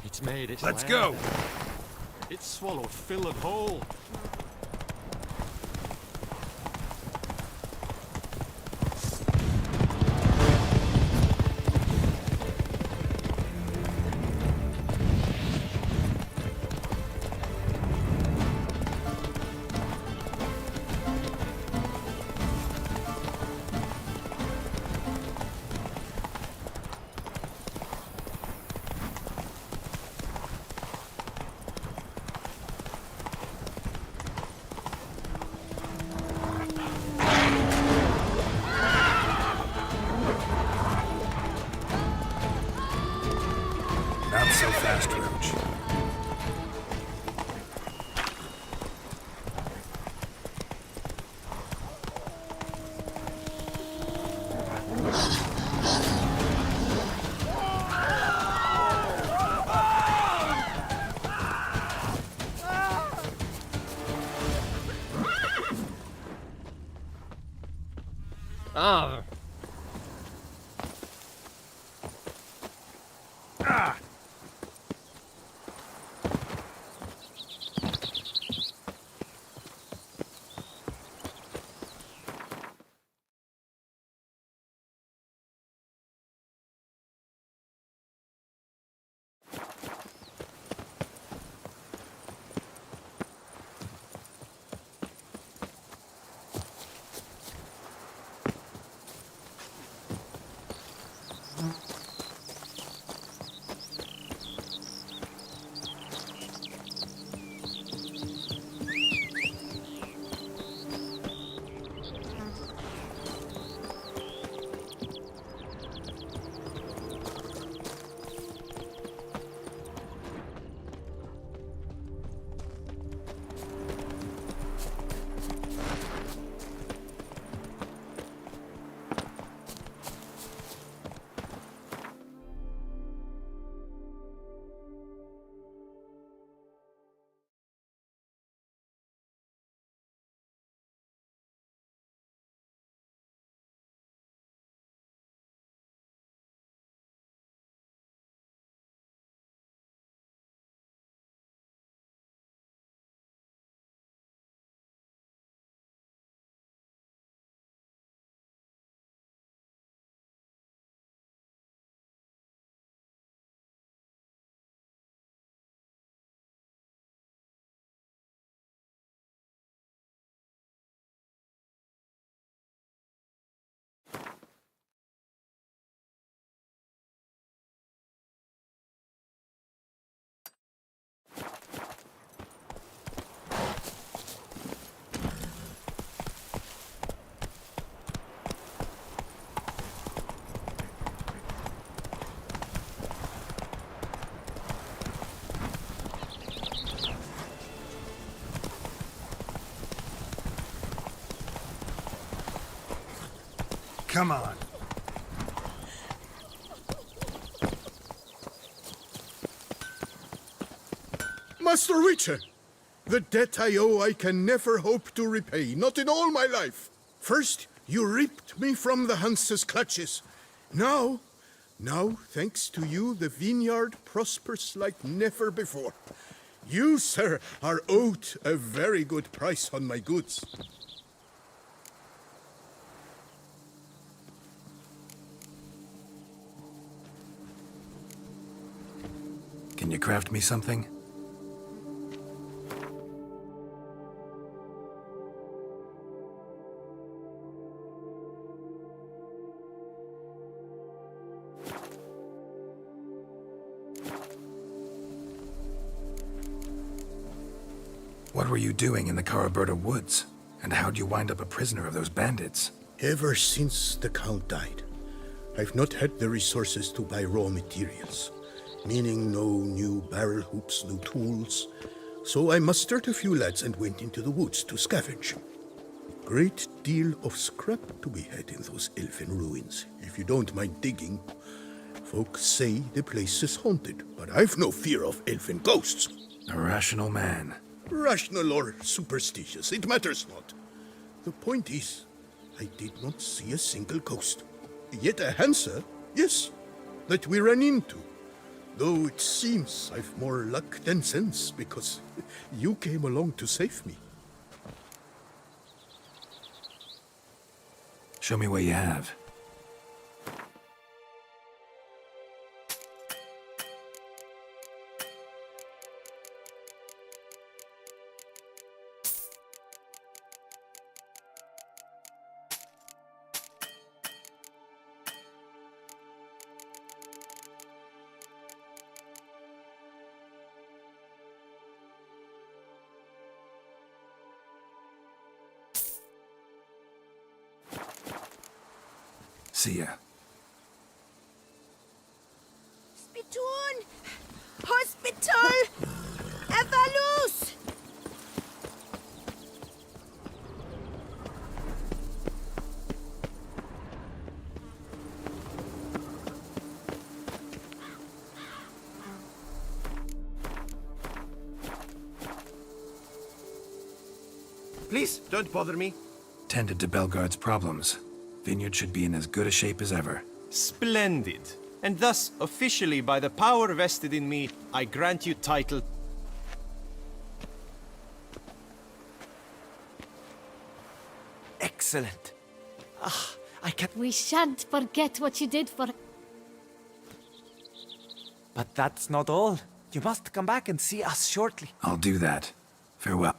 It's made its Let's lair go. there. It's swallowed Phil and whole. Not so fast, Roach. Ah. Ah! Come on. Master Witcher! The debt I owe I can never hope to repay, not in all my life. First, you ripped me from the Hanse's clutches. Now, thanks to you, the vineyard prospers like never before. You, sir, are owed a very good price on my goods. Can you craft me something? What were you doing in the Caraberta woods? And how'd you wind up a prisoner of those bandits? Ever since the Count died, I've not had the resources to buy raw materials. Meaning no new barrel hoops, no tools. So I mustered a few lads and went into the woods to scavenge. Great deal of scrap to be had in those elfin ruins, if you don't mind digging. Folks say the place is haunted, but I've no fear of elfin ghosts. A rational man. Rational or superstitious, it matters not. The point is, I did not see a single ghost. Yet a Hansa, yes. that we ran into. Though it seems I've more luck than sense, because you came along to save me. Show me what you have. See ya. Spittoon! Hospital! Evalus! Please, don't bother me. Tended to Belgard's problems. Vineyard should be in as good a shape as ever. Splendid. And thus, officially, by the power vested in me, I grant you title. Excellent. Ah, I can. We shan't forget what you did for. But that's not all. You must come back and see us shortly. I'll do that. Farewell.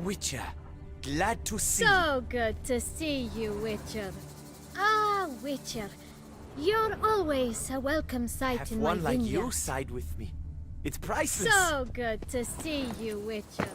Witcher, glad to see you. So good to see you, Witcher. Ah, Witcher. You're always a welcome sight Have in one my like vineyard. you side with me. It's priceless. So good to see you, Witcher.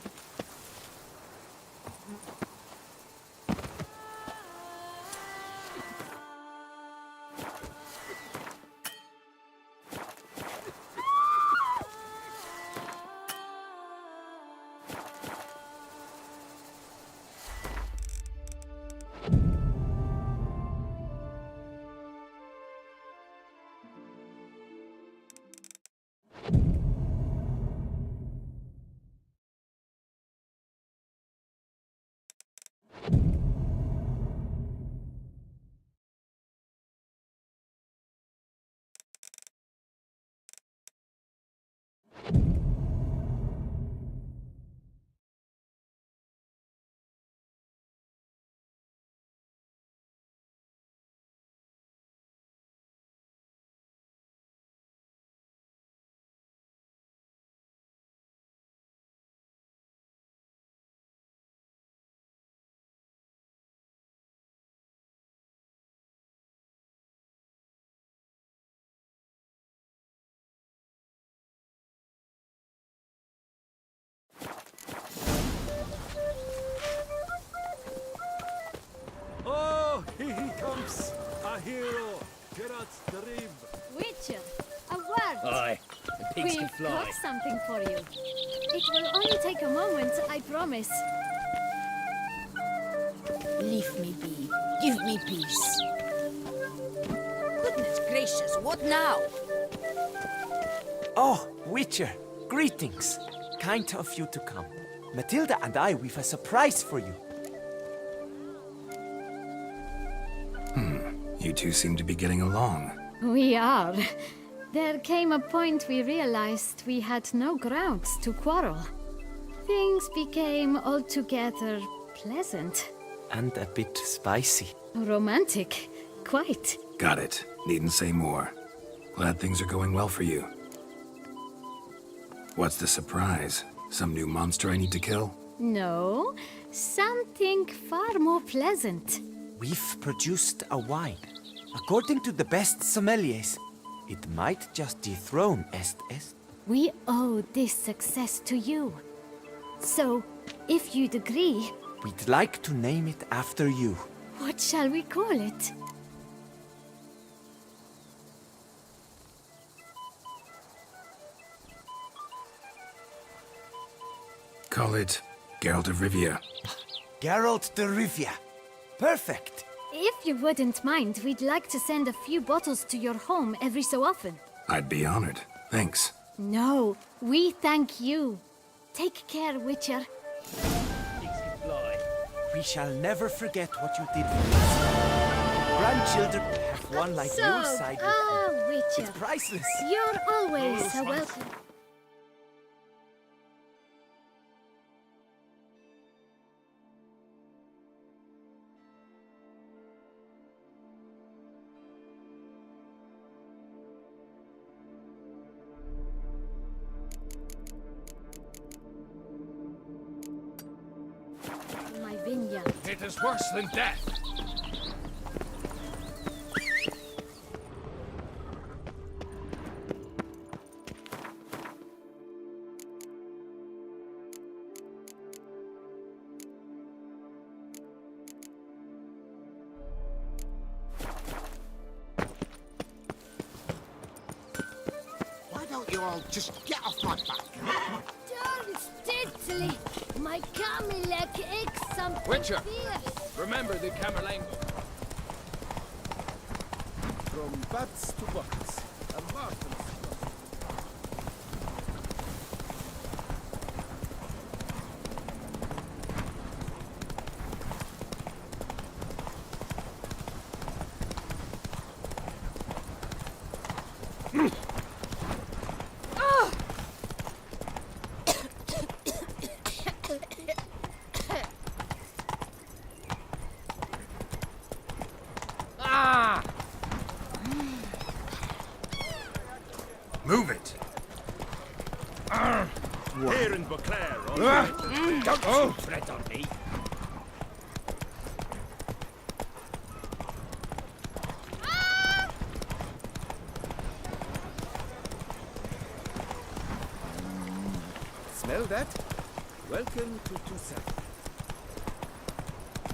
Oh, here he comes! A hero! Geralt the Rib! Witcher, a word. Aye, the pigs We've can fly. got something for you. It will only take a moment, I promise. Leave me be. Give me peace. Goodness gracious, what now? Oh, Witcher, greetings. Kind of you to come. Matilda and I, we've a surprise for you. You two seem to be getting along. We are. There came a point we realized we had no grounds to quarrel. Things became altogether pleasant. And a bit spicy. Romantic. Quite. Got it. Needn't say more. Glad things are going well for you. What's the surprise? Some new monster I need to kill? No, something far more pleasant. We've produced a wine. According to the best sommeliers, it might just dethrone Est. We owe this success to you. So, if you'd agree, We'd like to name it after you. what shall we call it? Call it Geralt of Rivia. Geralt de Rivia. Perfect. If you wouldn't mind, we'd like to send a few bottles to your home every so often. I'd be honored. Thanks. No, we thank you. Take care, Witcher. We shall never forget what you did for us. Grandchildren have one like your side with me. Witcher. It's priceless. You're always a welcome. My vineyard. It is worse than death. Why don't you all just get off my back? Don't steadily. My Camilek aches something Witcher, fierce. remember the Camerlengo. From butts to buckets. A marvelous Move it. Here in Beauclair, all right? Don't you tread on me! Smell that? Welcome to Toussaint.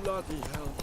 Bloody hell.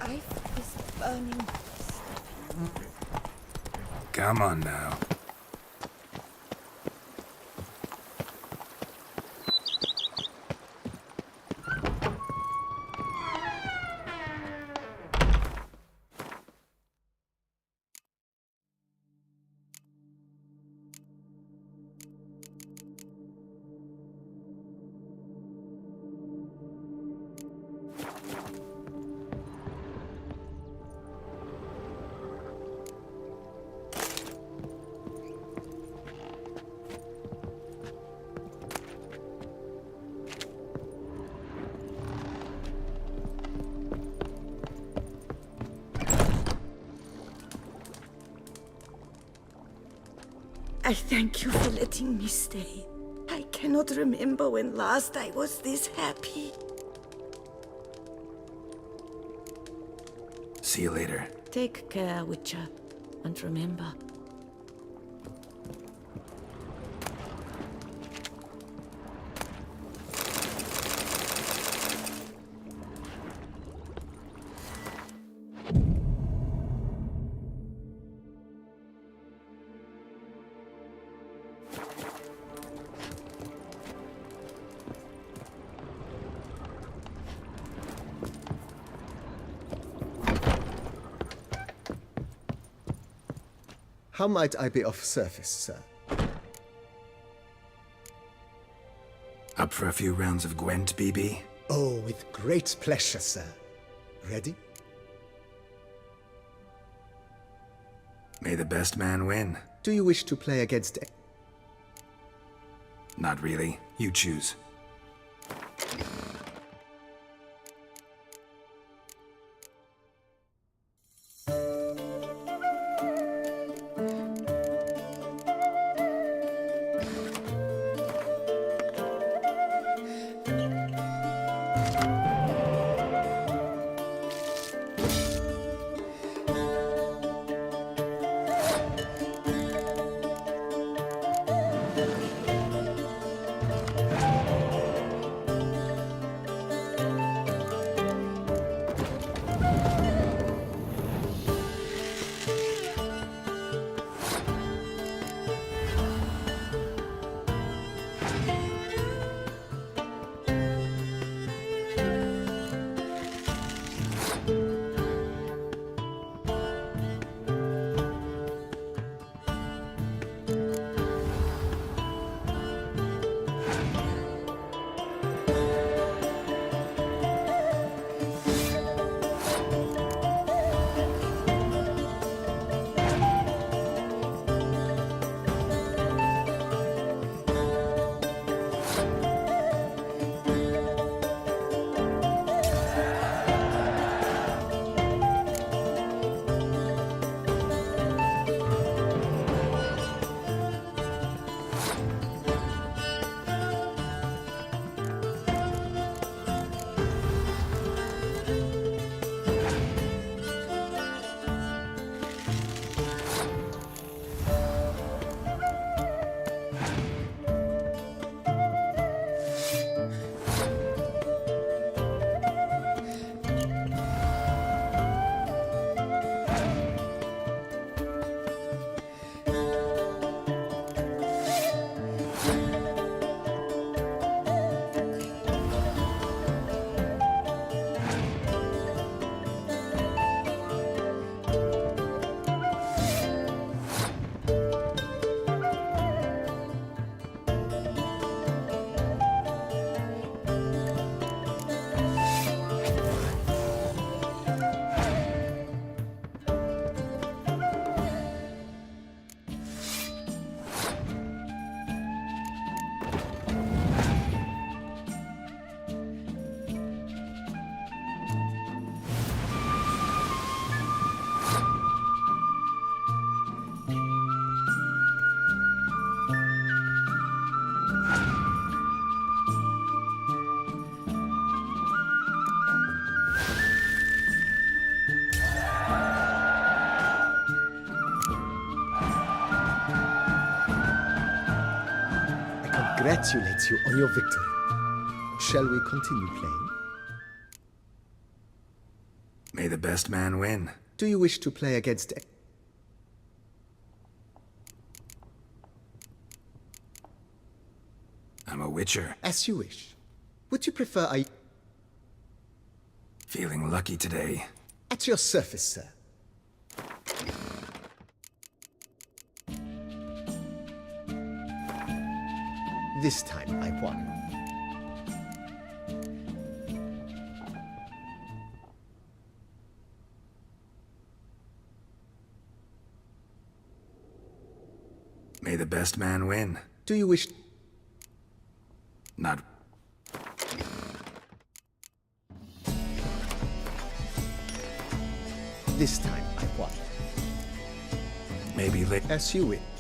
Life is burning. Come on now. I thank you for letting me stay. I cannot remember when last I was this happy. See you later. Take care, Witcher. And remember, How might I be of service, sir? Up for a few rounds of Gwent, BB? Oh, with great pleasure, sir. Ready? May the best man win. Do you wish to play against... Not really. You choose. congratulate you on your victory. Shall we continue playing? May the best man win. Do you wish to play against... I'm a witcher. As you wish. Would you prefer I... Feeling lucky today. At your service, sir. This time I won. May the best man win. Do you wish... Not... This time I won. Maybe late. As you wish.